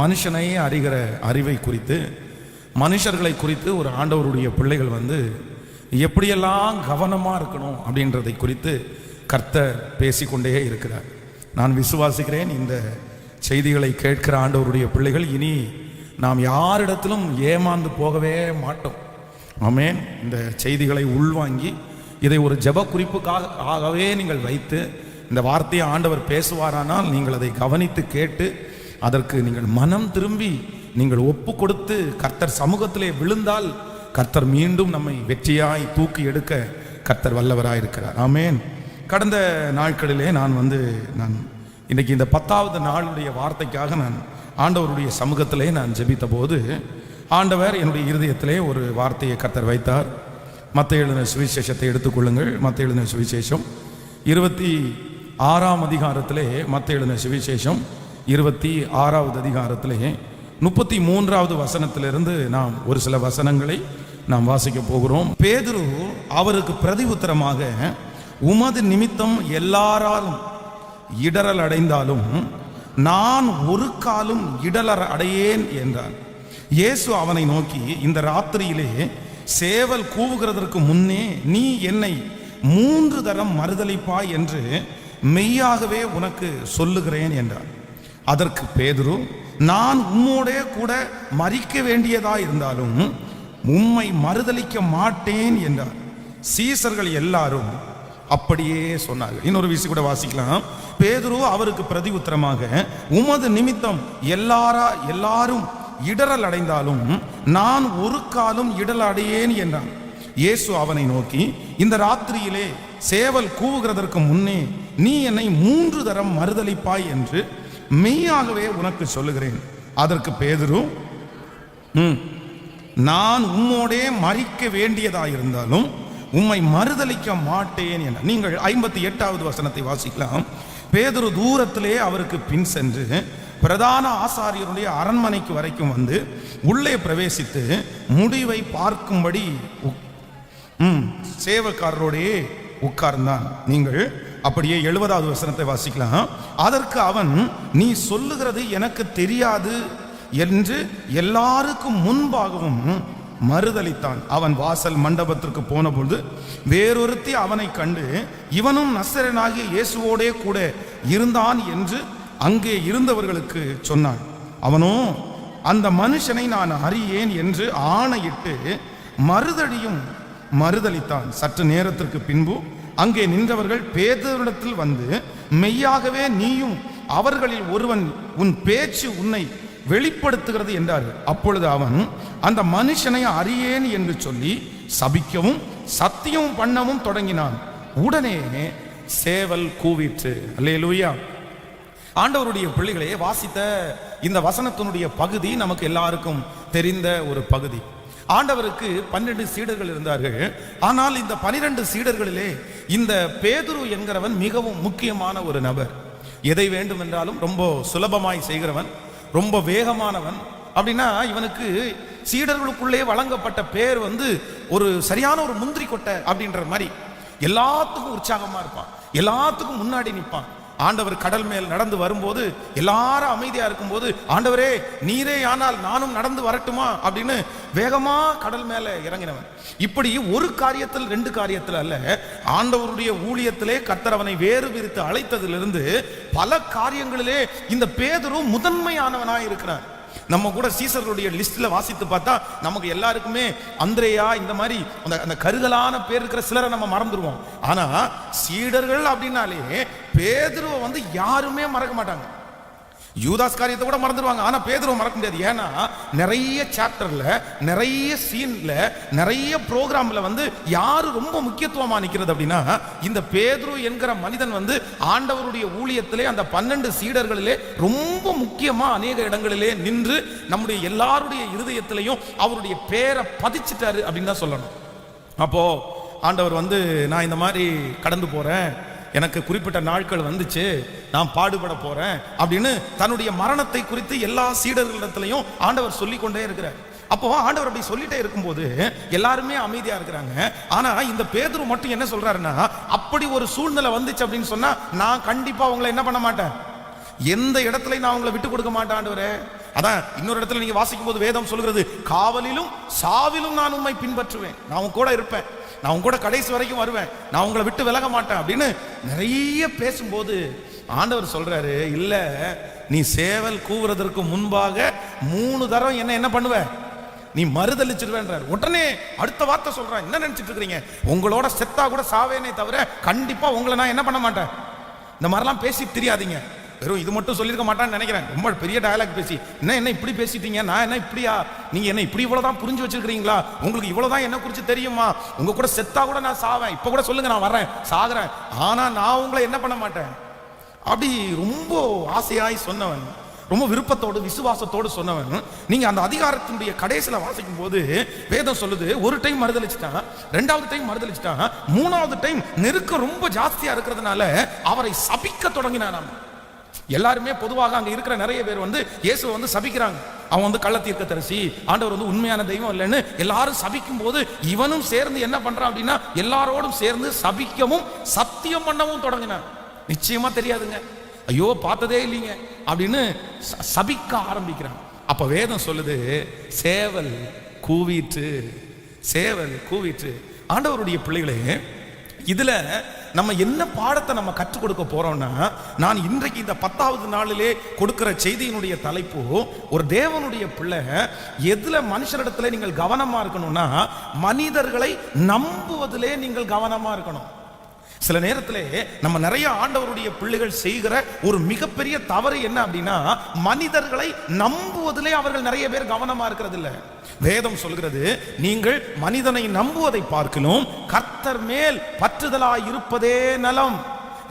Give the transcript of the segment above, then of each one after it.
மனுஷனை அறிகிற அறிவை குறித்து, மனுஷர்களை குறித்து ஒரு ஆண்டவருடைய பிள்ளைகள் எப்படியெல்லாம் கவனமாக இருக்கணும் அப்படின்றதை குறித்து கர்த்தர் பேசிக்கொண்டே இருக்கிறார். நான் விசுவாசிக்கிறேன், இந்த செய்திகளை கேட்கிற ஆண்டவருடைய பிள்ளைகள் இனி நாம் யாரிடத்திலும் ஏமாந்து போகவே மாட்டோம். ஆமென். இந்த செய்திகளை உள்வாங்கி இதை ஒரு ஜெப குறிப்புக்காகவே நீங்கள் வைத்து இந்த வார்த்தையை ஆண்டவர் பேசுவாரானால் நீங்கள் அதை கவனித்து கேட்டு அதற்கு நீங்கள் மனம் திரும்பி நீங்கள் ஒப்பு கொடுத்து கர்த்தர் சமூகத்திலே விழுந்தால் கர்த்தர் மீண்டும் நம்மை வெற்றியாய் தூக்கி எடுக்க கர்த்தர் வல்லவராயிருக்கிறார். ஆமென். கடந்த நாட்களிலே நான் இன்னைக்கு இந்த 10வது நாளுடைய வார்த்தைக்காக நான் ஆண்டவருடைய சமூகத்திலே நான் ஜெபித்த போது ஆண்டவர் என்னுடைய இருதயத்திலே ஒரு வார்த்தையை கர்த்தர் வைத்தார். மத்தேயு எழுதின சுவிசேஷத்தை எடுத்துக்கொள்ளுங்கள். மத்தேயு எழுதின சுவிசேஷம் 26ஆம் அதிகாரத்திலே, மத்தேயு எழுதின சுவிசேஷம் 26வது அதிகாரத்திலே 33வது வசனத்திலிருந்து நாம் ஒரு சில வசனங்களை நாம் வாசிக்க போகிறோம். பேதுரு அவருக்கு பிரதி உத்தரமாக, உமது நிமித்தம் எல்லாராலும் இடரல் அடைந்தாலும் நான் ஒரு காலும் இடரல் அடையேன் என்றான். இயேசு அவனை நோக்கி, இந்த ராத்திரியிலே சேவல் கூவுகிறதற்கு முன்னே நீ என்னை 3 தரம் மறுதலிப்பாய் என்று மெய்யாகவே உனக்கு சொல்லுகிறேன் என்றார். அதற்கு பேதுரு, நான் உம்மோடே கூட மரிக்க வேண்டியதா இருந்தாலும் உம்மை மறுதலிக்க மாட்டேன் என்றார். சீசர்கள் எல்லாரும் அப்படியே சொன்னார்கள். இன்னொரு விஷயம் கூட வாசிக்கலாம். பேதுரு அவருக்கு பிரதி உத்தரமாக, உமது நிமித்தம் எல்லாரும் இடரல் அடைந்தாலும் நான் ஒரு காலும் இடரல் அடையேன் என்றான். இயேசு அவனை நோக்கி, இந்த ராத்திரியிலே சேவல் கூவுகிறதற்கு முன்னே நீ என்னை 3 தரம் மறுதலிப்பாய் என்று மெய்யாகவே உனக்கு சொல்லுகிறேன். அதற்கு பேதுரு, நான் உம்மோடே மரிக்க வேண்டியதாயிருந்தாலும் உம்மை மறுதலிக்க மாட்டேன் என. நீங்கள் 58வது வசனத்தை வாசிக்கலாம். பேதுரு தூரத்திலே அவருக்கு பின் சென்று பிரதான ஆசாரியருடைய அரண்மனைக்கு வரைக்கும் உள்ளே பிரவேசித்து முடிவை பார்க்கும்படி சேவக்காரரோடே உட்கார்ந்தான். நீங்கள் அப்படியே 70வது வசனத்தை வாசிக்கலாம். அதற்கு அவன், நீ சொல்லுகிறது எனக்கு தெரியாது என்று எல்லாருக்கும் முன்பாகவும் மறுதலித்தான். அவன் வாசல் மண்டபத்திற்கு போன பொழுது வேறொருத்தி அவனை கண்டு, இவனும் நசரேயனாகிய இயேசுவோடே கூட இருந்தான் என்று அங்கே இருந்தவர்களுக்கு சொன்னான். அவனோ, அந்த மனுஷனை நான் அறியேன் என்று ஆணையிட்டு மறுதடியும் மறுதலித்தான். சற்று நேரத்திற்கு பின்பு அங்கே நின்றவர்கள் பேதுருவிடத்தில் மெய்யாகவே நீயும் அவர்களில் ஒருவன், உன் பேச்சு உன்னை வெளிப்படுத்துகிறது என்றார்கள். அப்பொழுது அவன் அந்த மனுஷனை அறியேன் என்று சொல்லி சபிக்கவும் சத்தியம் பண்ணவும் தொடங்கினான். உடனே சேவல் கூவிற்று. அல்லேலூயா. ஆண்டவருடைய பிள்ளைகளே, வாசித்த இந்த வசனத்தினுடைய பகுதி நமக்கு எல்லாருக்கும் தெரிந்த ஒரு பகுதி. ஆண்டவருக்கு 12 சீடர்கள் இருந்தார்கள். ஆனால் இந்த 12 சீடர்களிலே இந்த பேதுரு என்கிறவன் மிகவும் முக்கியமான ஒரு நபர். எதை வேண்டும் என்றாலும் ரொம்ப சுலபமாய் செய்கிறவன், ரொம்ப வேகமானவன். அப்படின்னா இவனுக்கு சீடர்களுக்குள்ளே வழங்கப்பட்ட பேர் ஒரு சரியான ஒரு முந்திரி கொட்டை அப்படின்ற மாதிரி. எல்லாத்துக்கும் உற்சாகமா இருப்பான், எல்லாத்துக்கும் முன்னாடி நிற்பான். ஆண்டவர் கடல் மேல் நடந்து வரும்போது எல்லாரும் அமைதியா இருக்கும்போது, ஆண்டவரே நீரே ஆனால் நானும் நடந்து வரட்டுமா அப்படின்னு வேகமா கடல் மேல இறங்கினவன். இப்படி ஒரு காரியத்தில் 2 காரியத்தில் அல்ல, ஆண்டவருடைய ஊழியத்திலே கர்த்தர் அவனை வேறு விரித்து அழைத்ததிலிருந்து பல காரியங்களிலே இந்த பேதுரு முதன்மையானவனாய் இருக்கிறான். நம்ம கூட சீசர்களுடைய லிஸ்ட்ல வாசித்து பார்த்தா நமக்கு எல்லாருக்குமே அந்திரேயா இந்த மாதிரி அந்த கருகலான பேர் இருக்கிற சிலரை நம்ம மறந்துடுவோம். ஆனா சீடர்கள் அப்படின்னாலே பேதுருவை யாருமே மறக்க மாட்டாங்க. யூதாஸ் காரியத்தை கூட மறந்துடுவாங்க, ஆனா பேதுருவை மறக்க முடியாது. ஏன்னா நிறைய சாப்டர்ல, நிறைய சீன்ல, நிறைய ப்ரோக்ராம்ல யாரு ரொம்ப முக்கியத்துவமா நிக்கிறது அப்படின்னா இந்த பேதுரு என்கிற மனிதன் ஆண்டவருடைய ஊழியத்திலே அந்த 12 சீடர்களிலே ரொம்ப முக்கியமா அநேக இடங்களிலே நின்று நம்முடைய எல்லாருடைய இருதயத்திலையும் அவருடைய பேரை பதிச்சிட்டாரு அப்படின்னு தான் சொல்லணும். அப்போ ஆண்டவர் நான் இந்த மாதிரி கடந்து போறேன், எனக்கு குறிப்பிட்ட நாட்கள் நான் பாடுபட போறேன் அப்படின்னு தன்னுடைய மரணத்தை குறித்து எல்லா சீடர்களிடத்திலையும் ஆண்டவர் சொல்லிக்கொண்டே இருக்கிறார். அப்போ ஆண்டவர் அப்படி சொல்லிட்டே இருக்கும்போது எல்லாருமே அமைதியா இருக்கிறாங்க. ஆனா இந்த பேதுரு மட்டும் என்ன சொல்றாருன்னா, அப்படி ஒரு சூழ்நிலை வந்துச்சு அப்படின்னு சொன்னா நான் கண்டிப்பா உங்களை என்ன பண்ண மாட்டேன், எந்த இடத்துல நான் உங்களை விட்டு கொடுக்க மாட்டேன் ஆண்டவரே, அதான் இன்னொரு இடத்துல நீங்க வாசிக்கும் போது வேதம் சொல்கிறது, காவலிலும் சாவிலும் நான் உம்மை பின்பற்றுவேன், நான் உன் கூட இருப்பேன், நான் உன் கூட கடைசி வரைக்கும் வருவேன், நான் உங்களை விட்டு விலக மாட்டேன் அப்படின்னு நிறைய பேசும்போது ஆண்டவர் சொல்றாரு, இல்ல நீ சேவல் கூவுறதற்கு முன்பாக 3 தரம் என்ன பண்ணுவ, நீ மறுதளிச்சிருவேன்றார். உடனே அடுத்த வார்த்தை சொல்றான், என்ன நினைச்சிட்டு இருக்கிறீங்க, உங்களோட செத்தா கூட சாவேனே தவிர கண்டிப்பா உங்களை நான் என்ன பண்ண மாட்டேன். இந்த மாதிரிலாம் பேசி தெரியாதீங்க. வெறும் இது மட்டும் சொல்லியிருக்க மாட்டான்னு நினைக்கிறேன். ரொம்ப பெரிய டயலாக் பேசி என்ன இப்படி பேசிட்டீங்க, நான் என்ன இப்படியா, நீங்க என்ன இப்படி இவ்வளவுதான் புரிஞ்சு வச்சிருக்கீங்களா, உங்களுக்கு இவ்வளவுதான் என்ன குறித்து தெரியுமா, உங்க கூட செத்தா கூட நான் சாவேன், இப்ப கூட சொல்லுங்க நான் வர்றேன் சாகுறேன், ஆனா நான் உங்களை என்ன பண்ண மாட்டேன். அப்படி ரொம்ப ஆசையாய் சொன்னவன், ரொம்ப விருப்பத்தோடு விசுவாசத்தோடு சொன்னவன். நீங்க அந்த அதிகாரத்தினுடைய கடைசியில வாசிக்கும் போது வேதம் சொல்லுது, ஒரு டைம் மறுதளிச்சுட்டான், 2வது டைம் மறுதளிச்சுட்டான், 3வது டைம் நெருக்கம் ரொம்ப ஜாஸ்தியா இருக்கிறதுனால அவரை சபிக்க தொடங்கினான். எல்லாருமே பொதுவாக அங்க இருக்கிற நிறைய பேர் இயேசுவை சபிக்கிறாங்க. அவன் கள்ளத்தீர்க்கதரிசி, ஆண்டவர் உண்மையான தெய்வம் இல்லைன்னு எல்லாரும் சபிக்கும் போது இவனும் சேர்ந்து என்ன பண்றான் அப்படின்னா எல்லாரோடும் சேர்ந்து சபிக்கவும் சத்தியம் பண்ணவும் தொடங்கினான். நிச்சயமா தெரியாதுங்க, ஐயோ பார்த்ததே இல்லைங்க அப்படின்னு சபிக்க ஆரம்பிக்கிறான். அப்ப வேதம் சொல்லுது, சேவல் கூவிற்று, சேவல் கூவிற்று. ஆண்டவருடைய பிள்ளைகளே, இதுல நம்ம என்ன பாடத்தை நம்ம கற்றுக் கொடுக்க போறோம்னா, நான் இன்றைக்கு இந்த 10வது நாளிலே கொடுக்கிற செய்தியினுடைய தலைப்பு, ஒரு தேவனுடைய பிள்ளை எதுல மனுஷரிடத்துல நீங்கள் கவனமா இருக்கணும்னா, மனிதர்களை நம்புவதிலே நீங்கள் கவனமா இருக்கணும். சில நேரத்திலே நம்ம நிறைய ஆண்டவருடைய பிள்ளைகள் செய்கிற ஒரு மிகப்பெரிய தவறு என்ன அப்படின்னா, மனிதர்களை நம்புவதிலே அவர்கள் நிறைய பேர் கவனமா இருக்கிறது இல்லை. வேதம் சொல்கிறது, நீங்கள் மனிதனை நம்புவதை பார்க்கணும், கர்த்தர் மேல் பற்றுதலாய் இருப்பதே நலம்.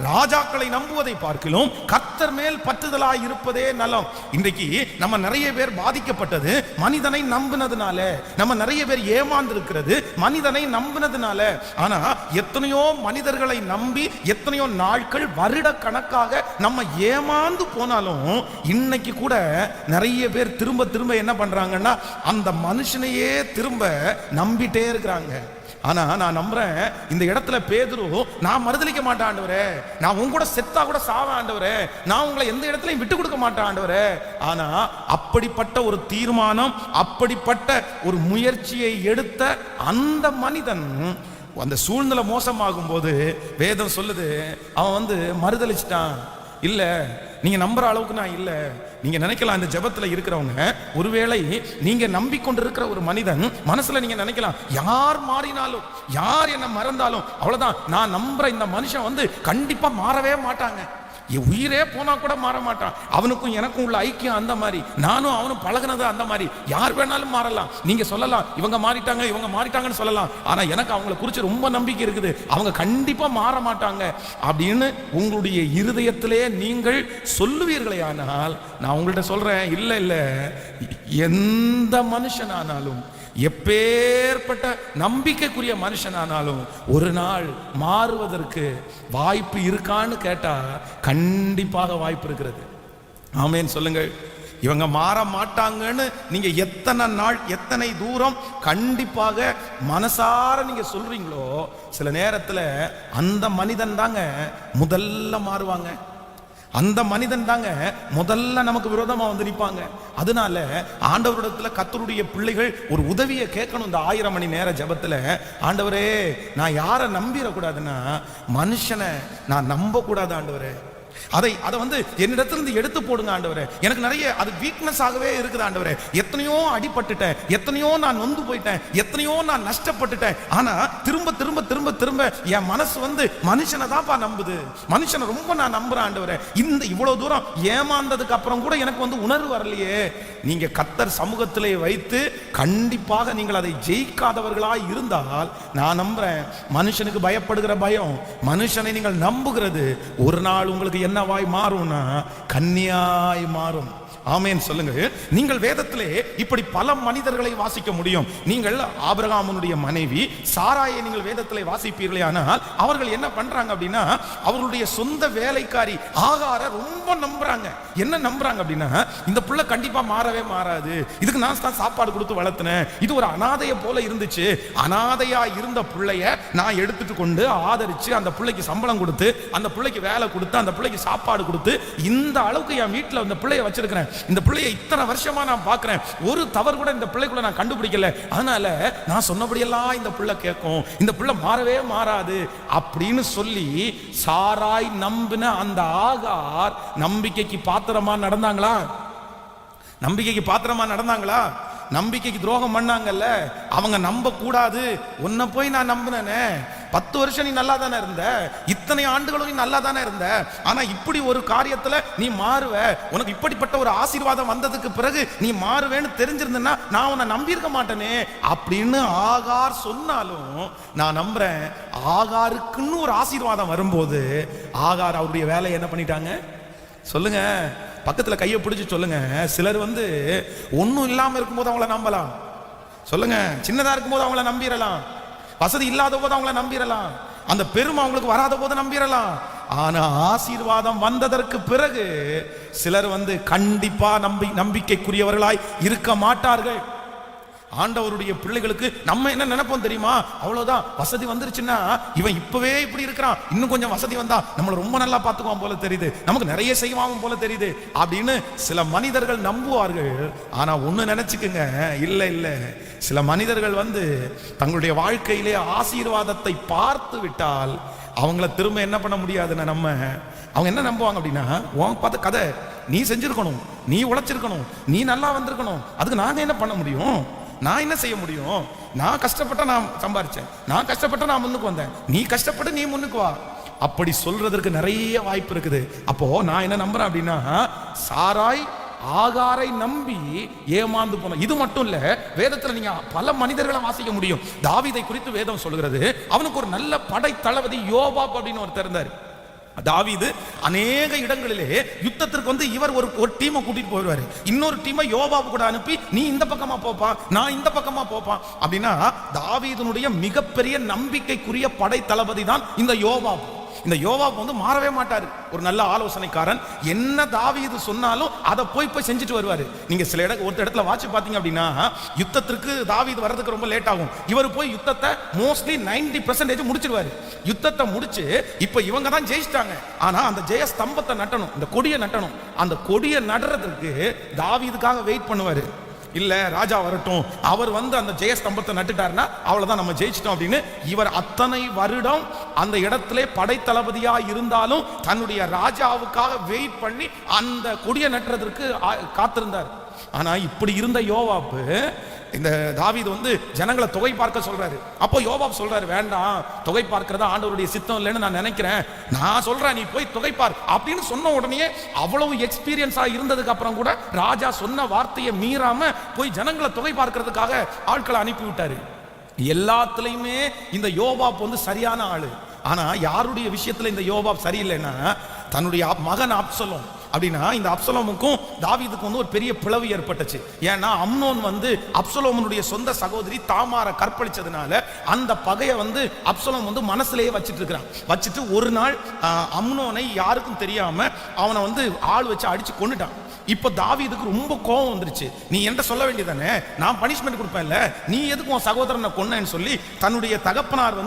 ராஜாக்களை நம்புவதை பார்க்கலாம், கர்த்தர் மேல் பற்றுதலாய் இருப்பதே நலம். இன்றைக்கு நம்ம நிறைய பேர் பாதிக்கப்பட்டது மனிதனை நம்பினதுனால, நம்ம நிறைய பேர் ஏமாந்து இருக்கிறது மனிதனை நம்பினதுனால. ஆனா எத்தனையோ மனிதர்களை நம்பி எத்தனையோ நாட்கள் வருட கணக்காக நம்ம ஏமாந்து போனாலும் இன்னைக்கு கூட நிறைய பேர் திரும்ப திரும்ப என்ன பண்றாங்கன்னா, அந்த மனுஷனையே திரும்ப நம்பிட்டே இருக்கிறாங்க. ஆனா நான் நம்புறேன், இந்த இடத்துல பேதுரு, நான் மறுதலிக்க மாட்டேன் ஆண்டவரே, நான் உங்க கூட செத்தா கூட சாவேன் ஆண்டவரே, நான் உங்களை எந்த இடத்துலயும் விட்டு கொடுக்க மாட்டேன் ஆண்டவரே. ஆனா அப்படிப்பட்ட ஒரு தீர்மானம், அப்படிப்பட்ட ஒரு முயற்சியை எடுத்த அந்த மனிதன் அந்த சூழ்நிலை மோசமாகும் போது வேதம் சொல்லுது, அவன் மறுதலிச்சிட்டான். இல்ல நீங்க நம்புற அளவுக்கு நான் இல்ல. நீங்க நினைக்கலாம், இந்த ஜெபத்துல இருக்கிறவங்க, ஒருவேளை நீங்க நம்பிக்கொண்டிருக்கிற ஒரு மனிதன் மனசுல நீங்க நினைக்கலாம், யார் மாறினாலும், யார் என்ன மறந்தாலும் அவ்வளவுதான், நான் நம்புற இந்த மனுஷன் கண்டிப்பா மாறவே மாட்டாங்க, உயிரே போனா கூட மாற மாட்டான், அவனுக்கும் எனக்கும் உள்ள ஐக்கியம் அந்த மாதிரி, நானும் அவனும் பழகினது அந்த மாதிரி, யார் வேணாலும் மாறலாம். நீங்க சொல்லலாம் இவங்க மாறிட்டாங்க இவங்க மாறிட்டாங்கன்னு சொல்லலாம், ஆனா எனக்கு அவங்களை குறித்து ரொம்ப நம்பிக்கை இருக்குது, அவங்க கண்டிப்பா மாற மாட்டாங்க அப்படின்னு உங்களுடைய இருதயத்திலே நீங்கள் சொல்லுவீர்களே. ஆனால் நான் உங்கள்கிட்ட சொல்றேன், இல்ல இல்ல, எந்த மனுஷனானாலும், எப்பேற்பட்ட நம்பிக்கைக்குரிய மனுஷனானாலும் ஒரு நாள் மாறுவதற்கு வாய்ப்பு இருக்கான்னு கேட்டா கண்டிப்பாக வாய்ப்பு இருக்கிறது. ஆமென் சொல்லுங்கள். இவங்க மாற மாட்டாங்கன்னு நீங்க எத்தனை நாள் எத்தனை தூரம் கண்டிப்பாக மனசார நீங்க சொல்றீங்களோ, சில நேரத்துல அந்த மனிதன் தாங்க முதல்ல மாறுவாங்க, அந்த மனிதன் தாங்க முதல்ல நமக்கு விரோதமா நிற்பாங்க. அதனால ஆண்டவரிடத்துல கர்த்தருடைய பிள்ளைகள் ஒரு உதவியை கேட்கணும். இந்த 1000 மணி நேர ஜெபத்துல, ஆண்டவரே நான் யாரை நம்பிடக்கூடாதுன்னா, மனுஷனை நான் நம்ப கூடாது ஆண்டவரே, அதை என்னிடத்திலிருந்து எடுத்து போடுங்க ஆண்டவரே, எனக்கு நிறைய அது வீக்னஸ் ஆகவே இருக்குது ஆண்டவரே, எத்தனையோ அடிபட்டுட்டேன், எத்தனையோ நான் நொந்து போயிட்டேன், எத்தனையோ நான் நஷ்டப்பட்டுட்டேன், ஆனா திரும்ப திரும்ப திரும்ப திரும்ப என் மனசு மனுஷனை தான்ப்பா நம்புது, மனுஷனை ரொம்ப நான் நம்புறேன் ஆண்டவரே, இந்த இவ்வளவு தூரம் ஏமாந்ததுக்கு அப்புறம் கூட எனக்கு உணர்வு வரலையே. நீங்க கர்த்தர் சமூகத்திலே வைத்து கண்டிப்பாக நீங்கள் அதை ஜெயிக்காதவர்களாய் இருந்தால், நான் நம்புறேன், மனுஷனுக்கு பயப்படுகிற பயம், மனுஷனை நீங்கள் நம்புகிறது ஒரு நாள் உங்களுக்கு என்னவாய் மாறும்னா கன்னியாய் மாறும். ஆமென் சொல்லுங்க. நீங்கள் வேதத்திலே இப்படி பல மனிதர்களை வாசிக்க முடியும். நீங்கள் ஆபிரகாமுடைய மனைவி சாராயை நீங்கள் வேதத்திலே வாசிப்பீர்களே, ஆனால் அவர்கள் என்ன பண்றாங்க அப்படின்னா, அவர்களுடைய சொந்த வேலைக்காரி ஆகார ரொம்ப நம்புறாங்க. என்ன நம்புறாங்க அப்படின்னா, இந்த புள்ள கண்டிப்பா மாறவே மாறாது, இதுக்கு நான் தான் சாப்பாடு கொடுத்து வளர்த்தினேன், இது ஒரு அனாதையை போல இருந்துச்சு, அனாதையா இருந்த பிள்ளைய நான் எடுத்துட்டு கொண்டு ஆதரிச்சு அந்த பிள்ளைக்கு சம்பளம் கொடுத்து அந்த பிள்ளைக்கு வேலை கொடுத்து அந்த பிள்ளைக்கு சாப்பாடு கொடுத்து இந்த அளவுக்கு என் வீட்டில் அந்த பிள்ளைய வச்சிருக்கிறேன், இந்த பிள்ளையை இத்தனை வருஷமா நான் பார்க்கிறேன், ஒரு தவறு கூட இந்த பிள்ளைக்குள்ள நான் கண்டுபிடிக்கல, அதனால நான் சொன்னபடியெல்லாம் இந்த பிள்ளை கேட்கும், இந்த பிள்ளை மாறவே மாறாது அப்படின்னு சொல்லி சாராய் நம்பின அந்த ஆகார் நம்பிக்கைக்கு பாத்திரமா நடந்தாங்களா? நம்பிக்கைக்கு பாத்திரமா நடந்தாங்களா? நம்பிக்கைக்கு துரோகம் பண்ணாங்கல்ல. அவங்க நம்ப கூடாது, உன்னை போய் நான் நம்பினேனே, 10 வருஷம் நீ நல்லா தானே இருந்த, இத்தனை ஆண்டுகளும் நீ நல்லா தானே இருந்த, ஆனா இப்படி ஒரு காரியத்துல நீ மாறுவ, உனக்கு இப்படிப்பட்ட ஒரு ஆசீர்வாதம் வந்ததுக்கு பிறகு நீ மாறுவேன்னு தெரிஞ்சிருந்தா நான் உன்னை நம்பியிருக்க மாட்டேனே அப்படின்னு ஆகார் சொன்னாலும் நான் நம்புறேன். ஆகாருக்குன்னு ஒரு ஆசீர்வாதம் வரும்போது ஆகார் அவருடைய வேலையை என்ன பண்ணிட்டாங்க சொல்லுங்க? பக்கத்துல கையை பிடிச்சு சொல்லுங்க. சிலர் ஒன்னும் இல்லாம இருக்கும்போது அவங்கள நம்பலாம். சொல்லுங்க, சின்னதா இருக்கும்போது அவங்கள நம்பிடலாம், வசதி இல்லாத போது அவங்கள நம்பிடலாம், அந்த பெருமை அவங்களுக்கு வராத போது நம்பிடலாம். ஆனா ஆசீர்வாதம் வந்ததற்கு பிறகு சிலர் கண்டிப்பா நம்பிக்கைக்குரியவர்களாய் இருக்க மாட்டார்கள். ஆண்டவருடைய பிள்ளைகளுக்கு நம்ம என்ன நினைப்போம் தெரியுமா? அவ்வளவுதான், வசதி வந்துருச்சுன்னா இவன் இப்பவே இப்படி இருக்கிறான், இன்னும் கொஞ்சம் வசதி வந்தா நம்மளை ரொம்ப நல்லா பார்த்துக்குவான் போல தெரியுது, நமக்கு நிறைய செய்வான் போல தெரியுது அப்படின்னு சில மனிதர்கள் நம்புவார்கள். ஆனா ஒண்ணு நினைச்சுக்குங்க, இல்ல இல்ல, சில மனிதர்கள் தங்களுடைய வாழ்க்கையிலே ஆசீர்வாதத்தை பார்த்து விட்டால் அவங்கள திரும்ப என்ன பண்ண முடியாதுன்னு அவங்க என்ன நம்புவாங்க அப்படின்னா, உன் பார்த்த கதை, நீ செஞ்சிருக்கணும், நீ உழைச்சிருக்கணும், நீ நல்லா வந்திருக்கணும், அதுக்கு நாங்க என்ன பண்ண முடியும், நான் என்ன செய்ய முடியும், நான் கஷ்டப்பட்ட நான் சம்பாரிச்சேன், நான் கஷ்டப்பட்ட நான் முன்னுக்கு வந்தேன், நீ கஷ்டப்பட்டு நீ முன்னுக்கு வா, அப்படி சொல்றதற்கு நிறைய வாய்ப்பு இருக்குது. அப்போ நான் என்ன நம்புறேன் அப்படின்னா, சாராய் ஆகாரை நம்பி ஏமாந்து போன. இது மட்டும் இல்ல, வேதத்துல நீங்க பல மனிதர்களை வாசிக்க முடியும். தாவீதை குறித்து வேதம் சொல்கிறது, அவனுக்கு ஒரு நல்ல படை தளபதி யோவாப் அப்படின்னு ஒருத்தர் இருந்தார். தாவீது அநேக இடங்களிலே யுத்தத்திற்கு இவர் ஒரு டீமை கூட்டிட்டு போயிடுவாரு, இன்னொரு டீமை யோவாப் கூட அனுப்பி நீ இந்த பக்கமா போப்பா, நான் இந்த பக்கமா போப்பா அப்படின்னா தாவீதுனுடைய மிகப்பெரிய நம்பிக்கைக்குரிய படை தளபதி தான் இந்த யோவாப். இந்த யோவாப் மாறவே மாட்டாரு, ஒரு நல்ல ஆலோசனைக்காரன். என்ன தாவீது சொன்னாலும் அதை போய் செஞ்சுட்டு வருவாரு. நீங்க சில ஒரு இடத்துல வாட்சி பாத்தீங்க அப்படின்னா, யுத்தத்திற்கு தாவீது வர்றதுக்கு ரொம்ப லேட் ஆகும், இவர் போய் யுத்தத்தை மோஸ்ட்லி 90% முடிச்சிடுவாரு. யுத்தத்தை முடிச்சு இப்ப இவங்க தான் ஜெயிச்சிட்டாங்க, ஆனா அந்த ஜெய ஸ்தம்பத்தை நட்டணும், இந்த கொடியை நட்டணும். அந்த கொடியை நடுறதுக்கு தாவீதுக்காக வெயிட் பண்ணுவாரு. இல்ல ராஜா வரட்டும், அவர் அந்த ஜெயஸ்தம்பத்தை நட்டுட்டாருன்னா அவ்வளவுதான், நம்ம ஜெயிச்சிட்டோம் அப்படின்னு இவர் அத்தனை வருடம் அந்த இடத்திலே படை தளபதியா இருந்தாலும் தன்னுடைய ராஜாவுக்காக வெயிட் பண்ணி அந்த கொடியை நட்டுறதற்கு காத்திருந்தார். ஆனா இப்படி இருந்த யோவாப் இந்த தாவீது ஜனங்களை தொகை பார்க்க சொல்றாரு. அப்போ யோவாப் சொல்றாரு, வேண்டாம், தொகை பார்க்கிறதா ஆண்டவருடைய சித்தம் இல்லைன்னு நான் நினைக்கிறேன், நான் சொல்றேன் நீ போய் தொகை பார் அப்படின்னு சொன்ன உடனே அவ்வளவு எக்ஸ்பீரியன்ஸா இருந்ததுக்கு அப்புறம் கூட ராஜா சொன்ன வார்த்தையை மீறாம போய் ஜனங்களை தொகை பார்க்கிறதுக்காக ஆட்களை அனுப்பி விட்டாரு. எல்லாத்துலயுமே இந்த யோவாப் சரியான ஆளு. ஆனா யாருடைய விஷயத்துல இந்த யோவாப் சரியில்லைன்னா, தன்னுடைய மகன் அப்சலோம் அப்படின்னா, இந்த அப்சலோமுக்கும் தாவீதுக்கும் ஒரு பெரிய பிளவு ஏற்பட்டுச்சு. ஏன்னா அம்னோன் அப்சலோமுடைய சொந்த சகோதரி தாமாரை கற்பழிச்சதுனால அந்த பகையை அப்சலோம் மனசுலயே வச்சிட்டு இருக்கிறான். வச்சுட்டு ஒரு நாள் அம்னோனை யாருக்கும் தெரியாம அவனை ஆள் வச்சு அடிச்சு கொன்னுட்டான். இப்ப தாவீதுக்கு ரொம்ப கோபம் வந்துருச்சு. நீ என்கிட்ட சொல்ல வேண்டியதானே, நான் பனிஷ்மெண்ட் கொடுப்பேன்ல, நீ எதுக்கு உன் சகோதரனை கொன்னேன்னு சொல்லி தன்னுடைய தகப்பனார்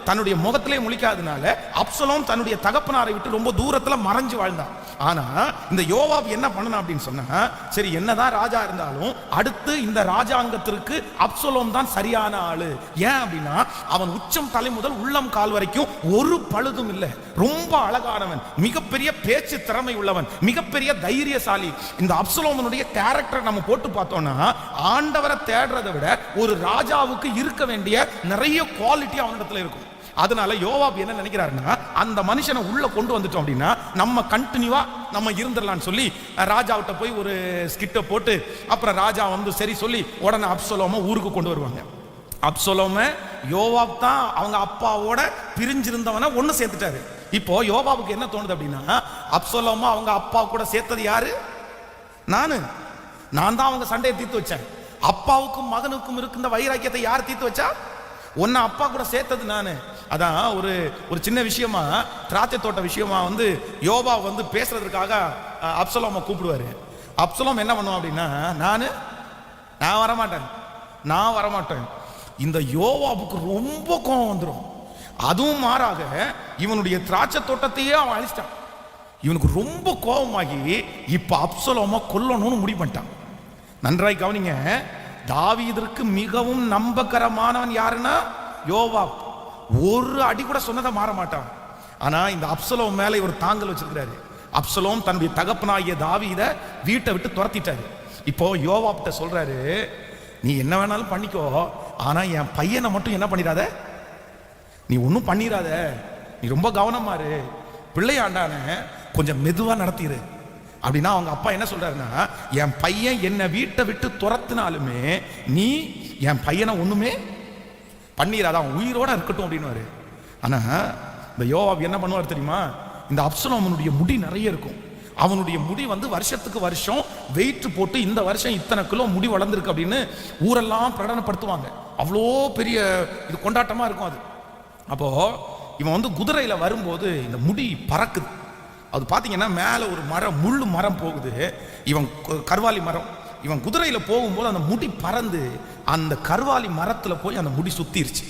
தன்னுடைய முகத்திலே முழிக்காதனால அப்சலோம் தன்னுடைய தகப்பனாரை விட்டு ரொம்ப தூரத்துல மறைஞ்சு வாழ்ந்தான். ஆனா இந்த யோவாப் என்ன பண்ணணும் அப்படின்னு சொன்னா, சரி என்னதான் ராஜா இருந்தாலும் அடுத்து இந்த ராஜாங்கத்திற்கு அப்சலோம் தான் சரியான ஆளு. ஏன் அப்படின்னா அவன் உச்சம் தலை முதல் உள்ளம் கால் வரைக்கும் ஒரு பழுதும் இல்லை, ரொம்ப அழகானவன், மிகப்பெரிய பேச்சு திறமை உள்ளவன், மிகப்பெரிய தைரியசாலி. இந்த அப்சலோமனுடைய கேரக்டர் நம்ம போட்டு பார்த்தோம்னா, ஆண்டவரை தேடுறதை விட ஒரு ராஜாவுக்கு இருக்க வேண்டிய நிறைய குவாலிட்டி அவனிடத்துல இருக்கும். அதனால யோவாப் என்ன நினைக்கிறாருன்னா, அந்த மனுஷனை உள்ள கொண்டு வந்துட்டோம் அப்படின்னா நம்ம கண்டினியூவா நம்ம இருந்துடலாம்னு சொல்லி ராஜாவிட்ட போய் ஒரு ஸ்கிட்ட போட்டு அப்புறம் ராஜா சரி சொல்லி உடனே அப்சலோம ஊருக்கு கொண்டு வருவாங்க. அப்சலோம யோவாப் தான் அவங்க அப்பாவோட பிரிஞ்சிருந்தவனை ஒண்ணு சேர்த்துட்டாரு. இப்போ யோவாபுக்கு என்ன தோணுது அப்படின்னா, அப்சலோம அவங்க அப்பா கூட சேர்த்தது யாரு? நான் தான் அவங்க சண்டையை தீர்த்து வச்சேன். அப்பாவுக்கும் மகனுக்கும் இருக்கின்ற வைராக்கியத்தை யார் தீர்த்து வச்சா? ஒன்னு அப்பா கூட சேர்த்தது நானு. அதான் ஒரு சின்ன விஷயமா, திராட்சை தோட்ட விஷயமா யோவாப் பேசுறதுக்காக அப்சலோமை கூப்பிடுவாரு. அப்சலோம் என்ன பண்ணுவான் அப்படின்னா, நான் வரமாட்டேன். இந்த யோவாபுக்கு ரொம்ப கோபம் வந்துடும். அதுவும் மாறாக இவனுடைய திராட்சை தோட்டத்தையே அவன் அழிச்சிட்டான். இவனுக்கு ரொம்ப கோபமாகி இப்ப அப்சலோமை கொல்லணும்னு முடிவு பண்ணிட்டான். நன்றாய் கவனிங்க, தாவீதிற்கு மிகவும் நம்பகரமானவன் யாருன்னா யோவாப். ஒரு அடி கூட சொன்னதை மாற மாட்டான். ஆனா இந்த அப்சலோம் மேல இவர் தாங்கல் வச்சிருக்கிறாரு. அப்சலோம் தன்னுடைய தகப்பனாகிய தாவீதை வீட்டை விட்டு துரத்திட்டாரு. இப்போ யோவாப்ட்ட சொல்றாரு, நீ என்ன வேணாலும் பண்ணிக்கோ, ஆனா என் பையனை மட்டும் என்ன பண்ணிடாத, நீ ஒன்றும் பண்ணிடாத, நீ ரொம்ப கவனமா இரு, பிள்ளையாண்டான கொஞ்சம் மெதுவா நடத்திடு அப்படின்னா அவங்க அப்பா என்ன சொல்றாருன்னா, என் பையன் என்னை வீட்டை விட்டு துரத்தினாலுமே நீ என் பையனை ஒண்ணுமே பண்ணிடாத, அவன் உயிரோட இருக்கட்டும் அப்படின்னு. ஆனா இந்த யோவாப் என்ன பண்ணுவார் தெரியுமா, இந்த அப்சலோமனுடைய முடி நிறைய இருக்கும். அவனுடைய முடி வருஷத்துக்கு வருஷம் வெயிட் போட்டு இந்த வருஷம் இத்தனை கிலோ முடி வளர்ந்துருக்கு அப்படின்னு ஊரெல்லாம் பிரகடனப்படுத்துவாங்க. அவ்வளோ பெரிய இது கொண்டாட்டமா இருக்கும் அது. அப்போ இவன் குதிரையில வரும்போது இந்த முடி பறக்குது. அது பார்த்தீங்கன்னா மேலே ஒரு மரம், முள்ளு மரம் போகுது, இவன் கர்வாலி மரம். இவன் குதிரையில போகும்போது அந்த முடி பறந்து அந்த கர்வாலி மரத்துல போய் அந்த முடி சுத்திருச்சு.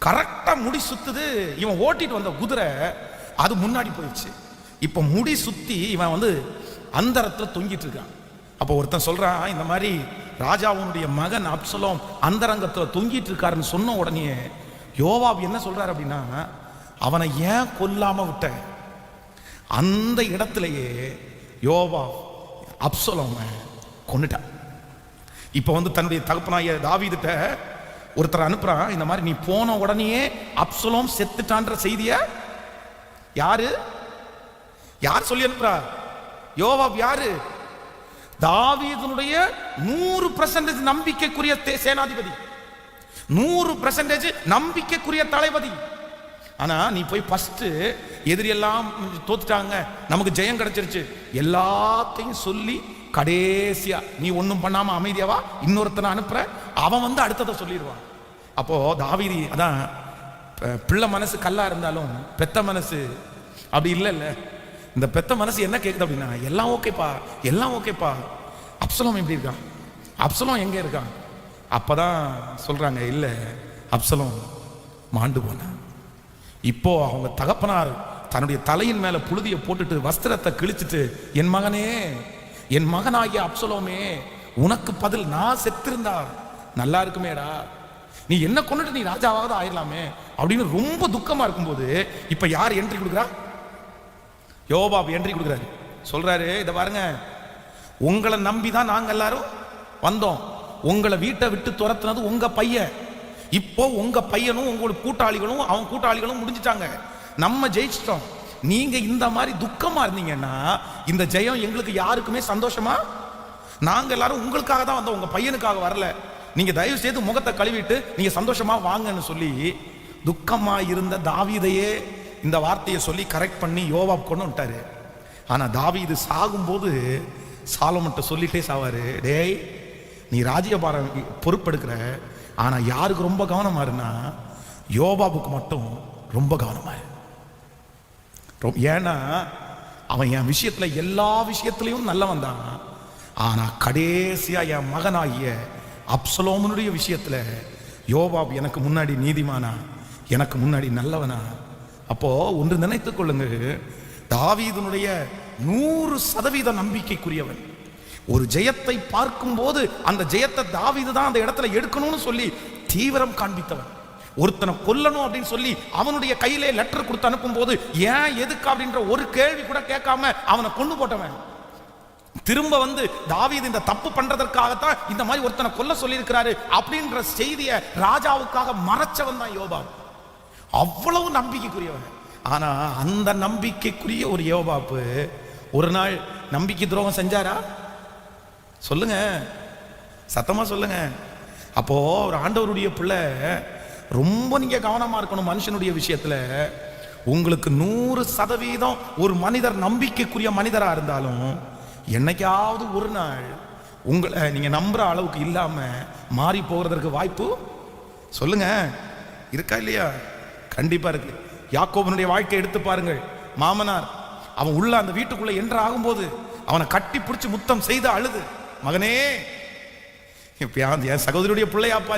கரெக்டா முடி சுத்துது, இவன் ஓட்டிட்டு வந்த குதிரை அது முன்னாடி போயிடுச்சு. இப்ப முடி சுத்தி இவன் அந்தரத்துல தொங்கிட்டு இருக்கான். அப்போ ஒருத்தன் சொல்றான், இந்த மாதிரி ராஜாவுடைய மகன் அப்சலோம் அந்தரங்கத்துல தொங்கிட்டு இருக்காருன்னு சொன்ன உடனே யோவாப் என்ன சொல்றாரு அப்படின்னா, அவனை ஏன் கொல்லாம விட்ட? அந்த இடத்திலேயே யோவாப் அப்சலோமை கொன்னுட்டான். இப்ப தன்னுடைய தகப்பனாகிய தாவீதுட்ட ஒருத்தர் அனுப்புறான், இந்த மாதிரி நீ போன உடனே அப்சலோம் செத்துட்டான்ற செய்திய யார் சொல்லி அனுப்புறா? யோவாப். யாரு? தாவீதுடைய 100% நம்பிக்கைக்குரிய சேனாதிபதி, 100% நம்பிக்கைக்குரிய தளபதி. ஆனா நீ போய் ஃபர்ஸ்ட் எதிரி எல்லாம் தோத்துட்டாங்க, நமக்கு ஜெயம் கிடைச்சிருச்சு எல்லாத்தையும் சொல்லி கடைசியா நீ ஒன்றும் பண்ணாம அமைதியாவா இன்னொருத்தனை அனுப்புற, அவன் அடுத்ததை சொல்லிடுவான். அப்போ தாவீது அதான், பிள்ளை மனசு கல்லா இருந்தாலும் பெத்த மனசு அப்படி இல்லை. இந்த பெத்த மனசு என்ன கேட்குது அப்படின்னா, எல்லாம் ஓகேப்பா, எல்லாம் ஓகேப்பா, அப்சலோம் எப்படி இருக்கான், அப்சலோம் எங்க இருக்கான்? அப்பதான் சொல்றாங்க, இல்ல அப்சலோம் மாண்டு போனான். இப்போ அவங்க தகப்பனார் தன்னுடைய தலையின் மேல புழுதியை போட்டுட்டு வஸ்திரத்தை கிழிச்சிட்டு, என் மகனே, என் மகனாகிய அப்சலோமே, உனக்கு பதில் நான் செத்திருந்தா நல்லா இருக்குமேடா, நீ என்ன கொண்டுட்டு நீ ராஜாவாவது ஆயிரலாமே அப்படின்னு ரொம்ப துக்கமா இருக்கும்போது இப்ப யார் என்ட்ரி கொடுக்குறா? யோவாப் என்ட்ரி கொடுக்குறாரு. சொல்றாரு, இத பாருங்க, உங்களை நம்பிதான் நாங்க எல்லாரும் வந்தோம், உங்களை வீட்டை விட்டு துரத்துனது உங்க பையன், இப்போ உங்க பையனும் உங்களுக்கு கூட்டாளிகளும் அவன் கூட்டாளிகளும் முடிஞ்சிட்டாங்க, நம்ம ஜெயிச்சிட்டோம். நீங்க இந்த மாதிரி துக்கமா இருந்தீங்கன்னா இந்த ஜெயம் எங்களுக்கு யாருக்குமே சந்தோஷமா, நாங்க எல்லாரும் உங்களுக்காக தான் வந்தோம், உங்க பையனுக்காக வரல, நீங்க தயவு செய்து முகத்தை கழுவிட்டு நீங்க சந்தோஷமா வாங்கன்னு சொல்லி துக்கமா இருந்த தாவீதையே இந்த வார்த்தையை சொல்லி கரெக்ட் பண்ணி யோவாப் கொண்டு விட்டாரு. ஆனா தாவீது சாகும்போது சாலமன்ட்ட சொல்லிட்டே சாவாரு, டேய் நீ ராஜ்யபாரம் பொறுப்பெடுக்கிற, ஆனா யாருக்கு ரொம்ப கவனமா இருந்தா யோவாபுக்கு மட்டும் ரொம்ப கவனமா. ஏன்னா அவன் என் விஷயத்துல எல்லா விஷயத்திலையும் நல்லவன் தான், ஆனா கடைசியா என் மகனாகிய அப்சலோமனுடைய விஷயத்துல யோவாப் எனக்கு முன்னாடி நீதிமானா, எனக்கு முன்னாடி நல்லவனா. அப்போ ஒன்று நினைத்துக் கொள்ளுங்க, தாவீதுனுடைய 100% நம்பிக்கைக்குரியவன். ஒரு ஜெயத்தை பார்க்கும் போது அந்த ஜெயத்தை தாவீது தான் அந்த இடத்துல எடுக்கணும்னு சொல்லி தீவிரம் காண்பித்தவன். ஒருத்தனை கொல்லணும் அப்படின்னு சொல்லி அவனுடைய கையிலே லெட்டர் கொடுத்து அனுப்பும் போது ஏன் எதுக்கு அப்படின்ற ஒரு கேள்வி கூட கேட்காம அவனை கொண்டு போட்டவன். திரும்ப தாவீது இந்த தப்பு பண்றதற்காகத்தான் இந்த மாதிரி ஒருத்தனை கொல்ல சொல்லி இருக்கிறாரு அப்படின்ற செய்தியை ராஜாவுக்காக மறைச்சவன் தான் யோவாப். அவ்வளவு நம்பிக்கைக்குரியவன். ஆனா அந்த நம்பிக்கைக்குரிய ஒரு யோவாப் ஒரு நாள் நம்பிக்கை துரோகம் செஞ்சாரா? சொல்லுங்க, சத்தமா சொல்லுங்க. அப்போ ஒரு ஆண்டவருடைய பிள்ளை ரொம்ப நீங்க கவனமா இருக்கணும் மனுஷனுடைய விஷயத்துல. உங்களுக்கு 100% ஒரு மனிதர் நம்பிக்கைக்குரிய மனிதரா இருந்தாலும் என்னைக்காவது ஒரு நாள் உங்களை நீங்க நம்புற அளவுக்கு இல்லாம மாறி போகிறதற்கு வாய்ப்பு சொல்லுங்க இருக்கா இல்லையா? கண்டிப்பா இருக்கு. யாக்கோபனுடைய வாழ்க்கை எடுத்து பாருங்கள். மாமனார் அவன் உள்ள அந்த வீட்டுக்குள்ள என்ற ஆகும்போது அவனை கட்டி பிடிச்சி முத்தம் செய்து அழுது, மகனே என் சகோதரியுடைய பிள்ளையாப்பா,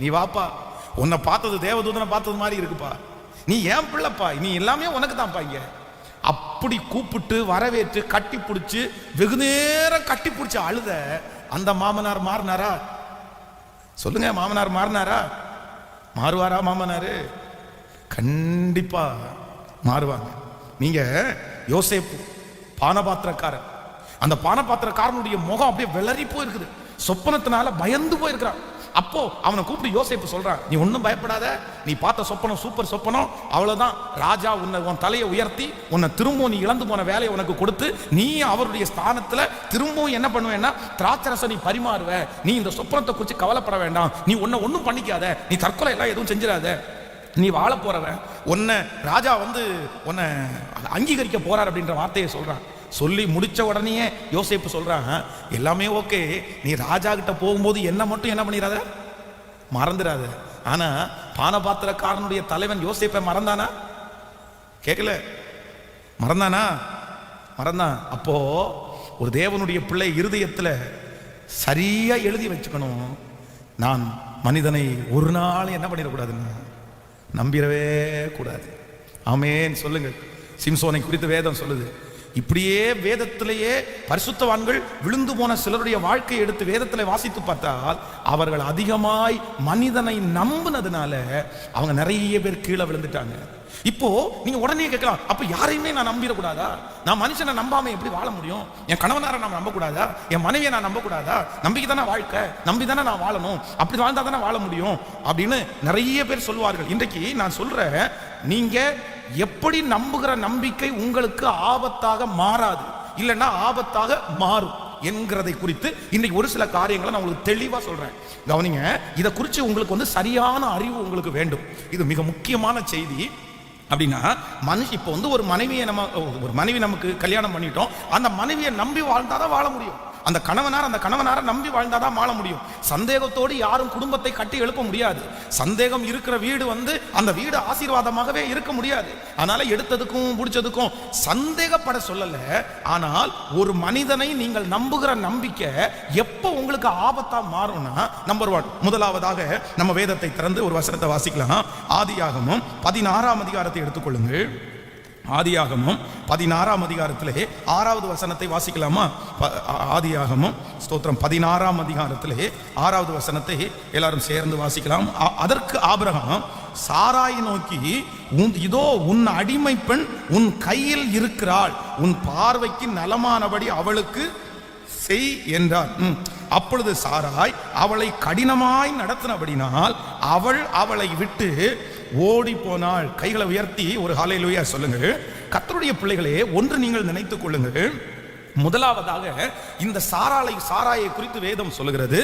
நீ வாப்பா, உன்னை பார்த்தது தேவதூதனை பார்த்தது மாதிரி இருக்குப்பா, நீ ஏன் பிள்ளைப்பா, நீ எல்லாமே உனக்கு தான்ப்பா இங்க. அப்படி கூப்பிட்டு வரவேற்று கட்டி பிடிச்சி வெகு நேரம் கட்டி பிடிச்சி அழுத அந்த மாமனார் மாறினாரா? சொல்லுங்க, மாமனார் மாறினாரா? மாறுவாரா மாமனாரு? கண்டிப்பா மாறுவாங்க. நீங்க யோசேப்பு பானபாத்திரக்காரன், அந்த பானபாத்திரக்காரனுடைய முகம் அப்படியே விளறி போயிருக்குது, சொப்பனத்தினால பயந்து போயிருக்கிறான். அப்போ அவனை கூப்பிட்டு யோசேப்பு சொல்றான், நீ ஒன்னும் பயப்படாத, நீ பார்த்த சொப்பனம் சூப்பர் சொப்பனம், அவ்வளவுதான். ராஜா உன் தலையை உயர்த்தி உன்னை திரும்பவும் நீ இழந்து போன வேலையை உனக்கு கொடுத்து நீ அவருடைய ஸ்தானத்துல திரும்பவும் என்ன பண்ணுவேன்னா திராட்சரசம் நீ பரிமாறுவ. நீ இந்த சொப்பனத்தை குறித்து கவலைப்பட வேண்டாம், நீ உன்னை ஒன்னும் பண்ணிக்காத, நீ தற்கொலை எல்லாம் எதுவும் செஞ்சிடாத, நீ வாழ போறவன், உன்னை ராஜா உன்னை அங்கீகரிக்க போறார் அப்படின்ற வார்த்தையை சொல்றான். சொல்லி முடிச்ச உடனே யோசேப்பு சொல்றான், எல்லாமே ஓகே, நீ ராஜா கிட்ட போகும்போது என்ன மட்டும் என்ன பண்ணிடாத, மறந்துடாத. ஆனா பானபாத்திரக்காரனுடைய தலைவன் யோசேப்பை மறந்தானா? கேட்கல, மறந்தானா? மறந்தான். அப்போ ஒரு தேவனுடைய பிள்ளை இருதயத்துல சரியா எழுதி வச்சுக்கணும், நான் மனிதனை ஒரு நாள் என்ன பண்ணிடக்கூடாதுன்னு நம்பிடவே கூடாது. ஆமென் சொல்லுங்க. சிம்சோனை குறித்து வேதம் சொல்லுது. இப்படியே வேதத்திலேயே பரிசுத்தவான்கள் விழுந்து போன சிலருடைய வாழ்க்கையை எடுத்து வேதத்தில் வாசித்து பார்த்தால் அவர்கள் அதிகமாய் மனிதனை நம்பினதுனால அவங்க நிறைய பேர் கீழே விழுந்துட்டாங்க. இப்போ நீங்க உடனே கேட்கலாம், அப்ப யாரையுமே நான் நம்பிடக்கூடாதா? நான் மனுஷனை நம்பாம எப்படி வாழ முடியும்? என் கணவனாரை நான் நம்ப கூடாதா? என் மனைவியை நான் நம்ப கூடாதா? நம்பிக்கை தானே வாழ்க்கை, நம்பி தானே நான் வாழணும், அப்படி வாழ்ந்தா தானே வாழ முடியும் அப்படின்னு நிறைய பேர் சொல்வார்கள். இன்றைக்கு நான் சொல்றேன், நீங்க எப்படி நம்புகிற நம்பிக்கை உங்களுக்கு ஆபத்தாக மாறாது, இல்லைன்னா ஆபத்தாக மாறும் என்கிறதை குறித்து இன்னைக்கு ஒரு சில காரியங்களை நான் உங்களுக்கு தெளிவா சொல்றேன். கவனிங்க, இதை குறித்து உங்களுக்கு சரியான அறிவு உங்களுக்கு வேண்டும். இது மிக முக்கியமான செய்தி. அப்படின்னா இப்போ ஒரு மனைவி நமக்கு கல்யாணம் பண்ணிட்டோம், அந்த மனைவியை நம்பி வாழ்ந்தாதான் வாழ முடியும். அந்த கணவனாரை நம்பி வாழ்ந்தாதான் வாழ முடியும். சந்தேகத்தோடு யாரும் குடும்பத்தை கட்டி எழுப்ப முடியாது. சந்தேகம் இருக்கிற வீடு அந்த வீடு ஆசீர்வாதமாகவே இருக்க முடியாது. அதனால எடுத்ததுக்கும் பிடிச்சதுக்கும் சந்தேகப்பட சொல்லல. ஆனால் ஒரு மனிதனை நீங்கள் நம்புகிற நம்பிக்கை எப்போ உங்களுக்கு ஆபத்தா மாறும்னா, நம்பர் 1, முதலாவதாக நம்ம வேதத்தை திறந்து ஒரு வசனத்தை வாசிக்கலாம். ஆதியாகமம் 16ஆம் அதிகாரத்தை எடுத்துக்கொள்ளுங்கள். ஆதியாகமம் 16ஆம் அதிகாரத்திலே 6வது வசனத்தை வாசிக்கலாமா? ஆதியாகமம் ஸ்தோத்திரம் 16ஆம் அதிகாரத்திலே 6வது வசனத்தை எல்லாரும் சேர்ந்து வாசிக்கலாம். அதற்கு ஆபிரகாம் சாராயை நோக்கி, இதோ உன் அடிமை பெண் உன் கையில் இருக்கிறாள், உன் பார்வைக்கு நலமானபடி அவளுக்கு செய் என்றார். அப்பொழுது சாராய் அவளை கடினமாய் நடத்தினபடினால் அவளை விட்டு ஓடி போனாள். கைகளை உயர்த்தி ஒரு ஹல்லேலூயா சொல்லுங்கள். கர்த்தருடைய பிள்ளைகளே, ஒன்று நீங்கள் நினைத்துக் கொள்ளுங்கள். முதலாவதாக இந்த சாராயை குறித்து வேதம் சொல்லுகிறது,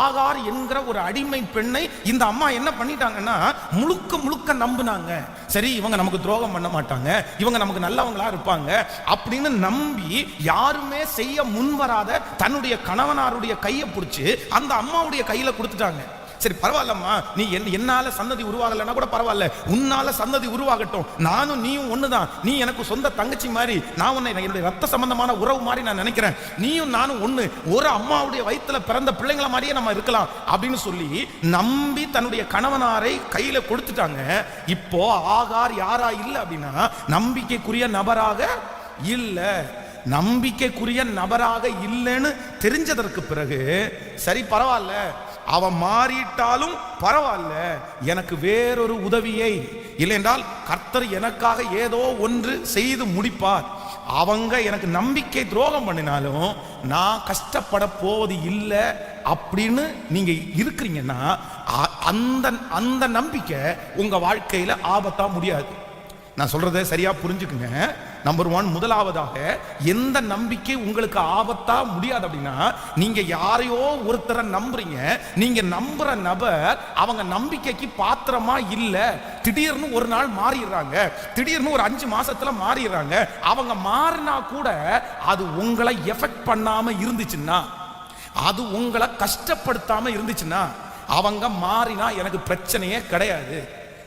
ஆகார் என்கிற ஒரு அடிமை பெண்ணை இந்த அம்மா என்ன பண்ணிட்டாங்கன்னா முழுக்க நம்பினாங்க. சரி, இவங்க நமக்கு துரோகம் பண்ண மாட்டாங்க, இவங்க நமக்கு நல்லவங்களா இருப்பாங்க அப்படின்னு நம்பி யாருமே செய்ய முன்வராத தன்னுடைய கணவனாருடைய கையை பிடிச்சி அந்த அம்மாவுடைய கையில கொடுத்துட்டாங்க. சரி பரவாயில்லம்மா, நீ என்னால சந்ததி உருவாகலைன்னா கூட பரவாயில்ல, உன்னால சந்ததி உருவாகட்டும், நானும் நீயும் ஒண்ணுதான், நீ எனக்கு சொந்த தங்கச்சி மாதிரி, நான் உன்னை என்னுடைய ரத்த சம்பந்தமான உறவு மாதிரி நான் நினைக்கிறேன், நீயும் நானும் ஒண்ணு, ஒரு அம்மாவுடைய வயிற்றுல பிறந்த பிள்ளைங்கள மாதிரியே நம்ம இருக்கலாம் அப்படின்னு சொல்லி நம்பி தன்னுடைய கணவனாரை கையில கொடுத்துட்டாங்க. இப்போ ஆகார் யாரா இல்லை அப்படின்னா நம்பிக்கைக்குரிய நபராக இல்லை. நம்பிக்கைக்குரிய நபராக இல்லைன்னு தெரிஞ்சதற்கு பிறகு சரி பரவாயில்ல, அவன் மாறிட்டாலும் பரவாயில்ல, எனக்கு வேறொரு உதவியை இல்லையென்றால் கர்த்தர் எனக்காக ஏதோ ஒன்று செய்து முடிப்பார், அவங்க எனக்கு நம்பிக்கை துரோகம் பண்ணினாலும் நான் கஷ்டப்பட போவது இல்லை அப்படின்னு நீங்க இருக்கிறீங்கன்னா அந்த நம்பிக்கை உங்க வாழ்க்கையில ஆபத்தா முடியாது. நான் சொல்றதை சரியா புரிஞ்சுக்குங்க. நம்பர் 1, முதலாவதாக எந்த நம்பிக்கை உங்களுக்கு ஆபத்தா முடியாது அப்படின்னா, நீங்க யாரையோ ஒருத்தரை நம்புறீங்க, நீங்க நம்புற நபர் அவங்க நம்பிக்கைக்கு பாத்திரமா இல்ல, திடீர்னு ஒரு நாள் மாறிடுறாங்க, திடீர்னு ஒரு 5 மாசத்துல மாறிடுறாங்க. அவங்க மாறினா கூட அது உங்களை எஃபெக்ட் பண்ணாம இருந்துச்சுன்னா, அது உங்களை கஷ்டப்படுத்தாம இருந்துச்சுன்னா, அவங்க மாறினா எனக்கு பிரச்சனையே கிடையாது,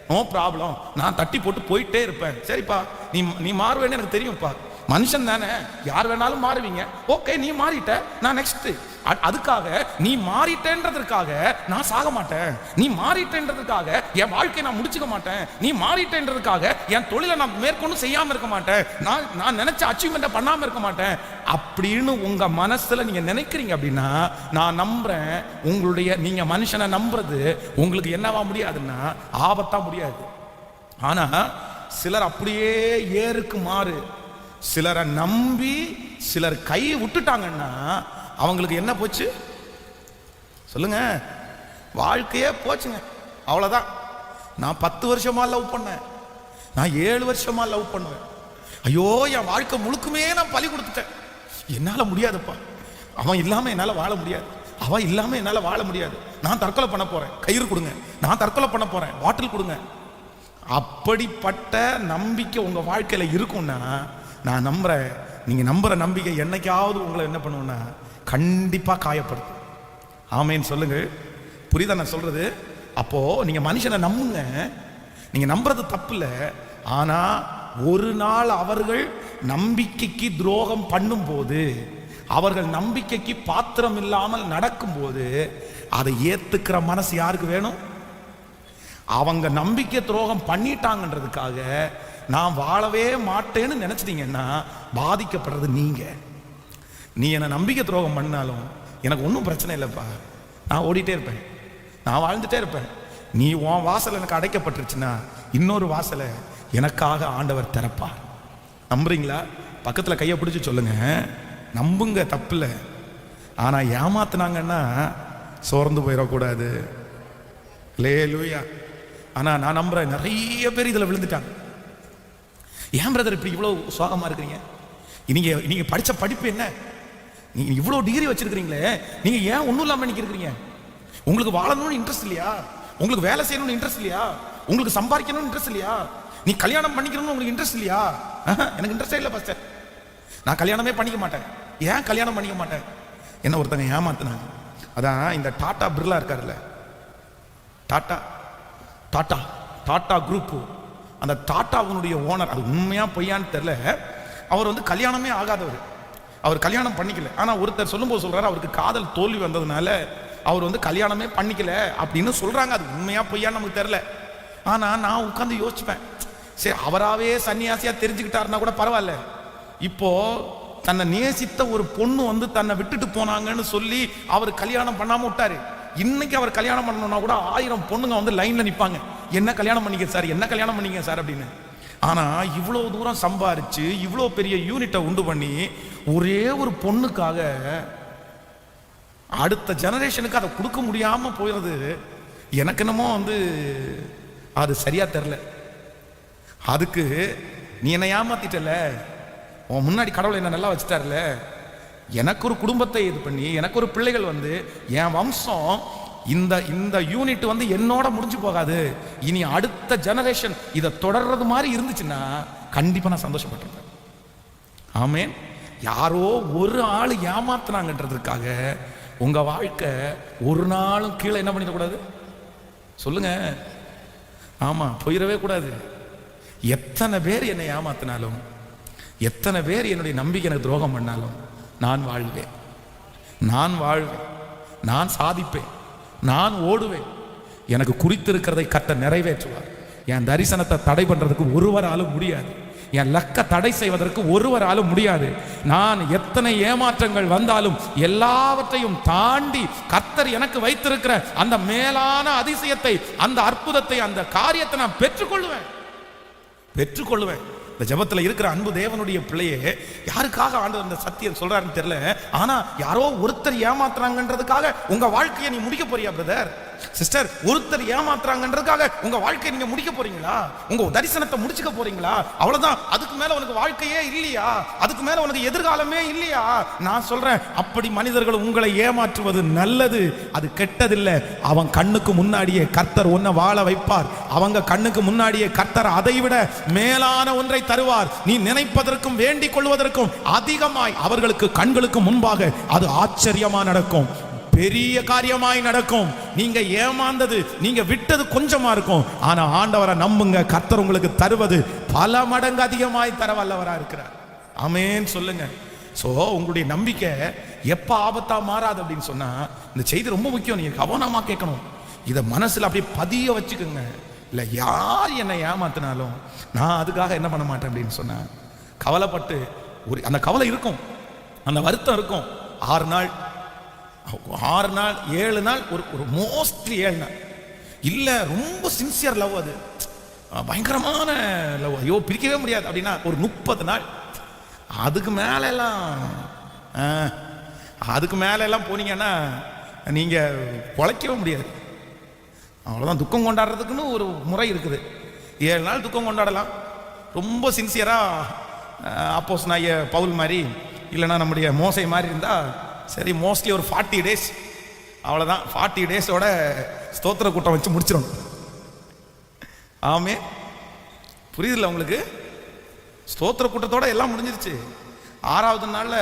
நோ ப்ராப்ளம், நான் தட்டி போட்டு போயிட்டே இருப்பேன். சரிப்பா, நீ மாறுவேன்னு எனக்கு தெரியும்ப்பா, மனுஷன் தானே, யார் வேணாலும் மாறுவீங்க, ஓகே நீ மாறிட்ட, நான் நெக்ஸ்ட் அதுக்காக நீ மாறிட்டேன்றதுக்காக நான் சாக மாட்டேன், நீ மாறிட்டேன்றதுக்காக என் வாழ்க்கையை நான் முடிச்சுக்க மாட்டேன், நீ மாறிட்டேன்றதுக்காக என் தொழிலை நான் மேற்கொண்டு செய்யாம இருக்க மாட்டேன், நான் நினைச்ச அச்சீவ்மெண்ட்டை பண்ணாம இருக்க மாட்டேன் அப்படின்னு உங்க மனசுல நீங்க நினைக்கிறீங்க அப்படின்னா நான் நம்புறேன், உங்களுடைய நீங்க மனுஷனை நம்புறது உங்களுக்கு என்னவா முடியாதுன்னா ஆபத்தா முடியாது. ஆனா சிலர் அப்படியே ஏருக்கு மாறு, சிலரை நம்பி சிலர் கை விட்டுட்டாங்கன்னா அவங்களுக்கு என்ன போச்சு சொல்லுங்க? வாழ்க்கையே போச்சுங்க, அவ்வளவுதான். நான் 10 வருஷமா லவ் பண்ணேன், நான் 7 வருஷமா லவ் பண்ணுவேன், ஐயோ என் வாழ்க்கை முழுக்குமே நான் பலி கொடுத்துட்டேன், என்னால முடியாதுப்பா, அவன் இல்லாம என்னால வாழ முடியாது, அவன் இல்லாம என்னால வாழ முடியாது, நான் தற்கொலை பண்ண போறேன், கயிறு கொடுங்க, நான் தற்கொலை பண்ண போறேன், பாட்டில் கொடுங்க. அப்படிப்பட்ட நம்பிக்கை உங்க வாழ்க்கையில இருக்கும்னா நான் நம்புறேன், நீங்க நம்புற நம்பிக்கை என்னைக்காவது உங்களை என்ன பண்ணுவோம்னா கண்டிப்பா காயப்படுத்தும். ஆமேன்னு சொல்லுங்க. புரியுதா நான் சொல்றது? அப்போ நீங்க மனுஷனை நம்புங்க, நீங்க நம்புறது தப்பு இல்லை. ஆனா ஒரு நாள் அவர்கள் நம்பிக்கைக்கு துரோகம் பண்ணும் போது, அவர்கள் நம்பிக்கைக்கு பாத்திரம் இல்லாமல் நடக்கும் போது அதை ஏத்துக்கிற மனசு யாருக்கு வேணும்? அவங்க நம்பிக்கை துரோகம் பண்ணிட்டாங்கன்றதுக்காக நான் வாழவே மாட்டேன்னு நினைச்சிட்டீங்கன்னா பாதிக்கப்படுறது நீங்க. நீ என்னை நம்பிக்கை துரோகம் பண்ணாலும் எனக்கு ஒன்றும் பிரச்சனை இல்லைப்பா, நான் ஓடிட்டே இருப்பேன், நான் வாழ்ந்துட்டே இருப்பேன். நீ உன் வாசல் எனக்கு அடைக்கப்பட்டுருச்சுன்னா இன்னொரு வாசலை எனக்காக ஆண்டவர் திறப்பார். நம்புறீங்களா? பக்கத்தில் கையை பிடிச்சி சொல்லுங்க, நம்புங்க, தப்பில்லை. ஆனால் ஏமாத்தினாங்கன்னா சோர்ந்து போயிடக்கூடாது. லேலூயா. ஆனால் நான் நம்புறேன் நிறைய பேர் இதில் விழுந்துட்டாங்க. ஏன் பிரதர் இப்படி இவ்வளோ சோகமாக இருக்கிறீங்க? நீங்கள் படித்த படிப்பு என்ன? நீங்கள் இவ்வளோ டிகிரி வச்சிருக்கிறீங்களே, நீங்கள் ஏன் ஒன்றும் இல்லாமல் நிற்கிறீங்க? உங்களுக்கு வாழணும்னு இன்ட்ரெஸ்ட் இல்லையா? உங்களுக்கு வேலை செய்யணும்னு இன்ட்ரெஸ்ட் இல்லையா? உங்களுக்கு சம்பாதிக்கணும்னு இன்ட்ரெஸ்ட் இல்லையா? நீ கல்யாணம் பண்ணிக்கணும்னு உங்களுக்கு இன்ட்ரெஸ்ட் இல்லையா? எனக்கு இன்ட்ரெஸ்டே இல்லை பாஸ்டர், நான் கல்யாணமே பண்ணிக்க மாட்டேன். ஏன் கல்யாணம் பண்ணிக்க மாட்டேன்? என்ன ஒருத்தங்க ஏமாத்தினாங்க. அதான் இந்த டாடா பிர்லா இருக்காருல்ல, டாடா குரூப், அந்த டாட்டாவுடைய ஓனர், அது உண்மையா பொய்யான்னு தெரியல, அவர் வந்து கல்யாணமே ஆகாதவர், அவர் கல்யாணம் பண்ணிக்கல. ஆனால் ஒருத்தர் சொல்லும்போது சொல்றாரு அவருக்கு காதல் தோல்வி வந்ததுனால அவர் வந்து கல்யாணமே பண்ணிக்கல அப்படின்னு சொல்றாங்க. அது உண்மையா பொய்யான்னு நமக்கு தெரியல. ஆனால் நான் உட்காந்து யோசிப்பேன், சரி அவராகவே சன்னியாசியா தெரிஞ்சுக்கிட்டாருன்னா கூட பரவாயில்ல, இப்போ தன்னை நேசித்த ஒரு பொண்ணு வந்து தன்னை விட்டுட்டு போனாங்கன்னு சொல்லி அவர் கல்யாணம் பண்ணாம விட்டாரு. இன்னைக்கு அவர் கல்யாணம் பண்ணணும்னா கூட 1000 பொண்ணுங்க வந்து லைன்ல நிற்பாங்க, என்ன கல்யாணம் பண்ணிக்க சார், என்ன கல்யாணம் பண்ணிக்க சார் அப்படின்னு. ஆனா இவ்வளவு தூரம் சம்பாரிச்சு இவ்வளோ பெரிய யூனிட்டை உண்டு பண்ணி ஒரே ஒரு பொண்ணுக்காக அடுத்த ஜெனரேஷனுக்கு அதை கொடுக்க முடியாம போயிடுறது எனக்கு என்னமோ வந்து அது சரியா தெரியல. அதுக்கு நீ என்ன ஏமாத்திட்டல, உன் முன்னாடி கடவுளை என்ன நல்லா வச்சுட்டாருல, எனக்கு ஒரு குடும்பத்தை இது பண்ணி எனக்கு ஒரு பிள்ளைகள் வந்து என் வம்சம் இந்த யூனிட் வந்து என்னோட முடிஞ்சு போகாது, இனி அடுத்த ஜெனரேஷன் இதை தொடர்றது மாதிரி இருந்துச்சுன்னா கண்டிப்பா நான் சந்தோஷப்பட்டிருப்பேன். ஆமேன். யாரோ ஒரு ஆள் ஏமாத்துனாங்கன்றதுக்காக உங்க வாழ்க்கை ஒரு நாளும் கீழே என்ன பண்ணிடக்கூடாது சொல்லுங்க. ஆமா, போயிடவே கூடாது. எத்தனை பேர் என்னை ஏமாத்தினாலும், எத்தனை பேர் என்னுடைய நம்பிக்கை எனக்கு துரோகம் பண்ணாலும் நான் வாழ்வேன், நான் சாதிப்பேன், நான் ஓடுவேன். எனக்கு குறித்திருக்கிறதை கர்த்தர் நிறைவேற்றுவார். என் தரிசனத்தை தடை பண்றதுக்கு ஒருவராலும் முடியாது, என் லக்க தடை செய்வதற்கு ஒருவராலும் முடியாது. நான் எத்தனை ஏமாற்றங்கள் வந்தாலும் எல்லாவற்றையும் தாண்டி கர்த்தர் எனக்கு வைத்திருக்கிற அந்த மேலான அதிசயத்தை, அந்த அற்புதத்தை, அந்த காரியத்தை நான் பெற்றுக்கொள்வேன். இந்த ஜெபத்தில் இருக்கிற அன்பு தேவனுடைய பிள்ளையே, யாருக்காக ஆண்டவர் அந்த சத்தியம் சொல்றாருன்னு தெரியல, ஆனா யாரோ ஒருத்தர் ஏமாத்துறாங்கன்றதுக்காக உங்க வாழ்க்கையை நீ முடிக்க போறியா பிரதர் சிஸ்டர்? ஒருத்தர் ஏமாத்துறாங்கன்றதுக்காக உங்க வாழ்க்கையை நீங்க முடிக்க போறீங்களா? உங்க தரிசனத்தை முடிச்சுக்க போறீங்களா? அவ்வளவுதான். அதுக்கு மேல உனக்கு வாழ்க்கையே இல்லையா? அதுக்கு மேல உனக்கு எதிர்காலமே இல்லையா? நான் சொல்றேன், அப்படி மனிதர்கள் உங்களை ஏமாற்றுவது நல்லது, அது கெட்டதில்லை. அவன் கண்ணுக்கு முன்னாடியே கர்த்தர் உன்னை வாழ வைப்பார். அவங்க கண்ணுக்கு முன்னாடியே கர்த்தர் அதைவிட மேலான ஒன்றை தருவார். நீ நினைப்பதற்கும் வேண்டிக் கொள்வதற்கும் அதிகமாய் அவர்களுக்கு கண்களுக்கு முன்பாக அது ஆச்சரியமா நடக்கும், பெரிய காரியமாய் நடக்கும். நீங்க ஏமாந்தது, நீங்க விட்டது கொஞ்சமா இருக்கும், ஆனா ஆண்டவரை நம்புங்க, கர்த்தர் உங்களுக்கு தருவது பல மடங்கு அதிகமாய் தர வல்லவரா இருக்கிறார். ஆமென் சொல்லுங்க. சோ உங்களுடைய நம்பிக்கை எப்போ ஆபத்தா மாறாது அப்படின்னு சொன்னா, இந்த செய்தி ரொம்ப முக்கியம், நீங்க கவனமா கேட்கணும். இதை மனசுல அப்படியே பதிய வச்சுக்கோங்க. இல்லை யார் என்னை ஏமாத்தினாலும் நான் அதுக்காக என்ன பண்ண மாட்டேன் அப்படின்னு சொன்னா, கவலைப்பட்டு அந்த கவலை இருக்கும், அந்த வருத்தம் இருக்கும். 6 நாள் 7 நாள், ஒரு மோஸ்ட்லி 7 நாள் இல்லை, ரொம்ப சின்சியர் லவ், அது பயங்கரமான லவ், ஐயோ பிரிக்கவே முடியாது அப்படின்னா ஒரு 30 நாள். அதுக்கு மேலே எல்லாம் போனீங்கன்னா நீங்கள் பொழைக்கவே முடியாது. அவ்வளோதான். துக்கம் கொண்டாடுறதுக்குன்னு ஒரு முறை இருக்குது. 7 நாள் துக்கம் கொண்டாடலாம். ரொம்ப சின்சியராக அப்போஸ்தலனாகிய பவுல் மாதிரி இல்லைன்னா நம்முடைய மோசை மாதிரி இருந்தால் சரி, மோஸ்ட்லி ஒரு 40 days, அவ்வளோதான். 40 days-ஓட ஸ்தோத்திர கூட்டம் வச்சு முடிச்சிடணும். ஆமே, புரியுதுல்ல உங்களுக்கு? ஸ்தோத்திர கூட்டத்தோட எல்லாம் முடிஞ்சிருச்சு. 6வது நாளில்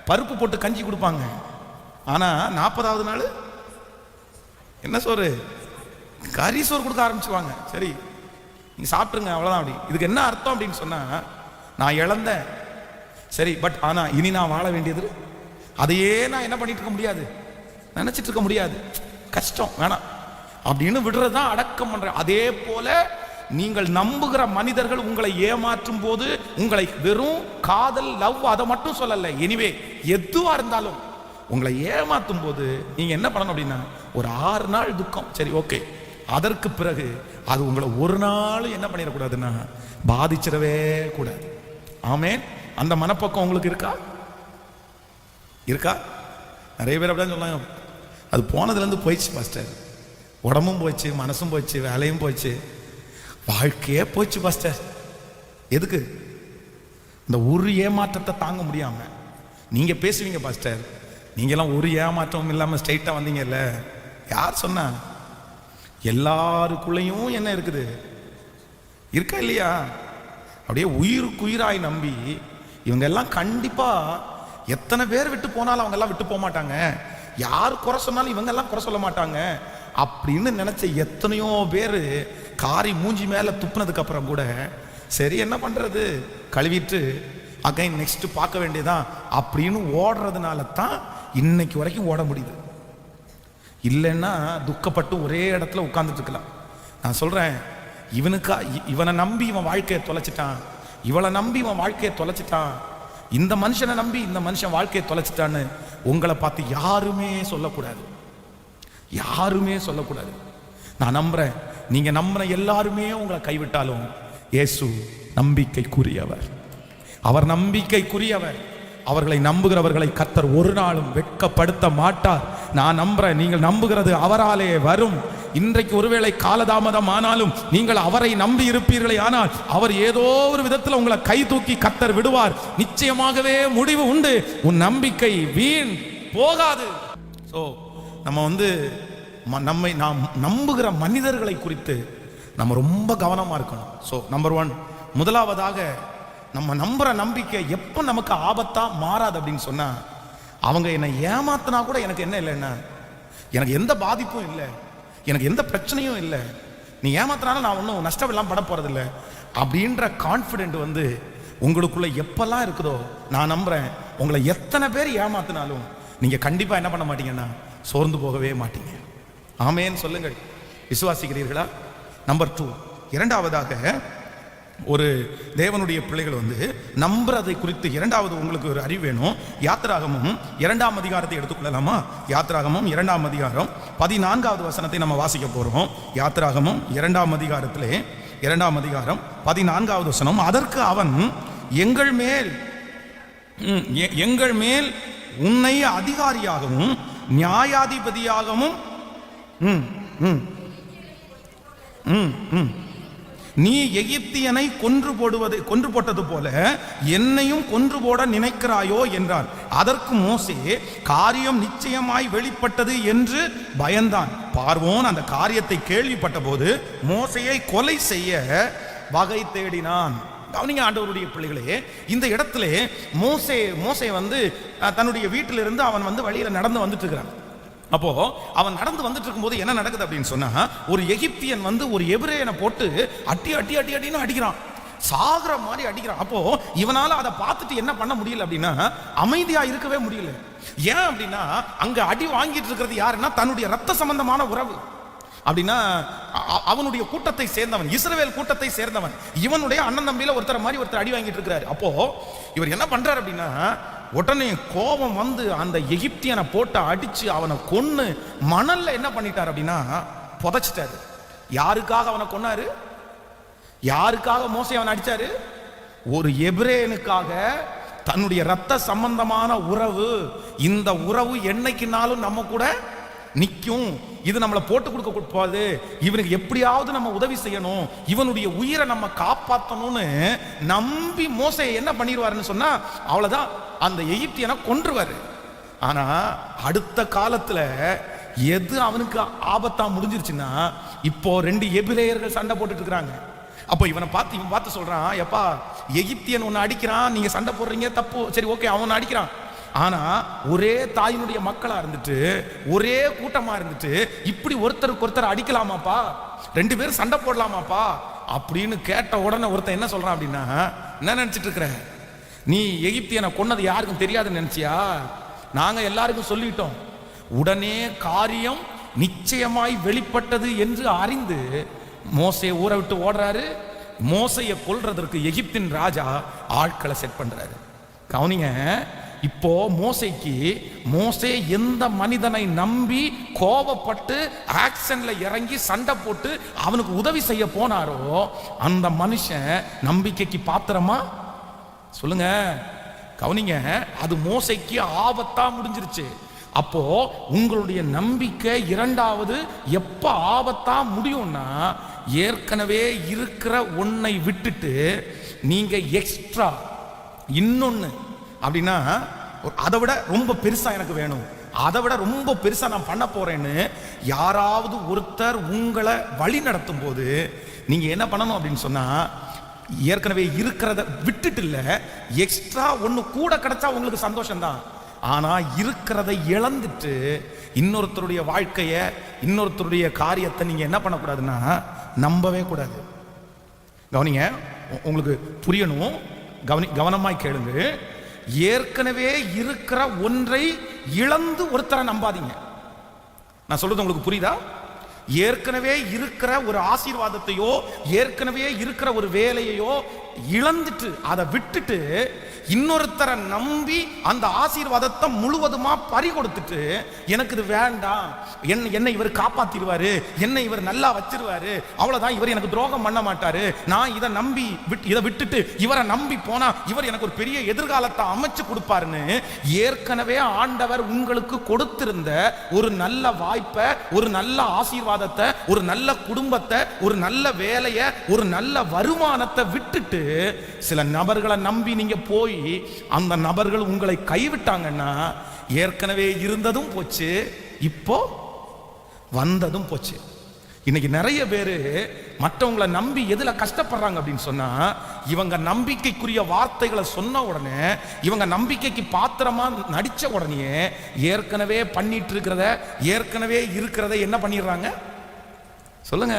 பருப்பு போட்டு கஞ்சி கொடுப்பாங்க. ஆனால் 40வது நாள் என்ன சோறு? கறி சோறு கொடுக்க ஆரம்பிச்சுவாங்க. சரி நீ சாப்பிட்டுருங்க, அவ்வளோதான். அப்படி இதுக்கு என்ன அர்த்தம் அப்படின்னு சொன்னால், நான் இழந்தேன் சரி, பட் ஆனால் இனி நான் வாழ வேண்டியது, அதையே நான் என்ன பண்ணிட்டு இருக்க முடியாது, நினச்சிட்டு இருக்க முடியாது, கஷ்டம் வேணாம் அப்படின்னு விடுறது தான் அடக்கம் பண்ற. அதே போல நீங்கள் நம்புகிற மனிதர்கள் உங்களை ஏமாற்றும் போது, உங்களை வெறும் காதல் லவ் அதை மட்டும் சொல்லல, எனிவே எதுவா இருந்தாலும் உங்களை ஏமாத்தும் போது நீங்க என்ன பண்ணணும் அப்படின்னா, ஒரு 6 நாள் துக்கம், சரி ஓகே. அதற்கு பிறகு அது உங்களை ஒரு நாள் என்ன பண்ணிடக்கூடாதுன்னா பாதிச்சிடவே கூடாது. ஆமென். அந்த மனப்பக்கம் உங்களுக்கு இருக்கா? நிறைய பேர் அப்படிதான் சொன்னாங்க, அது போனதுலேருந்து போயிடுச்சு பாஸ்டர், உடம்பும் போயிடுச்சு, மனசும் போயிடுச்சு, வேலையும் போயிடுச்சு, வாழ்க்கையே போயிடுச்சு பாஸ்டர். எதுக்கு? இந்த ஒரு ஏமாற்றத்தை தாங்க முடியாம நீங்க பேசுவீங்க பாஸ்டர், நீங்கெல்லாம் ஒரு ஏமாற்றமும் இல்லாமல் ஸ்ட்ரைட்டாக வந்தீங்கல்ல. யார் சொன்னா? எல்லாருக்குள்ளேயும் என்ன இருக்குது, இருக்கா இல்லையா? அப்படியே உயிருக்குயிராய் நம்பி இவங்க எல்லாம் கண்டிப்பா எத்தனை பேர் விட்டு போனாலும் அவங்க எல்லாம் விட்டு போக மாட்டாங்க, யார் குறை சொன்னாலும் இவங்க எல்லாம் குறை சொல்ல மாட்டாங்க அப்படின்னு நினைச்ச எத்தனையோ பேர் காரி மூஞ்சி மேல துப்புனதுக்கு அப்புறம் கூட சரி என்ன பண்றது, கழுவிட்டு அகைன் நெக்ஸ்ட் பார்க்க வேண்டியதான் அப்படின்னு ஓடுறதுனால தான் இன்னைக்கு வரைக்கும் ஓட முடியுது. இல்லைன்னா துக்கப்பட்டு ஒரே இடத்துல உட்கார்ந்துட்டு இருக்கலாம். நான் சொல்றேன், இவனை நம்பி இவன் வாழ்க்கையை தொலைச்சிட்டான், இவளை நம்பி இவன் வாழ்க்கையை தொலைச்சிட்டான், இந்த மனுஷனை நம்பி இந்த மனுஷன் வாழ்க்கையை தொலைச்சிட்டான்னு உங்களை பார்த்து யாருமே சொல்லக்கூடாது, யாருமே சொல்லக்கூடாது. நான் நம்புறேன், நீங்க நம்புற எல்லாருமே உங்களை கைவிட்டாலும் இயேசு நம்பிக்கைக்குரியவர், அவர் நம்பிக்கைக்குரியவர். அவர்களை நம்புகிறவர்களை கர்த்தர் ஒரு நாளும் வெட்கப்படுத்த மாட்டார். நான் நம்புறேன், நீங்கள் நம்புகிறது அவராலே வரும். இன்றைக்கு ஒருவேளை காலதாமதம் ஆனாலும் நீங்கள் அவரை நம்பி இருப்பீர்களே, ஆனால் அவர் ஏதோ ஒரு விதத்தில் உங்களை கை தூக்கி கர்த்தர் விடுவார். நிச்சயமாகவே முடிவு உண்டு. உன் நம்பிக்கை வீண் போகாது. ஸோ நம்ம நாம் நம்புகிற மனிதர்களை குறித்து நம்ம ரொம்ப கவனமா இருக்கணும். ஸோ நம்பர் 1, முதலாவதாக நம்ம நம்புற நம்பிக்கை எப்போ நமக்கு ஆபத்தா மாறாது அப்படின்னு சொன்னா, அவங்க என்னை ஏமாத்தினா கூட எனக்கு என்ன இல்லைன்னா, எனக்கு எந்த பாதிப்பும் இல்லை, எனக்கு எந்த பிரச்சனையும் இல்லை, நீ ஏமாத்தினாலும் நான் ஒன்றும் நஷ்டம் எல்லாம் பட போறதில்லை அப்படின்ற கான்ஃபிடென்ட் உங்களுக்குள்ள எப்பெல்லாம் இருக்குதோ, நான் நம்புறேன் உங்களை எத்தனை பேர் ஏமாத்தினாலும் நீங்க கண்டிப்பா என்ன பண்ண மாட்டீங்கன்னா சோர்ந்து போகவே மாட்டீங்க. ஆமேன்னு சொல்லுங்கள். விசுவாசிக்கிறீர்களா? நம்பர் 2, இரண்டாவதாக ஒரு தேவனுடைய பிள்ளைகள் நம்புறதை குறித்து இரண்டாவது உங்களுக்கு ஒரு அறிவு வேணும். யாத்திராகமும் 2ஆம் அதிகாரத்தை எடுத்துக்கொள்ளலாமா? யாத்திராகமும் 2ஆம் அதிகாரம் 14வது வசனத்தை நம்ம வாசிக்க போறோம். யாத்திராகமும் 2ஆம் அதிகாரத்திலே 2ஆம் அதிகாரம் 14வது வசனம். அதற்கு அவன் எங்கள் மேல் உன்னை அதிகாரியாகவும் நியாயாதிபதியாகவும் நீ எகிப்தியனை கொன்று போட்டது போல என்னையும் கொன்று போட நினைக்கிறாயோ என்றான். அதற்கு மோசே, காரியம் நிச்சயமாய் வெளிப்பட்டது என்று பயந்தான். பார்வோன் அந்த காரியத்தை கேள்விப்பட்ட போது மோசேயை கொலை செய்ய வகை தேடினான். கவனிங்க ஆண்டவருடைய பிள்ளைகளே, இந்த இடத்துல மோசே தன்னுடைய வீட்டிலிருந்து அவன் வழியில நடந்து வந்துட்டு இருக்கிறான். அப்போ அவன் நடந்து வந்துட்டு இருக்கும்போது என்ன நடக்குது அப்படின்னு சொன்னா, ஒரு எகிப்தியன் ஒரு எபிரேயனை போட்டு அட்டின்னு அடிக்கிறான். சாகுற மாதிரி அடிக்கிறான். அப்போ இவனால அதை பார்த்துட்டு என்ன பண்ண முடியல அப்படின்னா அமைதியா இருக்கவே முடியல. ஏன் அப்படின்னா அங்க அடி வாங்கிட்டு இருக்கிறது யாருன்னா தன்னுடைய ரத்த சம்பந்தமான உறவு. அப்படின்னா அவனுடைய கூட்டத்தை சேர்ந்தவன், இஸ்ரவேல் கூட்டத்தை சேர்ந்தவன், இவனுடைய அண்ணன் தம்பியில ஒருத்தர் மாதிரி ஒருத்தர் அடி வாங்கிட்டு இருக்கிறாரு. அப்போ இவர் என்ன பண்றாரு அப்படின்னா உடனே கோபம் வந்து அந்த எகிப்தியனை போட்டு அடிச்சு அவனை கொன்னு மணல்ல என்ன பண்ணிட்டார் அப்படின்னா புதைச்சிட்டாரு. யாருக்காக அவனை கொன்னாரு? யாருக்காக மோசே அவனை அடிச்சாரு? ஒரு எபிரேயனுக்காக. தன்னுடைய ரத்த சம்பந்தமான உறவு. இந்த உறவு என்னைக்குனாலும் நம்ம கூட நிற்கும். இது நம்மளை போட்டு கொடுக்க போது, இவனுக்கு எப்படியாவது நம்ம உதவி செய்யணும், இவனுடைய உயிரை நம்ம காப்பாற்றணும்னு நம்பி மோசே என்ன பண்ணிடுவாருன்னு சொன்னா அவ்வளவுதான், அந்த எகிப்தியனை கொன்றுவாரு. ஆனா அடுத்த காலத்துல எது அவனுக்கு ஆபத்தா முடிஞ்சிருச்சுன்னா இப்போ 2 எபிரேயர்கள் சண்டை போட்டுட்டு இருக்கிறாங்க. அப்போ இவன் பார்த்து சொல்றான், எப்பா எகிப்தியன் ஒன்னு அடிக்கிறான், நீங்க சண்டை போடுறீங்க தப்பு, சரி ஓகே அவன் அடிக்கிறான். ஆனா ஒரே தாயினுடைய மக்களா இருந்துட்டு ஒரே கூட்டமா இருந்துட்டு இப்படி ஒருத்தருக்கு ஒருத்தர் அடிக்கலாமாப்பா, 2 பேரும் சண்டை போடலாமாப்பா அப்படின்னு கேட்ட உடனே ஒருத்தன் என்ன சொல்றான் அப்படின்னா, என்ன நினைச்சிட்டு இருக்கிற நீ எகிப்தியனை கொன்னது யாருக்கும் தெரியாதுன்னு நினைச்சியா? நாங்க எல்லாருக்கும் சொல்லிட்டோம். உடனே காரியம் நிச்சயமாய் வெளிப்பட்டது என்று அறிந்து மோசே ஊரை விட்டு ஓடுறாரு. மோசையை கொல்றதற்கு எகிப்தின் ராஜா ஆட்களை செட் பண்றாரு. கவனிங்க, இப்போ மோசே எந்த மனிதனை நம்பி கோபப்பட்டு ஆக்ஷன்ல இறங்கி சண்டை போட்டு அவனுக்கு உதவி செய்ய போனாரோ அந்த மனுஷன் நம்பிக்கைக்கு பாத்திரமா? சொல்லுங்க, கவனிங்க, அது மோசைக்கு ஆபத்தா முடிஞ்சிருச்சு. அப்போ உங்களுடைய நம்பிக்கை இரண்டாவது எப்ப ஆபத்தா முடியும்னா ஏற்கனவே இருக்கிற ஒன்னை விட்டுட்டு நீங்க எக்ஸ்ட்ரா இன்னொன்னு அப்படின்னா அதை விட ரொம்ப பெருசா எனக்கு வேணும், அதை விட ரொம்ப பெருசா நான் பண்ண போறேன்னு யாராவது ஒருத்தர் உங்களை வழி நடத்தும் போது நீங்க என்ன பண்ணணும் அப்படின்னு சொன்னா ஏற்கனவே இருக்கிறத விட்டுட்டு இல்ல, எக்ஸ்ட்ரா ஒன்னு கூட கிடைச்சா உங்களுக்கு சந்தோஷம்தான். ஆனா இருக்கிறதை இழந்துட்டு இன்னொருத்தருடைய வாழ்க்கைய இன்னொருத்தருடைய காரியத்தை நீங்க என்ன பண்ணக்கூடாதுன்னா நம்பவே கூடாது. கவனிங்க, உங்களுக்கு புரியணும், கவனமாய் கேளுங்க. ஏற்கனவே இருக்கிற ஒன்றை இழந்து ஒருத்தரை நம்பாதீங்க. நான் சொல்றது உங்களுக்கு புரியுதா? ஏற்கனவே இருக்கிற ஒரு ஆசீர்வாதத்தையோ ஏற்கனவே இருக்கிற ஒரு வேலையையோ இழந்துட்டு அதை விட்டுட்டு இன்னொருத்தரை நம்பி அந்த ஆசீர்வாதத்தை முழுவதுமா பறி கொடுத்துட்டு எனக்கு இது வேண்டாம், என்னை இவர் காப்பாத்திடுவாரு, என்னை இவர் நல்லா வச்சிருவாரு, அவ்வளவுதான், இவர் எனக்கு துரோகம் பண்ண மாட்டாரு, நான் இதை நம்பி இதை விட்டுட்டு இவரை நம்பி போனா இவர் எனக்கு ஒரு பெரிய எதிர்காலத்தை அமைச்சு கொடுப்பாருன்னு ஏற்கனவே ஆண்டவர் உங்களுக்கு கொடுத்திருந்த ஒரு நல்ல வாய்ப்பை, ஒரு நல்ல ஆசீர்வாதத்தை, ஒரு நல்ல குடும்பத்தை, ஒரு நல்ல வேலையை, ஒரு நல்ல வருமானத்தை விட்டுட்டு சில நபர்களை நம்பி நீங்க போய் அந்த நபர்கள் உங்களை கைவிட்டாங்கன்னா ஏற்கனவே இருந்ததும் போச்சு, இப்போ வந்ததும் போச்சு. இன்னைக்கு நிறைய பேரு மற்றவங்களை நம்பி எதுல கஷ்டப்படுறாங்க அப்படின்னு சொன்னா இவங்க நம்பிக்கைக்குரிய வார்த்தைகளை சொன்ன உடனே, இவங்க நம்பிக்கைக்கு பாத்திரமா நடிச்ச உடனே ஏற்கனவே பண்ணிட்டு இருக்கிறத ஏற்கனவே இருக்கிறத என்ன பண்ணிடுறாங்க? சொல்லுங்க,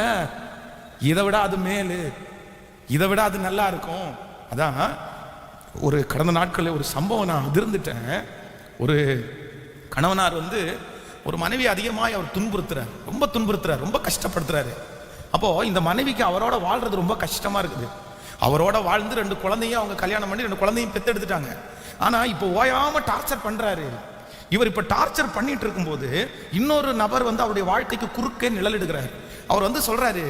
இதை விட அது மேலு, இதை விட அது நல்லா இருக்கும். அதான் ஒரு கடந்த நாட்களில் ஒரு சம்பவம் நான் அதிர்ந்துட்டேன். ஒரு கணவனார் ஒரு மனைவி அதிகமாக அவர் துன்புறுத்துறார், ரொம்ப துன்புறுத்துறார், ரொம்ப கஷ்டப்படுத்துறாரு. அப்போ இந்த மனைவிக்கு அவரோட வாழ்றது ரொம்ப கஷ்டமா இருக்குது. அவரோட வாழ்ந்து 2 குழந்தையும் அவங்க கல்யாணம் பண்ணி 2 குழந்தையும் பெத்தெடுத்துட்டாங்க. ஆனா இப்போ ஓயாம டார்ச்சர் பண்றாரு. இவர் இப்ப டார்ச்சர் பண்ணிட்டு இருக்கும்போது இன்னொரு நபர் அவருடைய வாழ்க்கைக்கு குறுக்கே நிழலிடுகிறார். அவர் சொல்றாரு,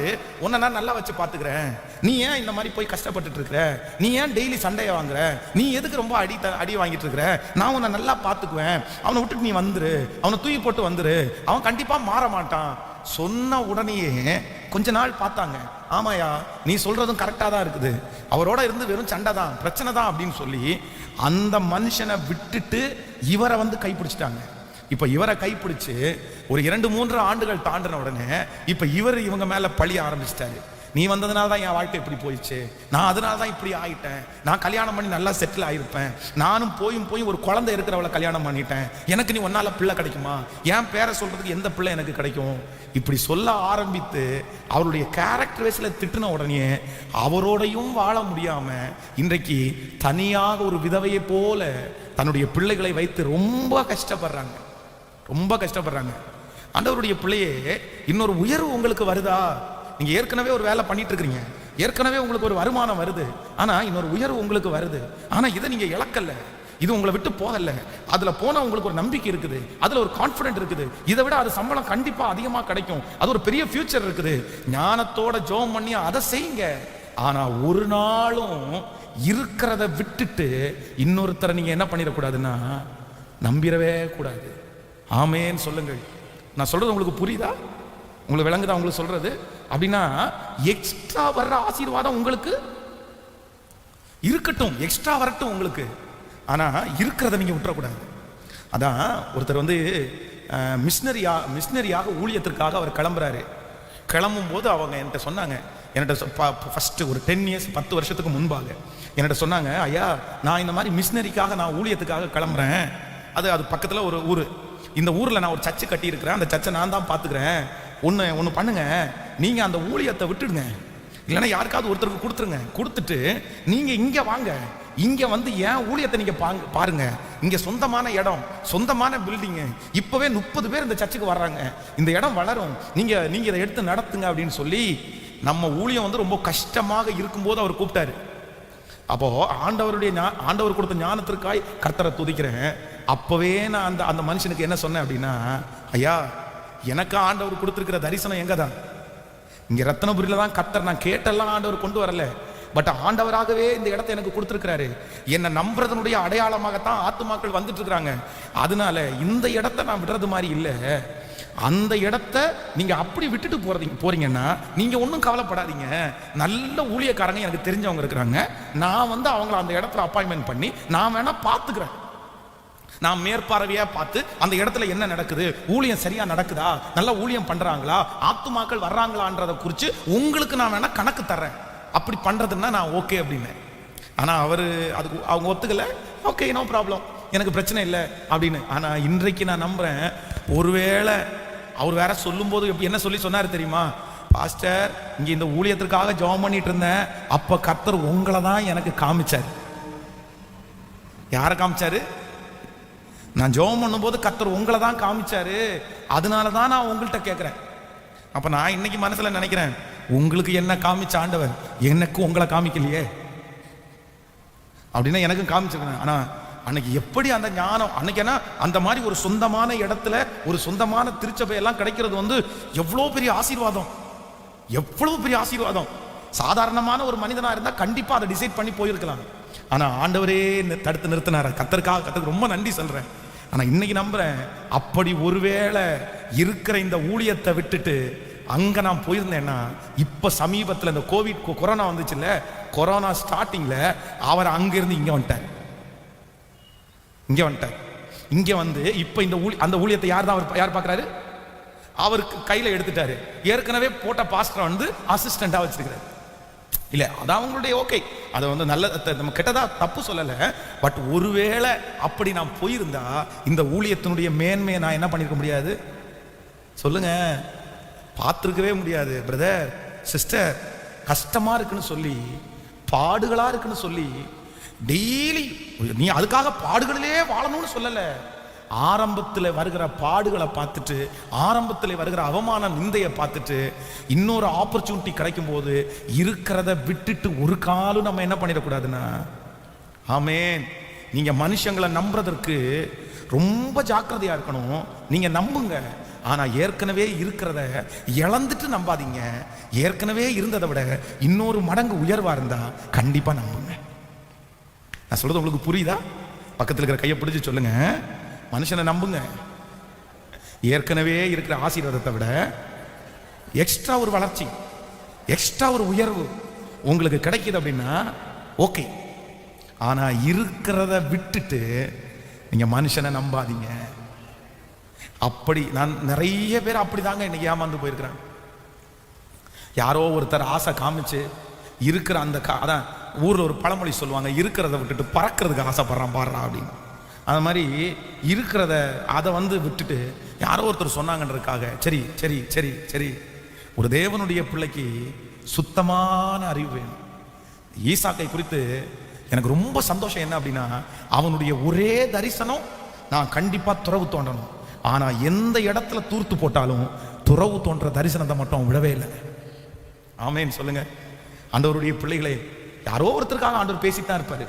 உன்னை நான் நல்லா வச்சு பாத்துக்கிறேன், நீ ஏன் இந்த மாதிரி போய் கஷ்டப்பட்டு இருக்கிற, நீ ஏன் டெய்லி சண்டையை வாங்குற, நீ எதுக்கு ரொம்ப அடி வாங்கிட்டு இருக்கிற, நான் உன்னை நல்லா பாத்துக்குவேன், அவனை விட்டுட்டு நீ வந்துரு, அவனை தூக்கி போட்டு வந்துரு, அவன் கண்டிப்பா மாற மாட்டான். சொன்ன உடனேயே கொஞ்ச நாள் பார்த்தாங்க, ஆமாயா நீ சொல்றதும் கரெக்டா தான் இருக்குது, அவரோட இருந்து வெறும் சண்டை தான் பிரச்சனை தான் அப்படின்னு சொல்லி அந்த மனுஷனை விட்டுட்டு இவரை கைப்பிடிச்சிட்டாங்க. இப்ப இவரை கைப்பிடிச்சு ஒரு 2-3 ஆண்டுகள் தாண்டின உடனே இப்ப இவங்க மேல பழி ஆரம்பிச்சிட்டாரு. நீ வந்ததுனால தான் என் வாழ்க்கை இப்படி போயிடுச்சு, நான் அதனால தான் இப்படி ஆயிட்டேன், நான் கல்யாணம் பண்ணி நல்லா செட்டில் ஆயிருப்பேன், நானும் போய் ஒரு குழந்தை இருக்கிறவளை கல்யாணம் பண்ணிட்டேன், எனக்கு நீ ஒன்னால பிள்ளை கிடைக்குமா, என் பேரை சொல்றதுக்கு எந்த பிள்ளை எனக்கு கிடைக்கும், இப்படி சொல்ல ஆரம்பித்து அவருடைய கேரக்டர் வைஸ்ல திட்டின உடனே அவரோடையும் வாழ முடியாம இன்றைக்கு தனியாக ஒரு விதவையை போல தன்னுடைய பிள்ளைகளை வைத்து ரொம்ப கஷ்டப்படுறாங்க. ஆண்டவருடைய பிள்ளையே, இன்னொரு உயர்வு உங்களுக்கு வருதா? நீங்க ஏற்கனவே ஒரு வேலை பண்ணிட்டு இருக்கிறீங்க, ஏற்கனவே உங்களுக்கு ஒரு வருமானம் வருது, ஆனா இன்னொரு உயர்வு உங்களுக்கு வருது, ஆனா இதை நீங்க இழக்கல, இது உங்களை விட்டு போகல, அதுல போனா உங்களுக்கு ஒரு நம்பிக்கை இருக்குது, அதுல ஒரு கான்பிடென்ட் இருக்குது, இதை விட அது சம்பளம் கண்டிப்பா அதிகமா கிடைக்கும், அது ஒரு பெரிய ஃபியூச்சர் இருக்குது. ஞானத்தோட ஜெபம் பண்ணி அதை செய்யுங்க. ஆனா ஒரு நாளும் இருக்கிறத விட்டுட்டு இன்னொருத்தரை நீங்க என்ன பண்ணிடக்கூடாதுன்னா நம்பிடவே கூடாது. ஆமேன்னு சொல்லுங்கள். நான் சொல்றது உங்களுக்கு புரியுதா? உங்களுக்கு விளங்குதா? உங்களுக்கு சொல்றது அப்படின்னா எக்ஸ்ட்ரா வர்ற ஆசீர்வாதம் உங்களுக்கு இருக்கட்டும், எக்ஸ்ட்ரா வரட்டும் உங்களுக்கு, ஆனா இருக்கிறத நீங்க விட்டுறக்கூடாது. அதான் ஒருத்தர் மிஷினரியாக ஊழியத்திற்காக அவர் கிளம்புறாரு. கிளம்பும் போது அவங்க என்கிட்ட சொன்னாங்க, ஃபர்ஸ்ட் ஒரு 10 இயர்ஸ் 10 வருஷத்துக்கு முன்பாக என்கிட்ட சொன்னாங்க, ஐயா நான் இந்த மாதிரி மிஷினரிக்காக நான் ஊழியத்துக்காக கிளம்புறேன், அது பக்கத்தில் ஒரு ஊர், இந்த ஊரில் நான் ஒரு சர்ச்சு கட்டி இருக்கிறேன், அந்த சர்ச்சை நான் தான் பார்த்துக்கிறேன், ஒன்று பண்ணுங்க, நீங்கள் அந்த ஊழியத்தை விட்டுடுங்க, இல்லைன்னா யாருக்காவது ஒருத்தருக்கு கொடுத்துருங்க, கொடுத்துட்டு நீங்கள் இங்கே வாங்க, இங்கே வந்து ஏன் ஊழியத்தை நீங்கள் பாருங்க, இங்கே சொந்தமான இடம், சொந்தமான பில்டிங்கு, இப்போவே 30 பேர் இந்த சர்ச்சுக்கு வர்றாங்க, இந்த இடம் வளரும், நீங்கள் இதை எடுத்து நடத்துங்க அப்படின்னு சொல்லி நம்ம ஊழியம் ரொம்ப கஷ்டமாக இருக்கும்போது அவர் கூப்பிட்டாரு. அப்போ ஆண்டவர் கொடுத்த ஞானத்திற்காய் கர்த்தரை துதிக்கிறேன். அப்பவே நான் அந்த மனுஷனுக்கு என்ன சொன்னேன் அப்படின்னா, ஐயா எனக்கு ஆண்டவர் கொடுத்திருக்கிற தரிசனம் எங்க தான், இங்க ரத்னபுரியில தான் கர்த்தர், நான் கேட்டெல்லாம் ஆண்டவர் கொண்டு வரல, பட் ஆண்டவராகவே இந்த இடத்தை எனக்கு கொடுத்திருக்கிறாரு, என்ன நம்புறதனுடைய அடையாளமாகத்தான் ஆத்துமாக்கள் வந்துட்டு இருக்கிறாங்க, அதனால இந்த இடத்தை நான் விடுறது மாதிரி இல்லை, அந்த இடத்த நீங்க அப்படி விட்டுட்டு போறீங்கன்னா நீங்க ஒன்றும் கவலைப்படாதீங்க, நல்ல ஊழியக்காரங்க எனக்கு தெரிஞ்சவங்க இருக்கிறாங்க, நான் அவங்கள அந்த இடத்துல அப்பாயின்மெண்ட் பண்ணி நான் வேணா பார்த்துக்கிறேன், நான் மேற்பார்வையா பார்த்து அந்த இடத்துல என்ன நடக்குது, ஊழியம் சரியா நடக்குதா, நல்லா ஊழியம் பண்றாங்களா, ஆத்துமாக்கள் வர்றாங்களான்றதை குறித்து உங்களுக்கு நான் வேணா கணக்கு தர்றேன், அப்படி பண்றதுன்னா நான் ஓகே அப்படின்னு. ஆனா அதுக்கு அவங்க ஒத்துக்கல, ஓகே நோ ப்ராப்ளம், எனக்கு பிரச்சனை இல்லை அப்படின்னு. ஆனா இன்றைக்கு நான் நம்புறேன், ஒருவேளை அவர் வேற சொல்லும் போது என்ன சொல்லி சொன்னாரு தெரியுமா, பாஸ்டர் இங்க இந்த ஊழியத்திற்காக ஜெபம் பண்ணிட்டு இருந்தேன், அப்ப கர்த்தர் உங்களை தான் எனக்கு காமிச்சாரு. யாரை காமிச்சாரு? நான் ஜெபம் பண்ணும்போது கர்த்தர் உங்களை தான் காமிச்சாரு, அதனாலதான் நான் உங்கள்கிட்ட கேட்கிறேன். அப்ப நான் இன்னைக்கு மனசுல நினைக்கிறேன், உங்களுக்கு என்ன காமிச்ச ஆண்டவர் எனக்கு உங்களை காமிக்கலையே அப்படின்னா எனக்கும் காமிச்சிருக்கேன். ஆனா அன்னைக்கு எப்படி அந்த ஞானம், அன்னைக்கு என்ன அந்த மாதிரி ஒரு சொந்தமான இடத்துல ஒரு சொந்தமான திருச்சபை எல்லாம் கிடைக்கிறது எவ்வளவு பெரிய ஆசீர்வாதம், எவ்வளவு பெரிய ஆசீர்வாதம். சாதாரணமான ஒரு மனிதனா இருந்தா கண்டிப்பா அதை டிசைட் பண்ணி போயிருக்கலாம், ஆனா ஆண்டவரே தடுத்து நிறுத்தினார். கர்த்தருக்கு ரொம்ப நன்றி சொல்றேன். ஆனா இன்னைக்கு நம்புறேன், அப்படி ஒருவேளை இருக்கிற இந்த ஊழியத்தை விட்டுட்டு அங்க நான் போயிருந்தேன்னா, இப்ப சமீபத்தில் இந்த கொரோனா வந்துச்சுல்ல, கொரோனா ஸ்டார்டிங்ல அவர் அங்கிருந்து இங்க வந்துட்டார், இங்க வந்து இப்ப அந்த ஊழியத்தை யார் பார்க்கறாரு, அவருக்கு கையில எடுத்துட்டாரு. ஏற்கனவே போட்ட பாஸ்டர் அசிஸ்டண்டா வச்சிருக்கிறாரு. இல்ல அதான் அவங்களுடைய ஓகே, அதை நல்ல நம்ம கெட்டதா தப்பு சொல்லல, பட் ஒருவேளை அப்படி நான் போயிருந்தா இந்த ஊழியத்தினுடைய மேன்மையை நான் என்ன பண்ணிருக்க முடியாது சொல்லுங்க, பார்த்துருக்கவே முடியாது. பிரதர் சிஸ்டர், கஷ்டமா இருக்குன்னு சொல்லி, பாடுகளா இருக்குன்னு சொல்லி, டெய்லி நீ அதுக்காக பாடுகளிலே வாழணும்னு சொல்லல, ஆரம்பத்தில் வருகிற பாடுகளை பார்த்துட்டு, ஆரம்பத்தில் வருகிற அவமான நிந்தையை பார்த்துட்டு, இன்னொரு ஆப்பர்ச்சுனிட்டி கிடைக்கும் போது இருக்கிறத விட்டுட்டு ஒரு காலம் நம்ம என்ன பண்ணிடக்கூடாதுன்னா, ஆமேன். நீங்க மனுஷங்களை நம்புறதற்கு ரொம்ப ஜாக்கிரதையா இருக்கணும். நீங்க நம்புங்க, ஆனா ஏற்கனவே இருக்கிறத இழந்துட்டு நம்பாதீங்க. ஏற்கனவே இருந்ததை விட இன்னொரு மடங்கு உயர்வா இருந்தா கண்டிப்பா நம்புங்க. நான் சொல்றது உங்களுக்கு புரியுதா? பக்கத்தில் இருக்கிற கையை பிடிச்சு சொல்லுங்க, மனுஷனை நம்புங்க. ஏற்கனவே இருக்கிற ஆசீர்வாதத்தை விட எக்ஸ்ட்ரா ஒரு வளர்ச்சி, எக்ஸ்ட்ரா ஒரு உயர்வு உங்களுக்கு கிடைக்குது அப்படின்னா ஓகே. ஆனா இருக்கிறத விட்டுட்டு நீங்க மனுஷனை நம்பாதீங்க. அப்படி நான் நிறைய பேர் அப்படிதாங்க இன்னைக்கு ஏமாந்து போயிருக்கிறாங்க. யாரோ ஒருத்தர் ஆசை காமிச்சு இருக்கிற அந்த அதான் ஊரில் ஒரு பழமொழி சொல்லுவாங்க, இருக்கிறத விட்டுட்டு பறக்கிறதுக்கு ஆசைப்படுறான் பாடுறா அப்படின்னு. அது மாதிரி இருக்கிறத அதை விட்டுட்டு யாரோ ஒருத்தர் சொன்னாங்கன்றதுக்காக சரி சரி சரி சரி. ஒரு தேவனுடைய பிள்ளைக்கு சுத்தமான அறிவு வேணும். ஈசாக்கை குறித்து எனக்கு ரொம்ப சந்தோஷம் என்ன அப்படின்னா, அவனுடைய ஒரே தரிசனம் நான் கண்டிப்பா துறவு தோன்றணும். ஆனா எந்த இடத்துல தூர்த்து போட்டாலும் துறவு தோன்ற தரிசனத்தை மட்டும் விடவே இல்லை. ஆமேன்னு சொல்லுங்க. ஆண்டவருடைய பிள்ளைகளே, யாரோ ஒருத்தருக்காக ஆண்டவர் பேசித்தான் இருப்பாரு.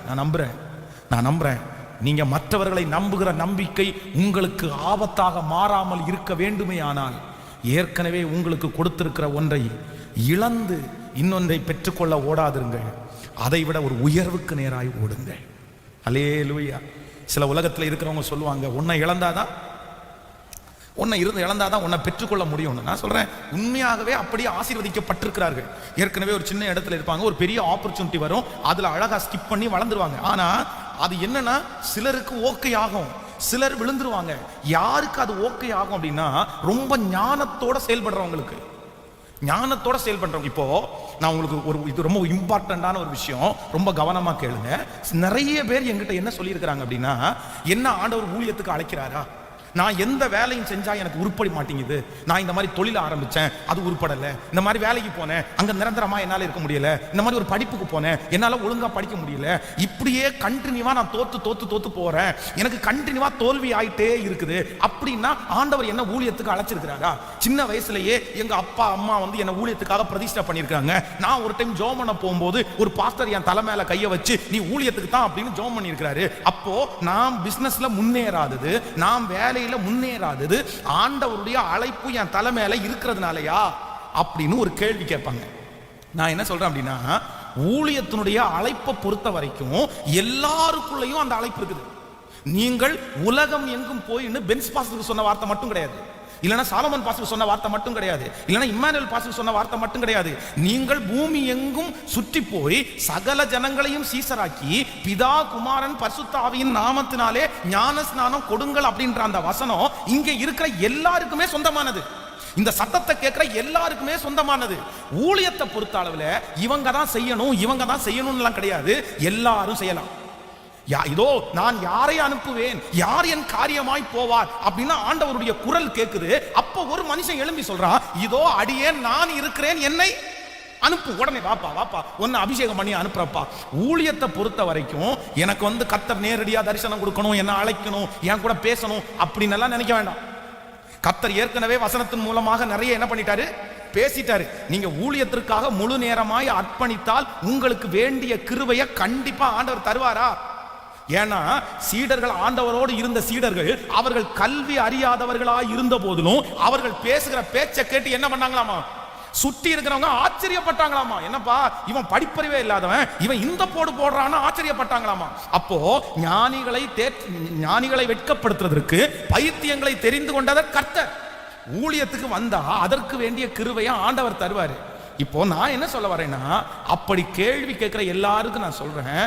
நான் நம்புறேன் நீங்க மற்றவர்களை நம்புகிற நம்பிக்கை உங்களுக்கு ஆபத்தாக மாறாமல் இருக்க வேண்டுமே ஆனால் ஏற்கனவே உங்களுக்கு கொடுத்திருக்கிற ஒன்றை இழந்து இன்னொன்றை பெற்றுக்கொள்ள ஓடாதுங்கள். அதை விட ஒரு உயர்வுக்கு நேராய் ஓடுங்கள். அல்லேலூயா. சில உலகத்தில் இருக்கிறவங்க சொல்லுவாங்க, உன்னை இழந்தாதான் உன்னை பெற்றுக்கொள்ள முடியும். நான் சொல்றேன், உண்மையாகவே அப்படியே ஆசீர்வதிக்கப்பட்டிருக்கிறார்கள். ஏற்கனவே ஒரு சின்ன இடத்துல இருப்பாங்க, ஒரு பெரிய ஆப்பர்ச்சுனிட்டி வரும், அதுல அழகா ஸ்கிப் பண்ணி வளர்ந்துருவாங்க. ஆனா அது என்னன்னா, சிலருக்கு ஓகே ஆகும், சிலர் விழுந்துருவாங்க. யாருக்கு அது ஓகே ஆகும் அப்படின்னா, ரொம்ப ஞானத்தோட செயல்படுறவங்களுக்கு. ஞானத்தோட செயல்படுறவங்க. இப்போ நான் உங்களுக்கு இது ரொம்ப இம்பார்ட்டண்டான ஒரு விஷயம், ரொம்ப கவனமா கேளுங்க. நிறைய பேர் என்கிட்ட என்ன சொல்லியிருக்கிறாங்க அப்படின்னா, என்ன ஆண்டவர் ஊழியத்துக்கு அழைக்கிறாரா, நான் எந்த வேலையும் செஞ்சா எனக்கு உருப்பட மாட்டேங்குது, நான் இந்த மாதிரி தொழில் ஆரம்பிச்சேன் அது உருப்படலை, இந்த மாதிரி வேலைக்கு போனேன் அங்க நிரந்தரமா என்னால இருக்க முடியல, இந்த மாதிரி ஒரு படிப்புக்கு போனேன் என்னால ஒழுங்கா படிக்க முடியல, இப்படியே கண்டினியூவா நான் தோத்து போறேன், எனக்கு கண்டினியூவா தோல்வி ஆயிட்டே இருக்குது அப்படின்னா ஆண்டவர் என்ன ஊழியத்துக்கு அழைச்சிருக்கிறாரா? சின்ன வயசுலயே எங்க அப்பா அம்மா என்ன ஊழியத்துக்காக பிரதிஷ்டை பண்ணிருக்காங்க. நான் ஒரு டைம் ஜோம் பண்ண போகும்போது ஒரு பாஸ்டர் என் தலை மேல கைய வச்சு நீ ஊழியத்துக்கு தான் அப்படின்னு ஜோம் பண்ணிருக்கிறாரு. அப்போ நான் பிசினஸ்ல முன்னேறாதது, நான் வேலை முன்னேறாதது ஆண்டவருடைய அழைப்பு என் தலைமையில இருக்கிறதுனாலயா அப்படின்னு ஒரு கேள்வி கேட்பாங்க. நான் என்ன சொல்றேன் அப்படின்னா, ஊழியத்தினுடைய அழைப்பை பொறுத்த வரைக்கும் எல்லாருக்குள்ளேயும் அந்த அழைப்பு இருக்குது. நீங்கள் உலகம் எங்கும் போய் பென்ஸ் பாஸ்டருக்கு சொன்ன வார்த்தை மட்டும் கிடையாது, இல்லைன்னா சாலமன் பாஸ்டர் சொன்ன வார்த்தை மட்டும் கிடையாது, இல்லைன்னா இம்மானுவேல் பாஸ்டர் சொன்ன வார்த்தை மட்டும் கிடையாது. நீங்கள் பூமி எங்கும் சுற்றி போய் சகல ஜனங்களையும் சீசராக்கி பிதா குமாரன் பரிசுத்த ஆவியின் நாமத்தினாலே ஞான ஸ்நானம் கொடுங்கள் அப்படின்ற அந்த வசனம் இங்க இருக்கிற எல்லாருக்குமே சொந்தமானது. இந்த சத்தத்தை கேட்கிற எல்லாருக்குமே சொந்தமானது. ஊழியத்தை பொறுத்த அளவுல இவங்க தான் செய்யணும் கிடையாது, எல்லாரும் செய்யலாம். இதோ நான் யாரை அனுப்புவேன், யார் என் காரியமாய் போவார் அப்படின்னு ஆண்டவருடைய குரல் கேட்குது. அப்போ ஒரு மனுஷன் எழும்பி சொல்றான், இதோ அடியேன் நான் இருக்கிறேன், என்னை அனுப்பு, உடனே வாப்பா உன்னை அபிஷேகம் பண்ணி அனுப்புறப்பா. ஊழியத்தை பொறுத்த வரைக்கும் எனக்கு கர்த்தர் நேரடியா தரிசனம் கொடுக்கணும், என்ன அழைக்கணும், என் கூட பேசணும் அப்படின்னு எல்லாம் நினைக்க வேண்டாம். கர்த்தர் ஏற்கனவே வசனத்தின் மூலமாக நிறைய என்ன பண்ணிட்டாரு, பேசிட்டாரு. நீங்க ஊழியத்திற்காக முழு நேரமாய் அர்ப்பணித்தால் உங்களுக்கு வேண்டிய கிருபையை கண்டிப்பா ஆண்டவர் தருவாரா? ஏன்னா சீடர்கள், ஆண்டவரோடு இருந்த சீடர்கள், அவர்கள் கல்வி அறியாதவர்களாய் இருந்த போதிலும் அவர்கள் பேசுகிற பேச்சை கேட்டு என்ன பண்ணாங்களாமா, சுற்றி இருக்கிறவங்க ஆச்சரியப்பட்டாங்களாமா. என்னப்பா இவன் படிப்பறிவே இல்லாதவன், இவன் இந்த போடு போடுறான்னு ஆச்சரியப்பட்டாங்களாமா. அப்போ ஞானிகளை வெட்கப்படுத்துறதற்கு பைத்தியங்களை தெரிந்து கொண்டவர் கர்த்தர். ஊழியத்துக்கு வந்தா அதற்கு வேண்டிய கிருபையை ஆண்டவர் தருவாரு. இப்போ நான் என்ன சொல்ல வரேன்னா, அப்படி கேள்வி கேட்கிற எல்லாருக்கும் நான் சொல்றேன்,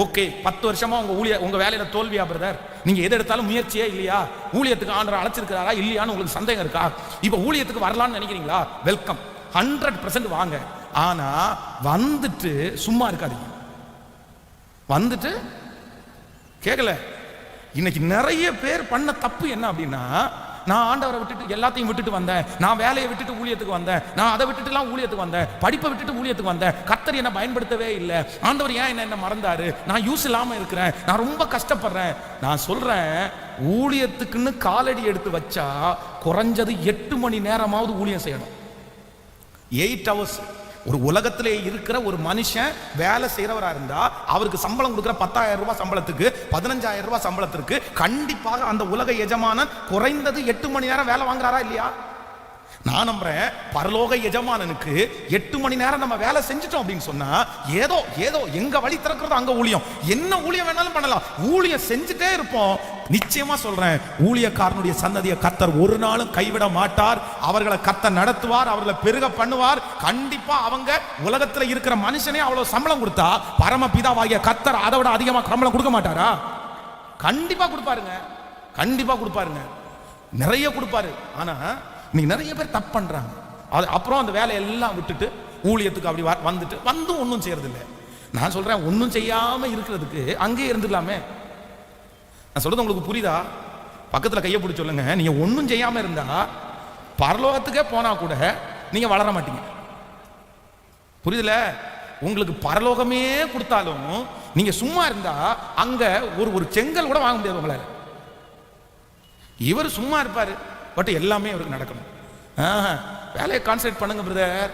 ஓகே 10 வருஷமா உங்க வேலையில தோல்வியா பிரதர், நீங்க எது எடுத்தாலும் முயற்சியே இல்லையா, ஊழியத்துக்கு ஆண்டவர் அழைச்சிருக்கிறாரா இல்லையான்னு உங்களுக்கு சந்தேகம் இருக்கா, இப்ப ஊழியத்துக்கு வரலாம்னு நினைக்கிறீங்களா, வெல்கம், 100% வாங்க. ஆனா வந்துட்டு சும்மா இருக்காதீங்க. வந்துட்டு கேட்கல. இன்னைக்கு நிறைய பேர் பண்ண தப்பு என்ன அப்படின்னா, நான் ஆண்டவரை விட்டுட்டு எல்லாத்தையும் விட்டுட்டு வந்தேன், நான் வேலையை விட்டுட்டு ஊழியத்துக்கு வந்தேன், நான் அதை விட்டுட்டுலாம் ஊழியத்துக்கு வந்தேன், படிப்பை விட்டுட்டு ஊழியத்துக்கு வந்தேன், கர்த்தர் என்ன பயன்படுத்தவே இல்லை, ஆண்டவர் ஏன் என்ன மறந்தாரு, நான் யூஸ் இல்லாம இருக்கிறேன், நான் ரொம்ப கஷ்டப்படுறேன். நான் சொல்றேன், ஊழியத்துக்குன்னு காலடி எடுத்து வச்சா குறைஞ்சது 8 மணி நேரமாவது ஊழியம் செய்யணும். 8 hours. ஒரு உலகத்திலே இருக்கிற ஒரு மனுஷன் வேலை செய்யறவரா இருந்தா அவருக்கு சம்பளம் கொடுக்கிற 10,000 ரூபாய் சம்பளத்துக்கு 15,000 ரூபாய் சம்பளத்திற்கு கண்டிப்பாக அந்த உலக எஜமானன் குறைந்தது 8 மணி நேரம் வேலை வாங்குறாரா இல்லையா? நான் நம்புறேன், பரலோக எஜமானனுக்கு 8 மணி நேரம் நம்ம வேலை செஞ்சுட்டோம் அப்படின்னு சொன்னா, ஏதோ எங்க வழி திறக்கிறது அங்க ஊழியம், என்ன ஊழியம் வேணாலும் பண்ணலாம், ஊழியம் செஞ்சுட்டே இருப்போம். நிச்சயமா சொல்றேன், ஊழியக்காரனுடைய சந்ததியை கர்த்தர் ஒரு நாளும் கைவிட மாட்டார். அவர்களை கர்த்தர் நடத்துவார், அவர்களை பெருக பண்ணுவார். கண்டிப்பா அவங்க உலகத்துல இருக்கிற மனுஷனே அவ்வளவு சம்பளம் கொடுத்தா பரமபிதாவாகிய கர்த்தர் அதை விட அதிகமா சம்பளம் கொடுக்க மாட்டாரா? கண்டிப்பா கொடுப்பாருங்க, நிறைய கொடுப்பாரு. ஆனா நீங்க நிறைய பேர் தப்பு பண்றாங்க. அப்புறம் அந்த வேலையெல்லாம் விட்டுட்டு ஊழியத்துக்கு அப்படி வந்தும் ஒன்றும் செய்யறதில்லை. நான் சொல்றேன், ஒன்றும் செய்யாம இருக்கிறதுக்கு அங்கே இருந்துடலாமே. நான் சொல்றது உங்களுக்கு புரியுதா? பக்கத்துல கையை பிடிச்சி சொல்லுங்க, நீங்க ஒன்றும் செய்யாம இருந்தா பரலோகத்துக்கே போனா கூட நீங்க வளர மாட்டீங்க. புரியுதுல? உங்களுக்கு பரலோகமே கொடுத்தாலும் நீங்க சும்மா இருந்தா அங்க ஒரு செங்கல் கூட வாங்க முடியாது உங்களால. இவர் சும்மா இருப்பாரு, பட் எல்லாமே அவருக்கு நடக்கணும். வேலையை கான்சென்ட்ரேட் பண்ணுங்க பிரதர்,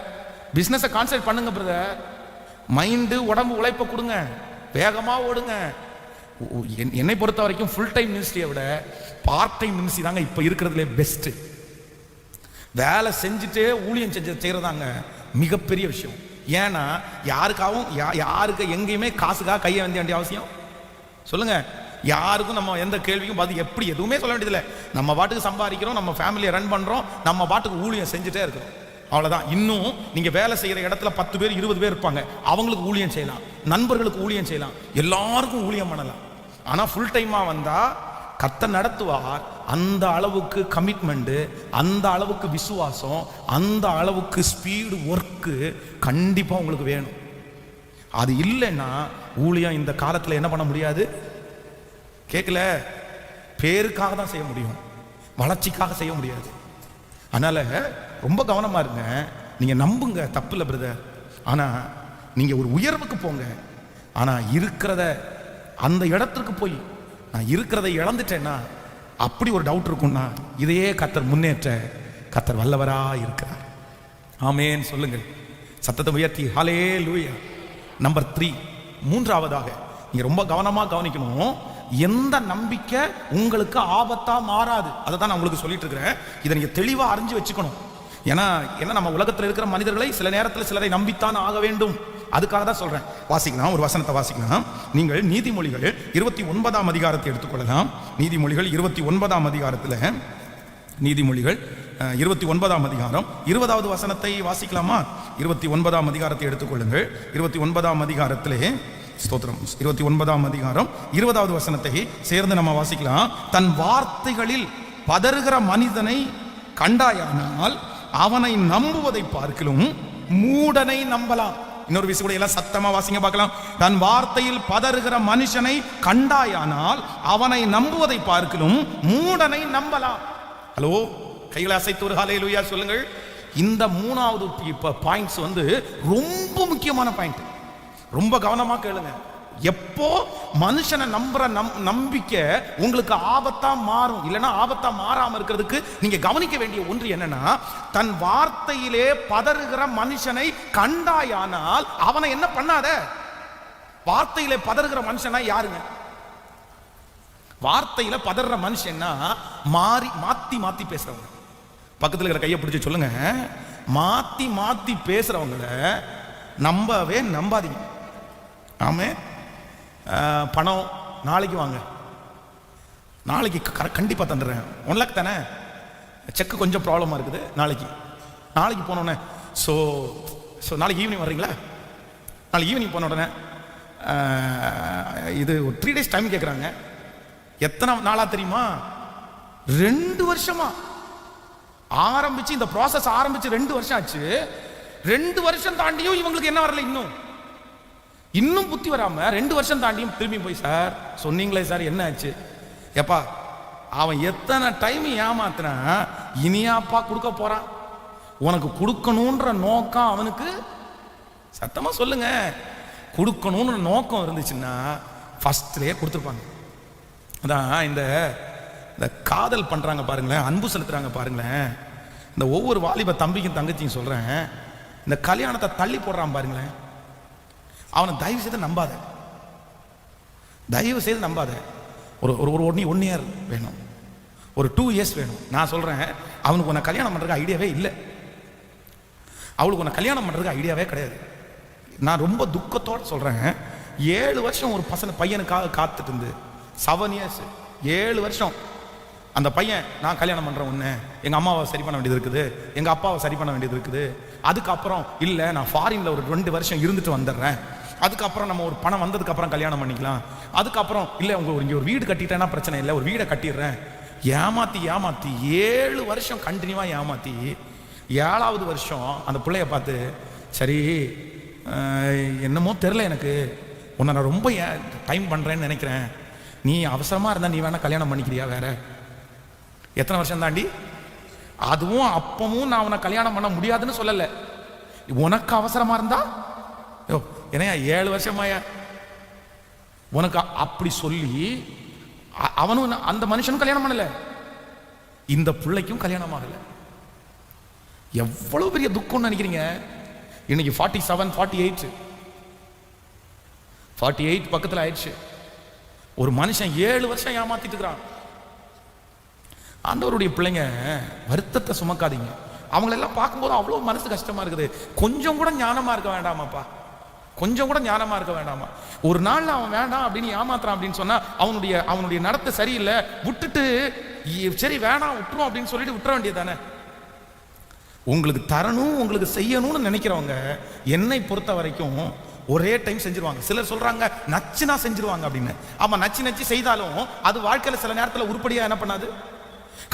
பிசினஸை கான்சென்ட்ரேட் பண்ணுங்க பிரதர், மைண்டு உடம்பு உழைப்ப கொடுங்க, வேகமா ஓடுங்க. என்னை பொறுத்த வரைக்கும் ஃபுல் டைம் மினிஸ்ட்ரியை விட பார்ட் டைம் மினிஸ்ட்ரி தாங்க இப்ப இருக்கிறதுல பெஸ்ட். வேலை செஞ்சுட்டே ஊழியம் செய்யறதாங்க மிகப்பெரிய விஷயம். ஏன்னா யாருக்கு எங்கேயுமே காசுக்காக கையை வந்த வேண்டிய அவசியம் சொல்லுங்க. யாருக்கும் நம்ம எந்த கேள்விக்கும் பார்த்து எப்படி எதுவுமே சொல்ல வேண்டியதில்லை. நம்ம பாட்டுக்கு சம்பாதிக்கிறோம், நம்ம ஃபேமிலியை ரன் பண்றோம், நம்ம பாட்டுக்கு ஊழியம் செஞ்சுட்டே இருக்கிறோம், அவ்வளவுதான். இன்னும் நீங்க வேலை செய்யற இடத்துல 10 பேர் 20 பேர் இருப்பாங்க, அவங்களுக்கு ஊழியம் செய்யலாம், நண்பர்களுக்கு ஊழியம் செய்யலாம், எல்லாருக்கும் ஊழியம் பண்ணலாம். ஆனா ஃபுல் டைமா வந்தா கர்த்தர் நடத்துவார். அந்த அளவுக்கு கமிட்மெண்ட், அந்த அளவுக்கு விசுவாசம், அந்த அளவுக்கு ஸ்பீடு ஒர்க்கு கண்டிப்பா உங்களுக்கு வேணும். அது இல்லைன்னா ஊழியம் இந்த காலத்துல என்ன பண்ண முடியாது. கேட்கல, பேருக்காக தான் செய்ய முடியும், வளர்ச்சிக்காக செய்ய முடியாது. அதனால ரொம்ப கவனமா இருங்க. நீங்க நம்புங்க, தப்பு இல்லை பிரதர். ஆனா நீங்க ஒரு உயர்வுக்கு போங்க. ஆனா இருக்கிறத அந்த இடத்துக்கு போய் நான் இருக்கிறதை இழந்துட்டேன்னா அப்படி ஒரு டவுட் இருக்கும்னா இதையே கர்த்தர் முன்னேற்ற கர்த்தர் வல்லவரா இருக்கிறார். ஆமேன் சொல்லுங்கள், சத்தத்தை உயர்த்தி ஹல்லேலூயா. நம்பர் 3, மூன்றாவதாக நீங்க ரொம்ப கவனமா கவனிக்கணும். எந்த நம்பிக்கை உங்களுக்கு ஆபத்தா மாறாது, அதை தான் நான் உங்களுக்கு சொல்லிட்டு இருக்கிறேன். இதை நீங்க தெளிவா அறிஞ்சு வச்சுக்கணும். ஏன்னா நம்ம உலகத்தில் இருக்கிற மனிதர்களை சில நேரத்தில் சிலரை நம்பித்தான் ஆக வேண்டும். அதுக்காக தான் சொல்றேன். வாசிக்கலாம், ஒரு வசனத்தை வாசிக்கலாம். நீங்கள் நீதிமொழிகள் 29ஆம் அதிகாரத்தை எடுத்துக்கொள்ளலாம். நீதிமொழிகள் 29ஆம் அதிகாரத்தில், நீதிமொழிகள் 29ஆம் அதிகாரம் 20வது வசனத்தை வாசிக்கலாமா? 29ஆம் அதிகாரத்தை எடுத்துக்கொள்ளுங்கள். 29ஆம் அதிகாரத்திலே ஸ்தோத்திரம், 29ஆம் அதிகாரம் 20வது வசனத்தை சேர்ந்து நம்ம வாசிக்கலாம். தன் வார்த்தைகளில் பதறுகிற மனிதனை கண்டாயானால் அவனை நம்புவதை பார்க்கிலும் மூடனை நம்பலாம். இன்னொரு விஷயம் கூட எல்லாம் சத்தமா வாசிங்க பார்க்கலாம். தன் வார்த்தையில் பதறுகிற மனுஷனை கண்டாயானால் அவனை நம்புவதை பார்க்கிலும் மூடனை நம்பலாம். ஹலோ, கைகளை அசைத்து ஒரு ஹல்லேலூயா சொல்லுங்கள். இந்த 3வது பாயிண்ட்ஸ் ரொம்ப முக்கியமான பாயிண்ட். ரொம்ப கவனமா கேளுங்க. எப்போ மனுஷனை நம்புற நம்பிக்கை உங்களுக்கு ஆபத்தா மாறும், இல்லைன்னா ஆபத்தா மாறாம இருக்கிறதுக்கு நீங்க கவனிக்க வேண்டிய ஒன்று என்னன்னா, தன் வார்த்தையிலே பதறுகிற மனுஷனை கண்டாயானால் அவனை என்ன பண்ணாத. வார்த்தையிலே பதறுகிற மனுஷனா யாருங்க? வார்த்தையில பதற மனுஷன்னா மாத்தி மாத்தி பேசுறவங்க. பக்கத்துல இருக்கிற கையை பிடிச்சி சொல்லுங்க, மாத்தி மாத்தி பேசுறவங்கள நம்பவே நம்பாதீங்க. ஆமே, பணம் நாளைக்கு வாங்க, நாளைக்கு கண்டிப்பா தந்துடுறேன், 1 லட்சம் தானே, செக்கு கொஞ்சம் ப்ராப்ளமா இருக்குது, நாளைக்கு போனோடனே ஸோ நாளைக்கு ஈவினிங் வர்றீங்களா? நாளைக்கு ஈவினிங் போன உடனே இது ஒரு 3 days டைம் கேட்குறாங்க. எத்தனை நாளா தெரியுமா? 2 வருஷமா ஆரம்பிச்சு, இந்த ப்ராசஸ் ஆரம்பிச்சு 2 வருஷம் ஆச்சு. 2 வருஷம் தாண்டியும் இவங்களுக்கு என்ன வரல, இன்னும் புத்தி வராம 2 வருஷம் தாண்டியும் திரும்பி போய், சார் சொன்னீங்களே சார், என்ன ஆச்சு? எப்பா அவன் எத்தனை டைம் ஏமாத்தினா இனியாப்பா கொடுக்க போறான்? உனக்கு கொடுக்கணுன்ற நோக்கம் அவனுக்கு, சத்தமா சொல்லுங்க, கொடுக்கணும்னு நோக்கம் இருந்துச்சுன்னா ஃபர்ஸ்ட்லயே கொடுத்துருப்பாங்க. அதான் இந்த காதல் பண்றாங்க பாருங்களேன், அன்பு செலுத்துறாங்க பாருங்களேன், இந்த ஒவ்வொரு வாலிப தம்பிக்கும் தங்கச்சியும் சொல்றேன், இந்த கல்யாணத்தை தள்ளி போடுறான் பாருங்களேன், அவனை தயவு செய்து நம்பாத, தயவு செய்து நம்பாத. ஒரு 1 year வேணும், ஒரு 2 years வேணும். நான் சொல்றேன், அவனுக்கு உன்னை கல்யாணம் பண்றதுக்கு ஐடியாவே இல்லை, அவளுக்கு உன்னை கல்யாணம் பண்றதுக்கு ஐடியாவே கிடையாது. நான் ரொம்ப துக்கத்தோட சொல்றேன், 7 வருஷம் ஒரு பையனுக்காக காத்துட்டு இருந்து, 7 years 7 வருஷம் அந்த பையன், நான் கல்யாணம் பண்றேன் உன்னை, எங்க அம்மாவை சரி பண்ண வேண்டியது இருக்குது, எங்க அப்பாவை சரி பண்ண வேண்டியது இருக்குது, அதுக்கப்புறம் இல்லை நான் ஃபாரின்ல ஒரு 2 வருஷம் இருந்துட்டு வந்துடுறேன், அதுக்கப்புறம் நம்ம ஒரு பணம் வந்ததுக்கு அப்புறம் கல்யாணம் பண்ணிக்கலாம், அதுக்கப்புறம் இல்லை இங்கே ஒரு வீடு கட்டிட்டேன்னா பிரச்சனை இல்லை, ஒரு வீடை கட்டிடுறேன். ஏமாத்தி 7 வருஷம் கண்டினியூவா ஏமாத்தி 7வது வருஷம் அந்த பிள்ளைய பார்த்து, சரி என்னமோ தெரில, எனக்கு உன்னை நான் ரொம்ப டைம் பண்ணுறேன்னு நினைக்கிறேன், நீ அவசரமாக இருந்தால் நீ வேணா கல்யாணம் பண்ணிக்கிறியா? வேற எத்தனை வருஷம் தாண்டி? அதுவும் அப்பவும் நான் உன்னை கல்யாணம் பண்ண முடியாதுன்னு சொல்லலை. உனக்கு அவசரமாக இருந்தா என்னையா 7 வருஷமாயா உனக்கு அப்படி சொல்லி அவனும் அந்த மனுஷனும் கல்யாணம் பண்ணல, இந்த பிள்ளைக்கும் கல்யாணம் ஆகல. எவ்வளவு பெரிய துக்கம்னு நினைக்கிறீங்க? இன்னைக்கு 47 48 பக்கத்தில் ஆயிடுச்சு. ஒரு மனுஷன் 7 வருஷம் ஏமாத்திட்டு இருக்கிறான். ஆண்டவருடைய பிள்ளைங்க வருத்தத்தை சுமக்காதீங்க. அவங்களெல்லாம் பார்க்கும்போது அவ்வளோ மனசு கஷ்டமா இருக்குது. கொஞ்சம் கூட ஞானமா இருக்க வேண்டாமாப்பா, கொஞ்சம் கூட ஞானமா இருக்க வேண்டாமா? ஒரு நாள்ல அவன் வேண்டாம் அப்படின்னு ஏமாத்துறான் அப்படின்னு சொன்னா அவனுடைய நடத்தை சரியில்லை, விட்டுட்டு சரி வேணாம் விட்டுரும் அப்படின்னு சொல்லிட்டு விட்டுற வேண்டியதானே? உங்களுக்கு தரணும், உங்களுக்கு செய்யணும்னு நினைக்கிறவங்க என்னை பொறுத்த வரைக்கும் ஒரே டைம் செஞ்சிருவாங்க. சிலர் சொல்றாங்க நச்சுனா செஞ்சிருவாங்க அப்படின்னு. ஆமா, நச்சு செய்தாலும் அது வாழ்க்கையில சில நேரத்தில் உருப்படியா என்ன பண்ணாது.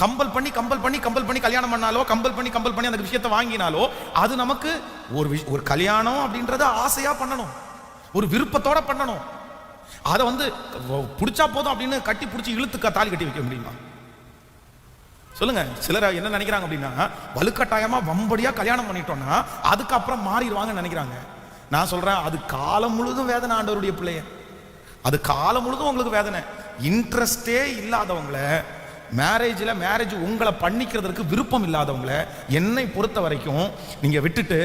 கம்பல் பண்ணி கல்யாணம் பண்ணாலோ, கம்பல் பண்ணி அந்த விஷயத்தை வாங்கினாலோ, அது நமக்கு ஒரு கல்யாணம் அப்படின்றத ஆசையா பண்ணணும், ஒரு விருப்பத்தோட பண்ணணும். அதை பிடிச்சா போதும் அப்படின்னு கட்டி பிடிச்சி இழுத்துக்க தாலி கட்டி வைக்க முடியுமா? சொல்லுங்க. சிலர் என்ன நினைக்கிறாங்க அப்படின்னா, வலுக்கட்டாயமா வம்படியா கல்யாணம் பண்ணிட்டோம்னா அதுக்கப்புறம் மாறிடுவாங்கன்னு நினைக்கிறாங்க. நான் சொல்றேன், அது காலம் முழுதும் வேதனை. ஆண்டவருடைய பிள்ளைய, அது காலம் முழுதும் உங்களுக்கு வேதனை. இன்ட்ரெஸ்டே இல்லாதவங்கள மேரேஜ் உங்களை பண்ணிக்கிறதுக்கு விருப்பம் இல்லாதவங்கள என்னை பொறுத்த வரைக்கும் நீங்க விட்டுட்டு,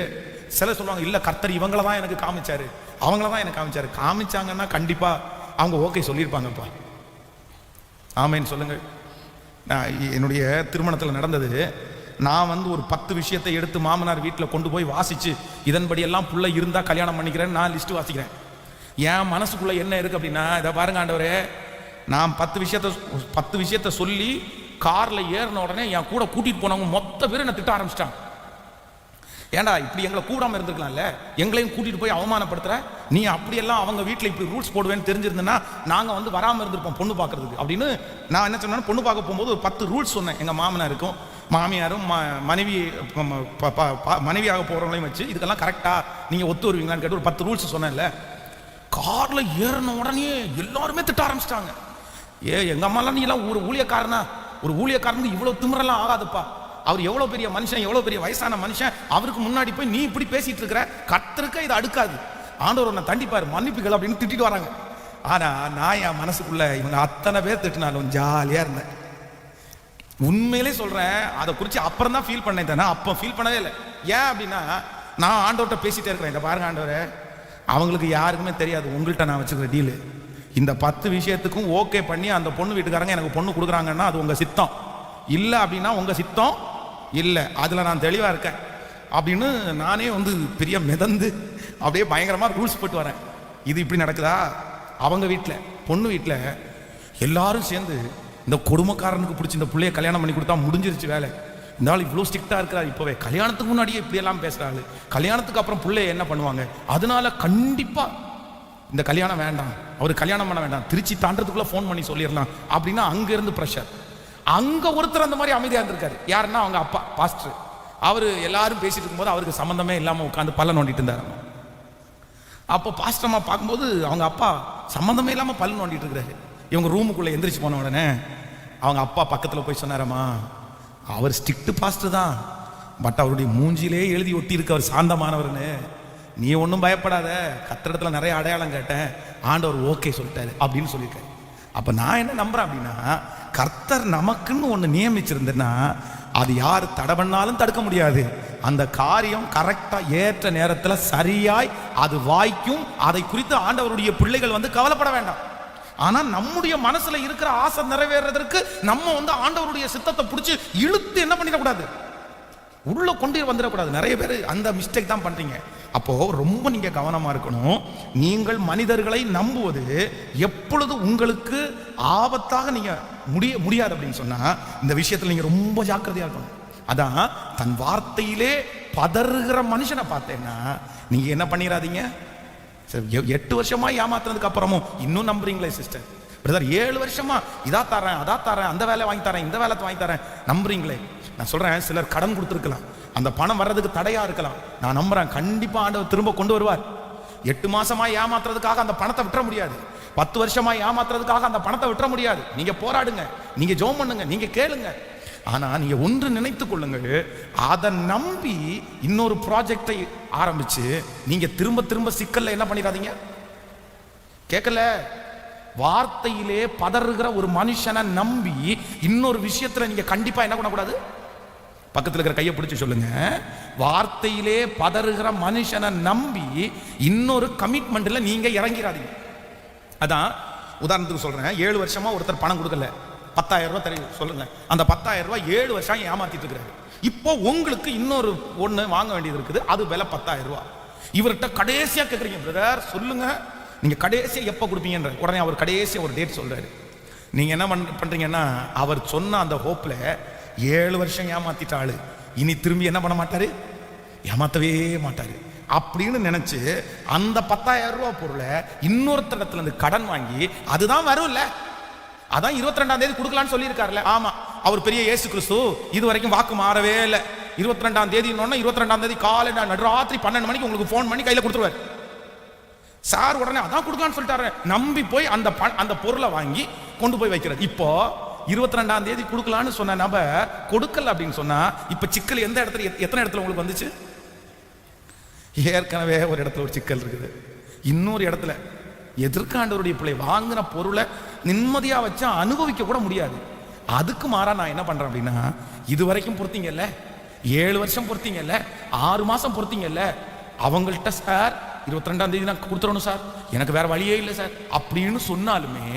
சில சொல்லுவாங்க இல்ல கர்த்தர் இவங்கள தான் எனக்கு காமிச்சாரு, அவங்கள தான் எனக்கு காமிச்சாங்கன்னா கண்டிப்பா அவங்க ஓகே சொல்லியிருப்பாங்கப்பா. ஆமேன்னு சொல்லுங்க. என்னுடைய திருமணத்தில் நடந்தது, நான் ஒரு 10 விஷயத்தை எடுத்து மாமனார் வீட்டில் கொண்டு போய் வாசிச்சு, இதன்படி எல்லாம் புள்ள இருந்தா கல்யாணம் பண்ணிக்கிறேன்னு நான் லிஸ்ட் வாசிக்கிறேன். என் மனசுக்குள்ள என்ன இருக்கு அப்படின்னா, இதை பாருங்க ஆண்டவரே, நான் 10 விஷயத்த சொல்லி கார்ல ஏறின உடனே என் கூட கூட்டிட்டு போனவங்க மொத்த பேர் என்ன திட்ட ஆரம்பிச்சிட்டாங்க. ஏண்டா இப்படி எங்களை கூடாம இருந்திருக்கலாம்ல, எங்களையும் கூட்டிட்டு போய் அவமானப்படுத்துற, நீ அப்படியெல்லாம் அவங்க வீட்டில் இப்படி ரூல்ஸ் போடுவேன்னு தெரிஞ்சிருந்தேன்னா நாங்கள் வராமல் இருந்திருப்போம் பொண்ணு பார்க்கறதுக்கு அப்படின்னு. நான் என்ன சொன்னேன், பொண்ணு பார்க்க போகும்போது ஒரு 10 ரூல்ஸ் சொன்னேன். எங்கள் மாமனாருக்கும் மாமியாரும் மனைவியாக போகிறவங்களையும் வச்சு இதுக்கெல்லாம் கரெக்டாக நீங்கள் ஒத்து வருவீங்களான்னு கேட்டு ஒரு 10 ரூல்ஸ் சொன்னேன்ல. காரில் ஏறின உடனே எல்லாருமே திட்ட ஆரம்பிச்சிட்டாங்க. எங்கள் அம்மாலாம் நீ எல்லாம் ஒரு ஊழியக்காரனுக்கு இவ்வளோ திமிரெல்லாம் ஆகாதுப்பா, அவர் எவ்வளோ பெரிய மனுஷன், எவ்வளோ பெரிய வயசான மனுஷன், அவருக்கு முன்னாடி போய் நீ இப்படி பேசிட்டு இருக்கிற, கர்த்தருக்கு இது அடுக்காது, ஆண்டவர் உன்னை தண்டிப்பார், மன்னிப்புகள் அப்படின்னு திட்டிட்டு வராங்க. ஆனால் நான் என் மனசுக்குள்ள இவங்க அத்தனை பேர் திட்டினாலும் ஜாலியாக இருந்தேன். உண்மையிலே சொல்கிறேன், அதை குறித்து அப்புறம் தான் ஃபீல் பண்ணேன் தானே, அப்போ ஃபீல் பண்ணவே இல்லை. ஏன் அப்படின்னா, நான் ஆண்டவர்கிட்ட பேசிகிட்டே இருக்கிறேன், இந்த பாருங்க ஆண்டவரே, அவங்களுக்கு யாருக்குமே தெரியாது உங்கள்கிட்ட நான் வச்சுக்கிற டீலு, இந்த 10 விஷயத்துக்கும் ஓகே பண்ணி அந்த பொண்ணு வீட்டுக்காரங்க எனக்கு பொண்ணு கொடுக்குறாங்கன்னா அது உங்கள் சித்தம், இல்லை அப்படின்னா உங்கள் சித்தம் இல்லை, அதில் நான் தெளிவாக இருக்கேன் அப்படின்னு நானே பெரிய மிதந்து அப்படியே பயங்கரமாக ரூல்ஸ் போட்டு வரேன். இது இப்படி நடக்குதா? அவங்க வீட்டில் பொண்ணு வீட்டில் எல்லாரும் சேர்ந்து இந்த கொடுமைக்காரனுக்கு பிடிச்சி இந்த பிள்ளைய கல்யாணம் பண்ணி கொடுத்தா முடிஞ்சிருச்சு வேலை, இந்த ஆள் இவ்வளோ ஸ்ட்ரிக்டாக இருக்கிறார், இப்போவே கல்யாணத்துக்கு முன்னாடியே இப்படியெல்லாம் பேசுகிறாள், கல்யாணத்துக்கு அப்புறம் பிள்ளைய என்ன பண்ணுவாங்க, அதனால கண்டிப்பாக இந்த கல்யாணம் வேண்டாம், அவர் கல்யாணம் பண்ண வேண்டாம், திருச்சி தாண்டதுக்குள்ளே ஃபோன் பண்ணி சொல்லிடலாம் அப்படின்னா அங்கேருந்து ப்ரெஷர். அங்கே ஒருத்தர் அந்த மாதிரி அமைதியாக இருந்திருக்காரு. யாருன்னா அவங்க அப்பா பாஸ்டர். அவர் எல்லாரும் பேசிட்டு இருக்கும்போது அவருக்கு சம்மந்தமே இல்லாமல் உட்காந்து பல்ல நோண்டிட்டு இருந்தார். அப்போ பாஸ்டர்மா பார்க்கும்போது அவங்க அப்பா சம்மந்தமே இல்லாமல் பல்ல நோண்டிட்டு இருக்கிறாரு. இவங்க ரூமுக்குள்ளே எந்திரிச்சு போன உடனே அவங்க அப்பா பக்கத்தில் போய் சொன்னாரம்மா, அவர் ஸ்ட்ரிக்ட் பாஸ்டர் தான், பட் அவருடைய மூஞ்சிலே எழுதி ஒட்டி இருக்கு அவர் சாந்தமானவர்னு, நீ ஒன்றும் பயப்படாத, கத்திரத்தில் நிறைய அடையாளம் கேட்டேன், ஆண்டவர் ஓகே சொல்லிட்டாரு அப்படின்னு சொல்லியிருக்காரு. அப்போ நான் என்ன நம்புறேன் அப்படின்னா, கர்த்தர் நமக்குன்னு ஒன்று நியமிச்சிருந்தேன்னா அது யார் தடை பண்ணாலும் தடுக்க முடியாது. அந்த காரியம் கரெக்டாக ஏற்ற நேரத்தில் சரியாய் அது வாய்க்கும். அதை குறித்து ஆண்டவருடைய பிள்ளைகள் கவலைப்பட வேண்டாம். ஆனால் நம்முடைய மனசுல இருக்கிற ஆசை நிறைவேறதற்கு நம்ம ஆண்டவருடைய சித்தத்தை பிடிச்சி இழுத்து என்ன பண்ணிடக்கூடாது, உள்ள கொண்டு வந்துடக்கூடாது. நிறைய பேர் அந்த மிஸ்டேக் தான் பண்றீங்க. அப்போ ரொம்ப நீங்க கவனமா இருக்கணும். நீங்கள் மனிதர்களை நம்புவது எப்பொழுது உங்களுக்கு ஆபத்தாக நீங்க முடியாது அப்படின்னு சொன்னா இந்த விஷயத்துல நீங்க ரொம்ப ஜாக்கிரதையா இருக்கணும். அதான் தன் வார்த்தையிலே பதறுகிற மனுஷனை பார்த்தேன்னா நீங்க என்ன பண்ணிடாதீங்க. 8 வருஷமா ஏமாத்துறதுக்கு அப்புறமும் இன்னும் நம்புறீங்களே சிஸ்டர், பிரதர் 7 வருஷமா இதா தரேன் அதா தரேன், அந்த வேலை வாங்கி தரேன், இந்த வேலை வாங்கி தரேன், நம்புறீங்களே? நான் சொல்றேன், சிலர் கடன் கொடுத்துருக்கலாம், அந்த பணம் வர்றதுக்கு தடையா இருக்கலாம். நான் நம்புறேன் கண்டிப்பா ஆண்டவர் திரும்ப கொண்டு வருவார். 8 மாசமா ஏமாத்துறதுக்காக அந்த பணத்தை விட்டுற முடியாது. 10 வருஷமா ஏமாத்துறதுக்காக அந்த பணத்தை விட்டுற முடியாது. நீங்க போராடுங்க, நீங்க ஜெபம் பண்ணுங்க, நீங்க கேளுங்க. ஆனா நீங்க ஒன்று நினைத்துக் கொள்ளுங்கள், அதை நம்பி இன்னொரு ப்ராஜெக்டை ஆரம்பிச்சு நீங்க திரும்ப திரும்ப சிக்கல்ல என்ன பண்ணிடாதீங்க. கேட்கல? வார்த்தையிலே பதறுகிற ஒரு மனுஷனை நம்பி இன்னொரு விஷயத்துல நீங்க கண்டிப்பா என்ன பண்ணக்கூடாது. பக்கத்தில் இருக்கிற கையை பிடிச்சு சொல்லுங்க, வார்த்தையிலே பதறுகிற மனுஷனை நம்பி இன்னொரு கமிட்மெண்ட்ல நீங்க இறங்கிறாதீங்க. அதான் உதாரணத்துக்கு சொல்றேன், 7 வருஷமா ஒருத்தர் பணம் கொடுக்கல, 10,000 ரூபாய் தெரியும் சொல்லுங்க. அந்த 10,000 ரூபாய் 7 வருஷம் ஏமாத்திட்டு இருக்கிறாரு. இப்போ உங்களுக்கு இன்னொரு ஒண்ணு வாங்க வேண்டியது இருக்குது, அது விலை 10,000 ரூபாய். இவர்கிட்ட கடைசியா கேட்குறீங்க, பிரதர் சொல்லுங்க நீங்க கடைசியா எப்போ கொடுப்பீங்கன்ற. உடனே அவர் கடைசியா ஒரு டேட் சொல்றாரு. நீங்க என்ன பண்றீங்கன்னா, அவர் சொன்ன அந்த ஹோப்ல 7 வருஷம் ஏமாத்திட்ட ஆளு இனி திரும்பி என்ன பண்ண மாட்டாரு, ஏமாத்தவே மாட்டாரு அப்படின்னு நினைச்சு அந்த 10,000 ரூபாய் பொருளை இன்னொருத்தரத்துல இருந்து கடன் வாங்கி, அதுதான் வரும்ல, அதான் 22ஆம் தேதி கொடுக்கலான்னு சொல்லி இருக்காருல்ல. ஆமா, அவர் பெரிய இயேசு கிறிஸ்து, இது வரைக்கும் வாக்கு மாறவே இல்லை. 22ஆம் தேதி 22ஆம் தேதி காலை நடுராத்திரி 12 மணிக்கு உங்களுக்கு போன் பண்ணி கையில கொடுத்துருவாரு சார். உடனே அதான் கொடுக்கலான்னு சொல்லிட்டாரு, நம்பி போய் அந்த பொருளை வாங்கி கொண்டு போய் வைக்கிறது. இப்போ 22ஆம் தேதி கொடுக்கலான்னு சொன்ன நபர் கொடுக்கல அப்படின்னு சொன்னா, இப்ப சிக்கல் எந்த இடத்துல, எத்தனை இடத்துல உங்களுக்கு வந்துச்சு? ஏற்கனவே ஒரு இடத்துல ஒரு சிக்கல் இருக்குது, இன்னொரு இடத்துல எதிர்காண்டவருடைய பிள்ளை வாங்கின பொருளை நிம்மதியா வச்சா அனுபவிக்க கூட முடியாது. அதுக்கு மாறா நான் என்ன பண்றேன் அப்படின்னா, இது வரைக்கும் பொறுத்தீங்கல்ல, 7 வருஷம் பொறுத்தீங்கல்ல, 6 மாசம் பொறுத்தீங்கல்ல, அவங்கள்ட்ட சார் 22ஆம் தேதி நான் கொடுத்துடணும் சார், எனக்கு வேற வழியே இல்லை சார் அப்படின்னு சொன்னாலுமே,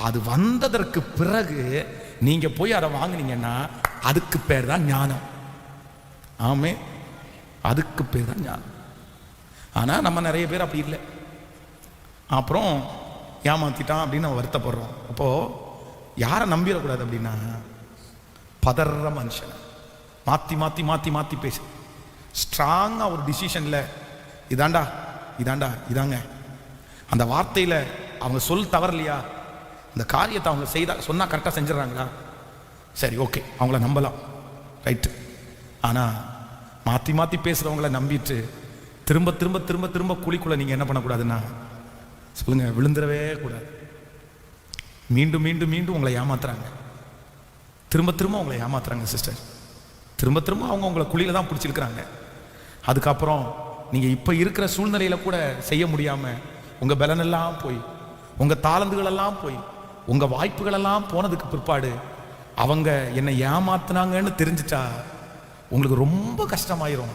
அது வந்ததற்கு பிறகு நீங்க போய் அதை வாங்கினீங்கன்னா அதுக்கு பேர் தான் ஞானம். ஆமே, அதுக்கு பேர் தான் ஞானம். ஆனா நம்ம நிறைய பேர் அப்படி இல்லை, அப்புறம் ஏமாத்திட்டான் அப்படின்னு நம்ம வருத்தப்படுறோம். அப்போ யாரை நம்பிடக்கூடாது அப்படின்னா, பதற மனுஷன் மாத்தி மாத்தி மாத்தி மாத்தி பேசு, ஸ்ட்ராங்கா ஒரு டிசிஷன்ல இதாண்டா இதாண்டா இதாங்க, அந்த வார்த்தையில அவங்க சொல் தவறலையா, இந்த காரியத்தை அவங்க சொன்னா கரெக்டா செஞ்சிடறாங்களா, சரி ஓகே அவங்கள நம்பலாம், ரைட்டு. ஆனா மாத்தி மாத்தி பேசுறவங்கள நம்பிட்டு திரும்ப திரும்ப திரும்ப திரும்ப குழிக்குள்ள நீங்க என்ன பண்ணக்கூடாதுன்னா சொல்லுங்க, விழுந்துடவே கூடாது. மீண்டும் மீண்டும் மீண்டும் உங்களை ஏமாத்துறாங்க, திரும்ப திரும்ப உங்களை ஏமாத்துறாங்க சிஸ்டர், திரும்ப திரும்ப அவங்க உங்களை குழியில தான் பிடிச்சிருக்கிறாங்க. அதுக்கப்புறம் நீங்க இப்ப இருக்கிற சூழ்நிலையில கூட செய்ய முடியாம உங்க பலனெல்லாம் போய், உங்க தாளந்துகள் எல்லாம் போய், உங்க வாய்ப்புகள் எல்லாம் போனதுக்கு பிற்பாடு அவங்க என்னை ஏமாத்துனாங்கன்னு தெரிஞ்சிட்டா உங்களுக்கு ரொம்ப கஷ்டமாயிரும்.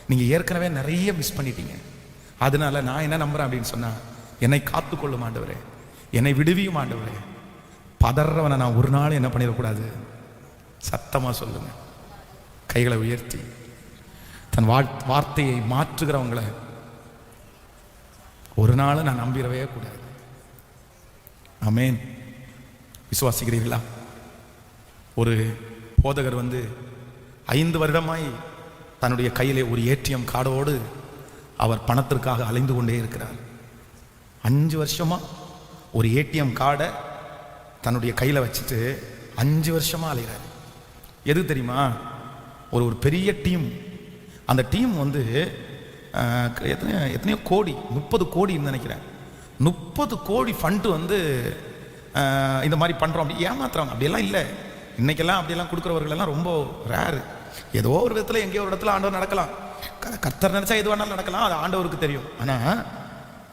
நீங்க ஏற்கனவே நிறைய மிஸ் பண்ணிட்டீங்க. அதனால நான் என்ன நம்புறேன் அப்படின்னு சொன்னா, என்னை காத்துக்கொள்ளும் ஆண்டவரே, என்னை விடுவியும் ஆண்டவரே, பதறவனை நான் ஒரு நாள் என்ன பண்ணிடக்கூடாது. சத்தமா சொல்லுங்க, கைகளை உயர்த்தி. தன் வார்த்தையை மாற்றுகிறவங்களை ஒரு நாள் நான் நம்பிடவே கூடாது. ஆமென். விசுவாசிக்கிறீர்களா? ஒரு போதகர் 5 வருடமாய் தன்னுடைய கையிலே ஒரு ஏடிஎம் கார்டோடு அவர் பணத்திற்காக அலைந்து கொண்டே இருக்கிறார். 5 வருஷமா ஒரு ஏடிஎம் கார்டை தன்னுடைய கையில் வச்சுட்டு 5 வருஷமா அலைகிறார். எது தெரியுமா? ஒரு பெரிய டீம், அந்த டீம் எத்தனையோ கோடி, 30 கோடின்னு நினைக்கிறேன், 30 கோடி ஃபண்டு இந்த மாதிரி பண்ணுறோம் அப்படி ஏமாத்துறாங்க. அப்படியெல்லாம் இல்லை, இன்னைக்கெல்லாம் அப்படியெல்லாம் கொடுக்குறவர்களெல்லாம் ரொம்ப ரேரு. ஏதோ ஒரு விதத்தில் எங்கேயோ ஒரு இடத்துல ஆண்டவர் நடக்கலாம், கர்த்தர் நினைச்சா எது வேணாலும் நடக்கலாம், அது ஆண்டவருக்கு தெரியும். ஆனால்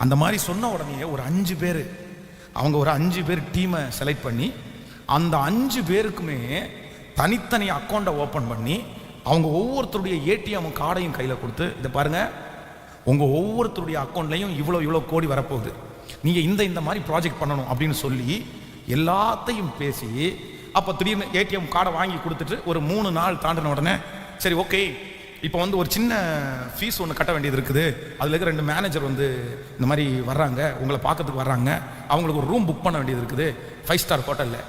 அந்த மாதிரி சொன்ன உடனே ஒரு 5 பேர், அவங்க ஒரு 5 பேர் டீமை செலக்ட் பண்ணி அந்த 5 பேருக்குமே தனித்தனி அக்கௌண்ட்டை ஓப்பன் பண்ணி அவங்க ஒவ்வொருத்தருடைய ஏடிஎம் கார்டையும் கையில் கொடுத்து, இதை பாருங்க, உங்கள் ஒவ்வொருத்தருடைய அக்கௌண்ட்லையும் இவ்வளோ கோடி வரப்போகுது, நீங்கள் இந்த மாதிரி ப்ராஜெக்ட் பண்ணணும் அப்படின்னு சொல்லி எல்லாத்தையும் பேசி, அப்போ திடீர்னு ஏடிஎம் கார்டை வாங்கி கொடுத்துட்டு ஒரு 3 நாள் தாண்டின உடனே, சரி ஓகே இப்போ ஒரு சின்ன ஃபீஸ் ஒன்று கட்ட வேண்டியது இருக்குது, அதில் இருக்க 2 மேனேஜர் இந்த மாதிரி வர்றாங்க, உங்களை பார்க்கறதுக்கு வர்றாங்க, அவங்களுக்கு ஒரு ரூம் புக் பண்ண வேண்டியது இருக்குது 5 ஸ்டார் ஹோட்டலில்,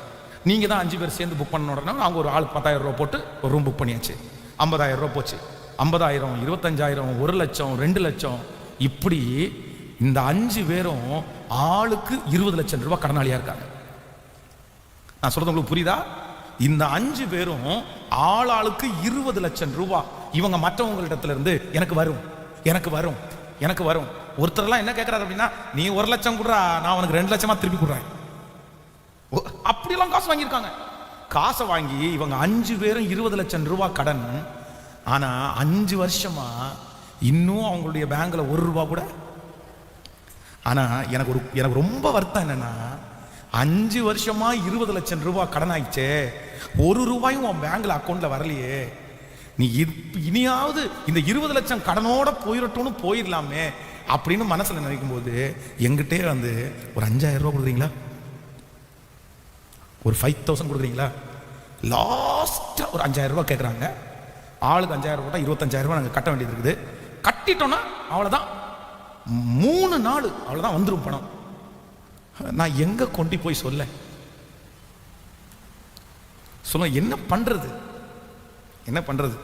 நீங்கள் தான் 5 பேர் சேர்ந்து புக் பண்ண உடனே அவங்க ஒரு ஆளுக்கு 10,000 ரூபா போட்டு ஒரு ரூம் புக் பண்ணியாச்சு. 50,000 ரூபா போச்சு, 50,000, 25,000, 1 லட்சம், 2 லட்சம், இப்படி இந்த 5 பேரும் ஆளுக்கு 20 லட்சம் ரூபாய் கடனாளியாக இருக்காங்க. நான் சொல்றது உங்களுக்கு புரியுதா? இந்த 5 பேரும் ஆளாளுக்கு 20 லட்சம் ரூபாய் இவங்க மற்றவங்களிடத்துல இருந்து எனக்கு வரும் எனக்கு வரும் எனக்கு வரும். ஒருத்தர்லாம் என்ன கேட்கறாரு அப்படின்னா, நீ 1 லட்சம் கொடுறா, நான் உனக்கு 2 லட்சமா திருப்பி கொடுறேன். அப்படியெல்லாம் காசு வாங்கியிருக்காங்க. காசை வாங்கி இவங்க 5 பேரும் 20 லட்சம் ரூபாய் கடன். ஆனா 5 வருஷமா இன்னும் அவங்களுடைய பேங்க்ல 1 ரூபா கூட. ஆனா எனக்கு ரொம்ப வருத்தம் என்னன்னா, 5 வருஷமா 20 லட்சம் ரூபாய் கடன் ஆயிடுச்சே, 1 ரூபாயும் உன் பேங்க்ல அக்கௌண்ட்ல வரலையே, நீ இனியாவது இந்த 20 லட்சம் கடனோட போயிடட்டும்னு போயிடலாமே அப்படின்னு மனசுல நினைக்கும் போது, எங்கிட்டே வந்து ஒரு 5000 ரூபாய் கொடுக்குறீங்களா, ஒரு 5000 கொடுக்குறீங்களா, லாஸ்டா ஒரு 5000 ரூபாய் கேட்குறாங்க. ஆளுக்கு 5000 ரூபாய் 25,000 ரூபாய் நாங்கள் கட்ட வேண்டியது இருக்குது. கட்டிட்டோம்னா அவ்வளோதான், 3 நாள் அவ்வளோதான் வந்துடும் பணம். நான் எங்க கொண்டு போய் சொல்ல என்ன பண்றது, என்ன பண்றது?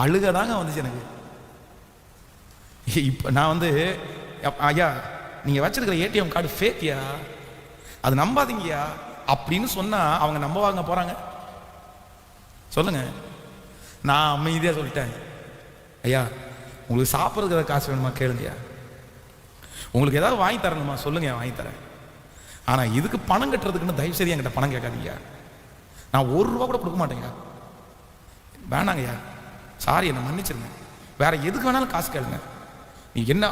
அழுகதாங்க வந்துச்சு எனக்கு. இப்ப நான் வந்து, ஐயா நீங்க வச்சிருக்கிற ஏடிஎம் கார்டு ஃபேக்கியா, அது நம்பாதீங்கயா அப்படின்னு சொன்னா அவங்க நம்பவாங்க போறாங்க? சொல்லுங்க. நான் அமைதியா சொல்லிட்டேன், ஐயா உங்களுக்கு சாப்பிட்றதுக்கு காசு வேணுமா கேளுங்கய்யா, உங்களுக்கு ஏதாவது வாங்கி தரணுமா சொல்லுங்க, வாங்கி தரேன். ஆனா இதுக்கு பணம் கட்டுறதுக்குன்னு தயவு செய்து என்கிட்ட பணம் கேட்காதீங்க. நான் 1 ரூபா கூட கொடுக்க மாட்டேங்க, வேணாங்கய்யா, சாரி என்ன மன்னிச்சிருங்க, வேற எதுக்கு வேணாலும் காசு கேளுங்க. நீ என்ன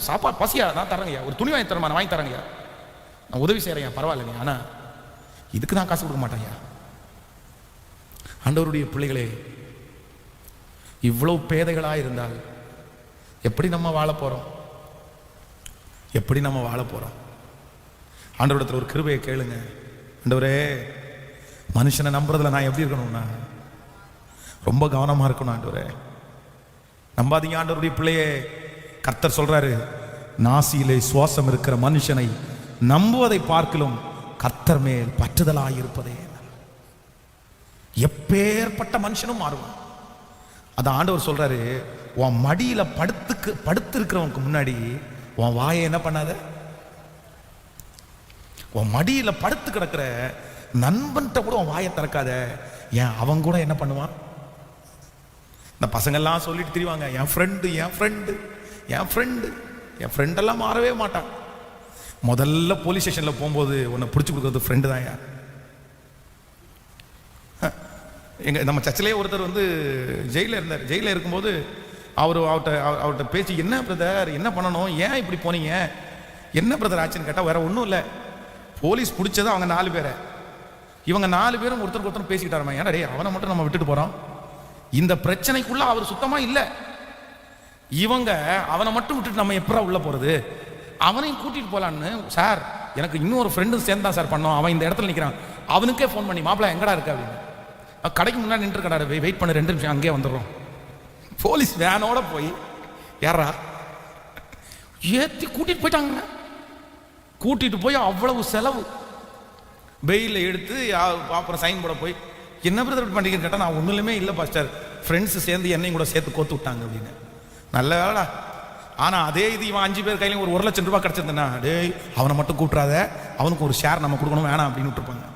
சாப்பாடு பசியா நான் தரேங்கய்யா, ஒரு துணி வாங்கி தரமா நான் வாங்கி தரேங்கய்யா, நான் உதவி செய்யறேன் பரவாயில்லைங்க, ஆனா இதுக்கு நான் காசு கொடுக்க மாட்டேங்க. ஆண்டவருடைய பிள்ளைகளே, இவ்வளவு பேதைகளா இருந்தால் எப்படி நம்ம வாழ போறோம்? எப்படி நம்ம வாழ போறோம்? ஆண்டவரிடத்துல ஒரு கிருபையை கேளுங்க. ஆண்டவரே, மனுஷனை நம்புறதுல நான் எப்படி இருக்கணும்னா ரொம்ப கவனமா இருக்கணும். ஆண்டவரே நம்பாதீங்க. ஆண்டவருடைய பிள்ளையே, கர்த்தர் சொல்றாரு, நாசியிலே சுவாசம் இருக்கிற மனுஷனை நம்புவதை பார்க்கலும் கர்த்தர் மேல் பற்றுதலாயிருப்பதே. எப்பேற்பட்ட மனுஷனும் மாறுவான். அதான் ஆண்டவர் சொல்றாரு, உன் மடியில படுத்து இருக்கிறவனுக்கு முன்னாடி உன் வாயை என்ன பண்ணாத, உன் மடியில படுத்து கிடக்கிற நண்பன்கிட்ட கூட உன் வாயை திறக்காத. ஏன் அவன் கூட என்ன பண்ணுவான்? இந்த பசங்கள்லாம் சொல்லிட்டு திரிவாங்க, என் ஃப்ரெண்டு என் ஃப்ரெண்டு என் ஃப்ரெண்டு. என் ஃப்ரெண்டெல்லாம் மாறவே மாட்டான். முதல்ல போலீஸ் ஸ்டேஷன்ல போகும்போது உன்னை பிடிச்சி கொடுக்கறது ஃப்ரெண்டு தான். யார்? எங்க நம்ம சர்ச்சிலே ஒருத்தர் வந்து ஜெயிலில் இருந்தார். ஜெயிலில் இருக்கும்போது அவர்கிட்ட பேசி, என்ன பிரதர் என்ன பண்ணணும், ஏன் இப்படி போனீங்க, என்ன பிரதர் ஆச்சுன்னு கேட்டால், வேற ஒன்றும் இல்லை, போலீஸ் பிடிச்சது அவங்க 4 பேரை, இவங்க 4 பேரும் ஒருத்தருக்கு ஒருத்தர் பேசிக்கிட்டாருமா. ஏன்னா டே, அவனை மட்டும் நம்ம விட்டுட்டு போறோம், இந்த பிரச்சனைக்குள்ள அவர் சுத்தமா இல்லை, இவங்க அவனை மட்டும் விட்டுட்டு நம்ம எப்பரா உள்ள போறது, அவனையும் கூட்டிட்டு போலான்னு. சார் எனக்கு இன்னொரு ஃப்ரெண்டும் சேர்ந்தா சார் பண்ணோம், அவன் இந்த இடத்துல நிற்கிறான், அவனுக்கே ஃபோன் பண்ணி, மாப்பிள்ள எங்கடா இருக்க அப்படின்னு, கடைக்கு முன்னாடி நின்று கடை வெயிட் பண்ண 2 நிமிஷம் அங்கேயே வந்துடுறோம். போலீஸ் வேனோட போய் யாரா ஏற்றி கூட்டிட்டு போயிட்டாங்க. கூட்டிட்டு போய் அவ்வளவு செலவு, பெயில எடுத்து அப்புறம் சைன் போட போய், என்ன பிரதர் பண்ணிக்கிறேன்னு கேட்டால், நான் ஒன்றுலுமே இல்லை பாஸ்டர், ஃப்ரெண்ட்ஸ் சேர்ந்து என்னையும் கூட சேர்த்து கோத்து விட்டாங்க அப்படின்னு. நல்ல வேலை. ஆனால் அதே இது இவன் 5 பேர் கையிலையும் ஒரு 1 லட்சம் ரூபாய் கிடச்சிருந்தேன்னா, டேய் அவனை மட்டும் கூப்பிட்றாத, அவனுக்கு ஒரு ஷேர் நம்ம கொடுக்கணும் வேணாம் அப்படின்னு விட்டுருப்பாங்க.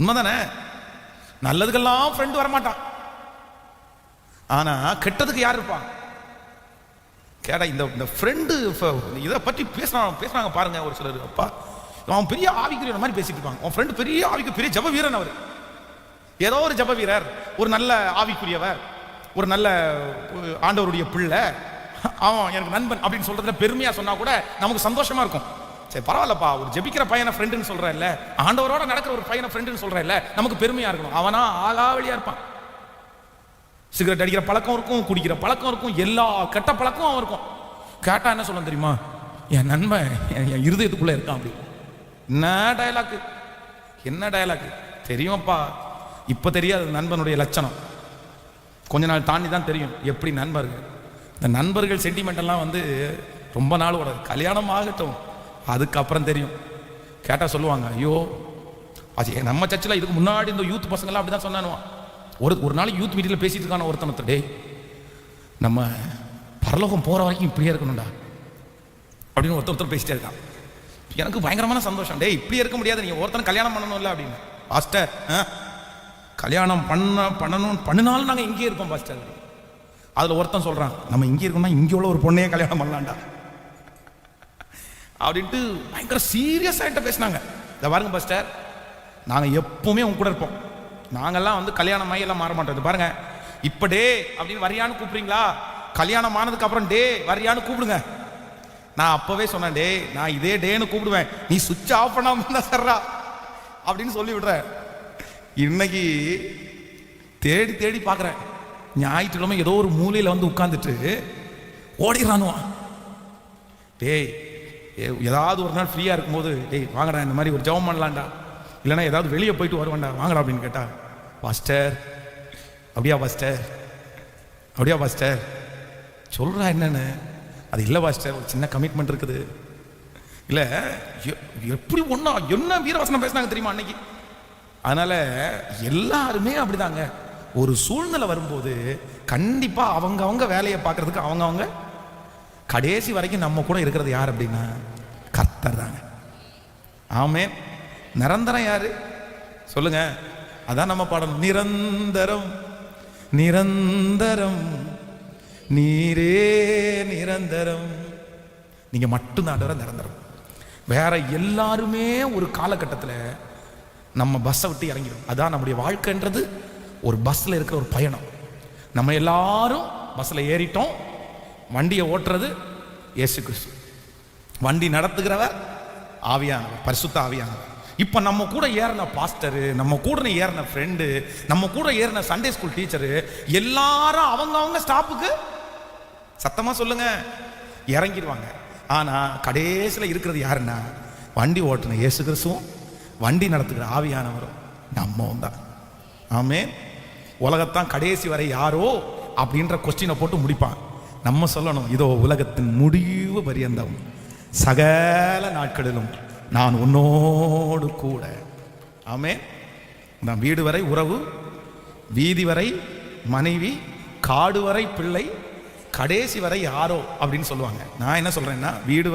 உண்மைதானே? நல்லதுக்கெல்லாம் ஃப்ரெண்டு வரமாட்டான், ஆனா கெட்டதுக்கு யார் இருப்பான் கேட்டா, இந்த ஃப்ரெண்டு இதை பற்றி பேசுறாங்க பாருங்க ஒரு சிலர். அப்பா அவன் பெரிய ஆவிக்குரியவன் மாதிரி பேசிட்டு இருப்பாங்க. அவன் ஃப்ரெண்டு பெரிய ஆவிக்கு பெரிய ஜப வீரன். அவர் ஏதோ ஒரு ஜப வீரர், ஒரு நல்ல ஆவிக்குரியவர், ஒரு நல்ல ஆண்டவருடைய பிள்ளை, அவன் எனக்கு நண்பன் அப்படின்னு சொல்றதுல பெருமையா சொன்னா கூட நமக்கு சந்தோஷமா இருக்கும். சரி பரவாயில்லப்பா, ஒரு ஜெபிக்கிற பையனை ஃப்ரெண்டுன்னு சொல்றேன் இல்ல, ஆண்டவரோட நடக்கிற ஒரு பையனை ஃப்ரெண்டுன்னு சொல்றேன் இல்ல, நமக்கு பெருமையா இருக்கணும். அவனா ஆகாவளியா இருப்பான், சிகரெட் அடிக்கிற பழக்கம் இருக்கும், குடிக்கிற பழக்கம் இருக்கும், எல்லா கெட்ட பழக்கம் அவன் இருக்கும். கேட்டா என்ன சொல்ல தெரியுமா, என் நண்பன் என் இருதயத்துக்குள்ள இருக்கான் அப்படி. என்ன டயலாக், என்ன டயலாக் தெரியுமாப்பா? இப்ப தெரியாது நண்பனுடைய லட்சணம், கொஞ்ச நாள் தாண்டி தான் தெரியும் எப்படி நண்பர்கள். இந்த நண்பர்கள் சென்டிமெண்ட் எல்லாம் வந்து ரொம்ப நாள் ஓடாது, கல்யாணம் ஆகட்டும் அதுக்கப்புறம் தெரியும். கேட்டா சொல்லுவாங்க, ஐயோ அது நம்ம சர்ச்சில் இதுக்கு முன்னாடி இந்த யூத் பசங்கள்லாம் அப்படிதான் சொன்னானுவான். ஒரு நாளைக்கு யூத் மீட்டிங்கில் பேசிட்டு இருக்கான ஒருத்தனத்தை, டே நம்ம பரலோகம் போற வரைக்கும் இப்படியே இருக்கணும்டா அப்படின்னு ஒருத்தர் பேசிட்டே இருக்கான். எனக்கு பயங்கரமான சந்தோஷம். டேய் இப்படி இருக்க முடியாது, நீங்கள் ஒருத்தனை கல்யாணம் பண்ணணும்ல அப்படின்னு. பாஸ்டர் கல்யாணம் பண்ணினாலும் நாங்கள் இங்கே இருப்போம் பாஸ்டர். அதில் ஒருத்தன் சொல்கிறான், நம்ம இங்கே இருக்கோம்னா இங்கே உள்ள ஒரு பொண்ணையே கல்யாணம் பண்ணலாம்டா அப்படின்ட்டு பயங்கர சீரியஸாக என்கிட்ட பேசினாங்க. இதை பாருங்க பாஸ்டர், நாங்கள் எப்பவுமே உங்க கூட இருப்போம், நாங்கள்லாம் வந்து கல்யாணம் ஆகி எல்லாம் மாற மாட்டோம். பாருங்க இப்போ டே அப்படின்னு வரியான்னு கூப்பிடுறீங்களா, கல்யாணம் ஆனதுக்கு அப்புறம் டே வரியான்னு கூப்பிடுங்க. நான் அப்பவே சொன்னேன், டே நான் இதே டேன்னு கூப்பிடுவேன், நீ சுவிட்ச் ஆஃப் பண்ணாம இருந்தா சர்றா அப்படின்னு சொல்லி விடுறேன். இன்னைக்கு தேடி தேடி பார்க்குறேன், ஞாயிற்றுக்கிழமை ஏதோ ஒரு மூலையில் வந்து உட்காந்துட்டு ஓடிடுறானுவா. டேய் ஏதாவது ஒரு நாள் ஃப்ரீயாக இருக்கும்போது, டேய் வாங்கடா இந்த மாதிரி ஒரு ஜெபம் பண்ணலாம்டா, இல்லைன்னா ஏதாவது வெளியே போயிட்டு வருவான்டா வாங்கடா அப்படின்னு கேட்டா, பாஸ்டர் அப்படியா பாஸ்டர், அப்படியா பாஸ்டர் சொல்கிறா என்னன்னு. அது இல்லை பாஸ்டர், ஒரு சின்ன கமிட்மெண்ட் இருக்குது. இல்லை எப்படி ஒன்றா என்ன வீரவசனம் பேசினாங்க தெரியுமா அன்னைக்கு. அதனால எல்லாருமே அப்படிதாங்க, ஒரு சூழ்நிலை வரும்போது கண்டிப்பாக அவங்க வேலையை பார்க்கறதுக்கு அவங்க கடைசி வரைக்கும் நம்ம கூட இருக்கிறது யார் அப்படின்னா கர்த்தர் தாங்க. ஆமென். நிரந்தரம் யாரு சொல்லுங்க, அதான் நம்ம பாடணும், நிரந்தரம் நிரந்தரம் நீரே நிரந்தரம். நீங்க மட்டும்தான் நிரந்தரம். வேற எல்லாருமே ஒரு காலகட்டத்தில் நம்ம பஸ்ஸை விட்டு இறங்கிடும். அதான் நம்முடைய வாழ்க்கைன்றது ஒரு பஸ்ஸில் இருக்கிற ஒரு பயணம். நம்ம எல்லாரும் பஸ்ஸில் ஏறிட்டோம். வண்டியை ஓட்டுறது இயேசு கிறிஸ்து, வண்டி நடத்துகிறவர் ஆவியானவர், பரிசுத்த ஆவியானவர். இப்போ நம்ம கூட ஏறின பாஸ்டரு, நம்ம கூட ஏறின ஃப்ரெண்டு, நம்ம கூட ஏறின சண்டே ஸ்கூல் டீச்சரு எல்லாரும் அவங்க ஸ்டாப்புக்கு சத்தமாக சொல்லுங்க இறங்கிடுவாங்க. ஆனால் கடைசியில் இருக்கிறது யாருன்னா வண்டி ஓட்டுன இயேசு கிறிஸ்துவும் வண்டி நடத்துகிற ஆவியானவரும் நம்மவும் தான். ஆமென். உலகத்தான் கடைசி வரை யாரோ அப்படின்ற கொஸ்டினை போட்டு முடிப்பான். நம்ம சொல்லணும், இதோ உலகத்தின் முடிவு பரியந்தம் சகல நாட்களிலும் நான் உன்னோடு கூட. ஆமென். நான் வீடு வரை உறவு, வீதி வரை மனைவி, காடு வரை பிள்ளை, கடைசி வரை யாரோ அப்படின்னு சொல்லுவாங்க. நான் என்ன சொல்றேன்னா, வீடு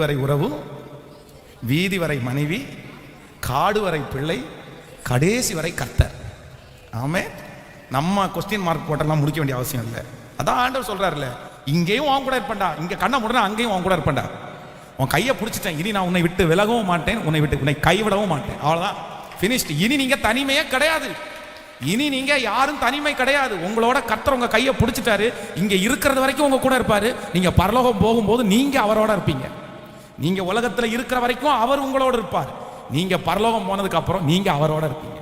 வரை உறவு, வீதி வரை மனைவி, காடு வரை பிள்ளை, கடைசி வரை கர்த்தர். ஆமே. நம்ம கொஸ்டின் மார்க் போட்டெல்லாம் முடிக்க வேண்டிய அவசியம் இல்லை. அதான் ஆண்டவர் சொல்றாருல்ல, இங்கேயும் அவன் கூட இருப்பேன்டா, இங்க கண்ணை முடனா அங்கேயும் அவன் கூட இருப்பேன்டா, உன் கையை பிடிச்சிட்டேன், இனி நான் உன்னை விட்டு விலகவும் மாட்டேன், உன்னை கைவிடவும் மாட்டேன். அவ்வளவுதான், ஃபினிஷ்ட். இனி நீங்க தனிமையே கிடையாது, இனி நீங்க யாரும் தனிமை கிடையாது. உங்களோட கர்த்தர் உங்க கையை பிடிச்சிட்டாரு, இங்க இருக்கிறது வரைக்கும் உங்க கூட இருப்பாரு. நீங்க பரலோகம் போகும்போது நீங்க அவரோட இருப்பீங்க. நீங்க உலகத்துல இருக்கிற வரைக்கும் அவர் உங்களோட இருப்பார். நீங்க பரலோகம் போனதுக்கு அப்புறம் நீங்க அவரோட இருப்பீங்க.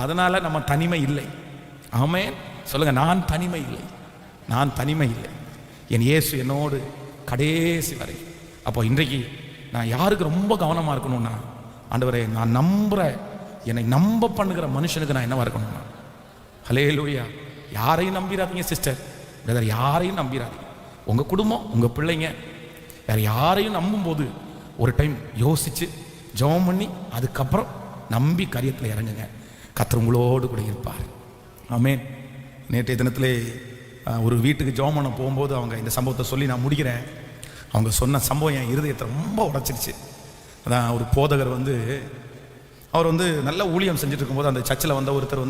அதனால நம்ம தனிமை இல்லை. ஆமென். சொல்லுங்க, நான் தனிமை இல்லை, நான் தனிமை இல்லை. என் இயேசு என்னோடு கடைசி வரை. அப்போ இன்றைக்கு நான் யாருக்கு ரொம்ப கவனமா இருக்கணும்னா, ஆண்டவரே நான் நம்புற, என்னை நம்ப பண்ணுகிற மனுஷனுக்கு நான் என்னவா இருக்கணும்னா, ஹல்லேலூயா. யாரையும் நம்பிடாதீங்க சிஸ்டர், பிரதர், யாரையும் நம்பிடாதீங்க. உங்க குடும்பம், உங்க பிள்ளைங்க, வேற யாரையும் நம்பும்போது ஒரு டைம் யோசிச்சு ஜெபம் பண்ணி அதுக்கப்புறம் நம்பி காரியத்தில் இறங்குங்க. கர்த்தர் உங்களோடு கூட இருப்பார். ஆமென். நேற்றைய தினத்திலே ஒரு வீட்டுக்கு ஜெபம் பண்ண போகும்போது அவங்க இந்த சம்பவத்தை சொல்லி நான் முடிக்கிறேன். அவங்க சொன்ன சம்பவம் என் இருதயத்தை ரொம்ப உடைச்சிருச்சு. அதான் ஒரு போதகர் அவர் நல்ல ஊழியம் செஞ்சுட்டு இருக்கும்போது அந்த சர்ச்சில் ஒருத்தர்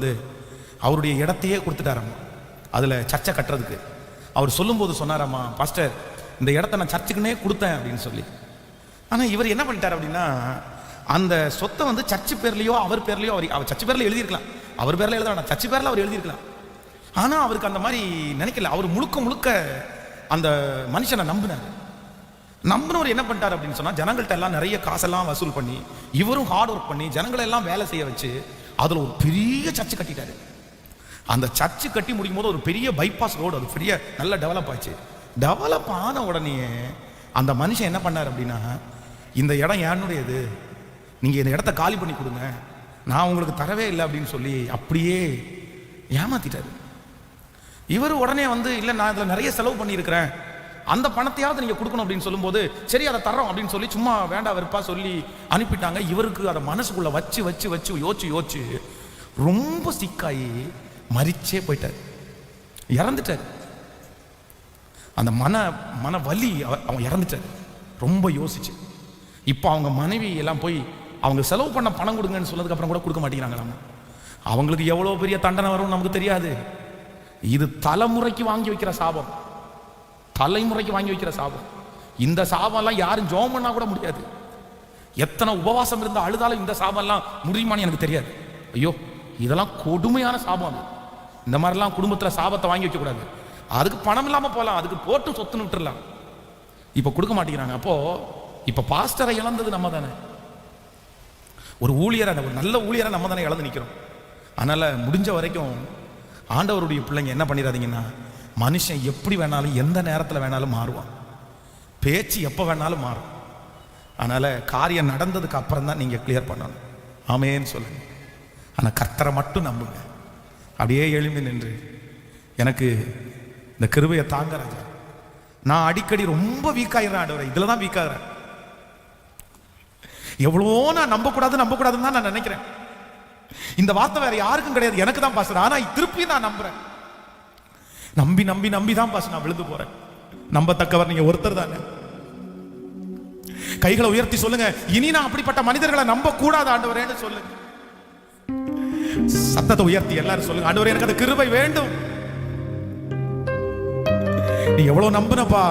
அவருடைய இடத்தையே கொடுத்துட்டாராம்மா, அதில் சர்ச்சை கட்டுறதுக்கு. அவர் சொல்லும்போது சொன்னாராம்மா, பாஸ்டர் இந்த இடத்த நான் சர்ச்சுக்குன்னே கொடுத்தேன் அப்படின்னு சொல்லி. ஆனால் இவர் என்ன பண்ணிட்டார் அப்படின்னா, அந்த சொத்தை சர்ச்சு பேர்லையோ அவர் பேர்லையோ, அவர் சர்ச்சு பேரில் எழுதியிருக்கலாம், அவர் பேரில் எழுத வேண்டாம், சர்ச்சு பேரில் அவர் எழுதியிருக்கலாம். ஆனால் அவருக்கு அந்த மாதிரி நினைக்கல. அவர் முழுக்க அந்த மனுஷனை நம்பினவர் என்ன பண்ணிட்டார் அப்படின்னு சொன்னால், ஜனங்கள்கிட்ட எல்லாம் நிறைய காசெல்லாம் வசூல் பண்ணி, இவரும் ஹார்ட் ஒர்க் பண்ணி ஜனங்களை எல்லாம் வேலை செய்ய வச்சு அதில் ஒரு பெரிய சர்ச்சு கட்டிட்டாரு. அந்த சர்ச்சு கட்டி முடிக்கும் போது ஒரு பெரிய பைபாஸ் ரோடு, அது பெரிய நல்ல டெவலப் ஆச்சு. டெவலப் ஆன உடனே அந்த மனுஷன் என்ன பண்ணார் அப்படின்னா, இந்த இடம் என்னுடையது, நீங்கள் இந்த இடத்த காலி பண்ணி கொடுங்க, நான் உங்களுக்கு தரவே இல்லை அப்படின்னு சொல்லி அப்படியே ஏமாத்திட்டாரு. இவர் உடனே இல்லை நான் இதில் நிறைய செலவு பண்ணியிருக்கிறேன், அந்த பணத்தையாவது நீங்கள் கொடுக்கணும் அப்படின்னு சொல்லும்போது, சரி அதை தரோம் அப்படின்னு சொல்லி சும்மா வேண்டாம் வெறுப்பா சொல்லி அனுப்பிட்டாங்க. இவருக்கு அதை மனசுக்குள்ள வச்சு யோசிச்சு ரொம்ப சிக்காயி மரிச்சே போயிட்டார், இறந்துட்டார். அந்த மன வலி அவன் இறந்துட்டார். ரொம்ப யோசிச்சு. இப்போ அவங்க மனைவி எல்லாம் போய் அவங்க செலவு பண்ண பணம் கொடுங்கன்னு சொன்னதுக்கு அப்புறம் கூட கொடுக்க மாட்டேங்கிறாங்க. அவங்களுக்கு எவ்வளோ பெரிய தண்டனை வரும்னு நமக்கு தெரியாது. இது தலைமுறைக்கு வாங்கி வைக்கிற சாபம், தலைமுறைக்கு வாங்கி வைக்கிற சாபம். இந்த சாபம்லாம் யாரும் ஜெபம் பண்ணா கூட முடியாது. எத்தனை உபவாசம் இருந்தால் அழுதாலும் இந்த சாபம்லாம் முடியுமான்னு எனக்கு தெரியாது. ஐயோ, இதெல்லாம் கொடுமையான சாபம். அது இந்த மாதிரிலாம் குடும்பத்தில் சாபத்தை வாங்கி வைக்கக்கூடாது. அதுக்கு பணம் இல்லாமல் போகலாம், அதுக்கு போட்டு சொத்துன்னு விட்டுடலாம். இப்போ கொடுக்க மாட்டேங்கிறாங்க. அப்போ இப்போ பாஸ்டரை இழந்தது நம்ம தானே, ஒரு ஊழியரை, ஒரு நல்ல ஊழியரை நம்ம தானே இழந்து நிற்கிறோம். அதனால் முடிஞ்ச வரைக்கும் ஆண்டவருடைய பிள்ளைங்க என்ன பண்ணிடாதீங்கன்னா, மனுஷன் எப்படி வேணாலும் எந்த நேரத்தில் வேணாலும் மாறுவான், பேச்சு எப்போ வேணாலும் மாறும். அதனால் காரியம் நடந்ததுக்கு அப்புறம் தான் நீங்கள் கிளியர் பண்ணணும். ஆமேன்னு சொல்லுங்க. ஆனால் கர்த்தரை மட்டும் நம்புங்க. அப்படியே எழும்பி நின்று, எனக்கு இந்த கிருபையை தாங்க ராஜா, நான் அடிக்கடி ரொம்ப வீக்காயிடுறேன் ஆண்டவரே, இதில் தான் வீக்காகிறேன். எவ்வளோ நான் நம்பக்கூடாதுன்னு தான் நான் நினைக்கிறேன். இந்த வார்த்தை வேற யாருக்கும் கிடையாது, எனக்கு தான் பாஸ்டர். ஆனா திருப்பி நான் நம்புறேன். நம்பி நம்பி நம்பி தான் பாஸ்டர் நான் விழுந்து போறேன். நம்பத்தக்கவர் நீங்க ஒருத்தர் தானே. கைகளை உயர்த்தி சொல்லுங்க, இனி நான் அப்படிப்பட்ட மனிதர்களை நம்ப கூடாது ஆண்டவரேன்னு சொல்லுங்க. சத்தத்தை உயர்த்தி எல்லாரும் சொல்லுங்க, ஆண்டவரே எனக்கு அந்த கிருபை வேண்டும். நீ எவ்வளவு நம்புனப்பா,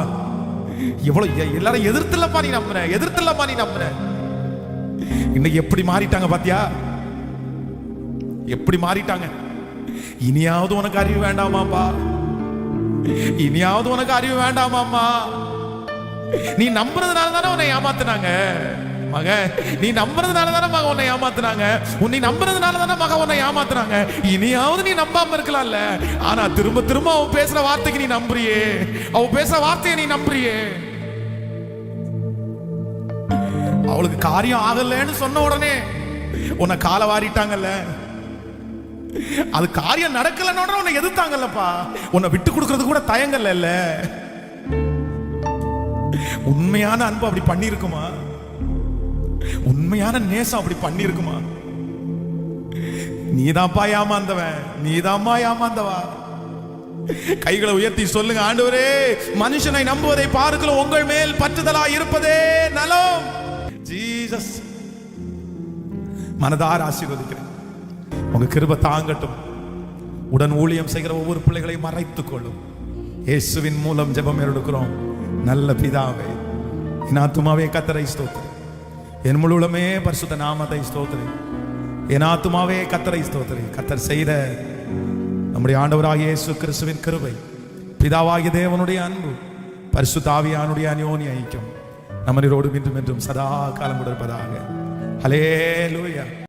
எவ்வளவு எல்லாரும் எதிர்த்துலப்பா நீ நம்புன. இன்னைக்கு எப்படி மாறிட்டாங்க பாத்தியா, எப்படி மாறிட்டாங்க. இனியாவது உனக்கு அறிவு வேண்டாமாப்பா, இனியாவது உனக்கு அறிவு வேண்டாமாம்மா. நீ நம்புறதுனால தானே உன்னை ஏமாத்துனாங்க மக, நீ நம்புறதுனால தானே மக உன்னை ஏமாத்துனாங்க, நீ நம்புறதுனால தானே மக உன்னை ஏமாத்துனாங்க. இனியாவது நீ நம்பாம இருக்கலாம்ல. ஆனா திரும்ப திரும்ப அவன் பேசுற வார்த்தைக்கு நீ நம்புறியே, அவன் பேசுற வார்த்தையை நீ நம்புறியே. அவளுக்கு காரியம் ஆகலன்னு சொன்ன உடனே உன்னை காலை வாரிட்டாங்கல்ல, அது காரியம் நடக்கலன்னு உன்னை எதிர்த்தாங்கல்லப்பா, உன்னை விட்டு கொடுக்கறது கூட தயங்கல்ல. உண்மையான அன்பு அப்படி பண்ணிருக்குமா? உண்மையான நேசம் அப்படி பண்ணிருக்குமா? நீதான்ப்பா ஏமாந்தவன், நீதாம்மா ஏமாந்தவா. கைகளை உயர்த்தி சொல்லுங்க, ஆண்டவரே மனுஷனை நம்புவதை பார்க்கலாம் உங்கள் மேல் பற்றுதலா இருப்பதே நலம். ஜீசஸ் மனதார ஆசீர்வதிக்கிறேன். உங்க கிருபை தாங்கட்டும். உடன் ஊழியம் செய்கிற ஒவ்வொரு பிள்ளைகளையும் மறைத்துக் கொள்ளும். இயேசுவின் மூலம் ஜெபம் எடுக்கிறோம் நல்ல பிதாவே. என் ஆத்துமாவே கர்த்தரை ஸ்தோத்திரி, என் முழுவதுமே பரிசுத்த நாமத்தை ஸ்தோத்திரி. என் ஆத்துமாவே கர்த்தரை ஸ்தோத்திரி. கர்த்தர் செய்த நம்முடைய ஆண்டவராகிய இயேசு கிறிஸ்துவின் கிருபை, பிதாவாகிய தேவனுடைய அன்பு, பரிசுத்த ஆவியானுடைய அந்யோன்ய ஐக்கியம் நம்மளோடு இன்றும் என்றும் சதா காலம் இருப்பதாக. ஹல்லேலூயா.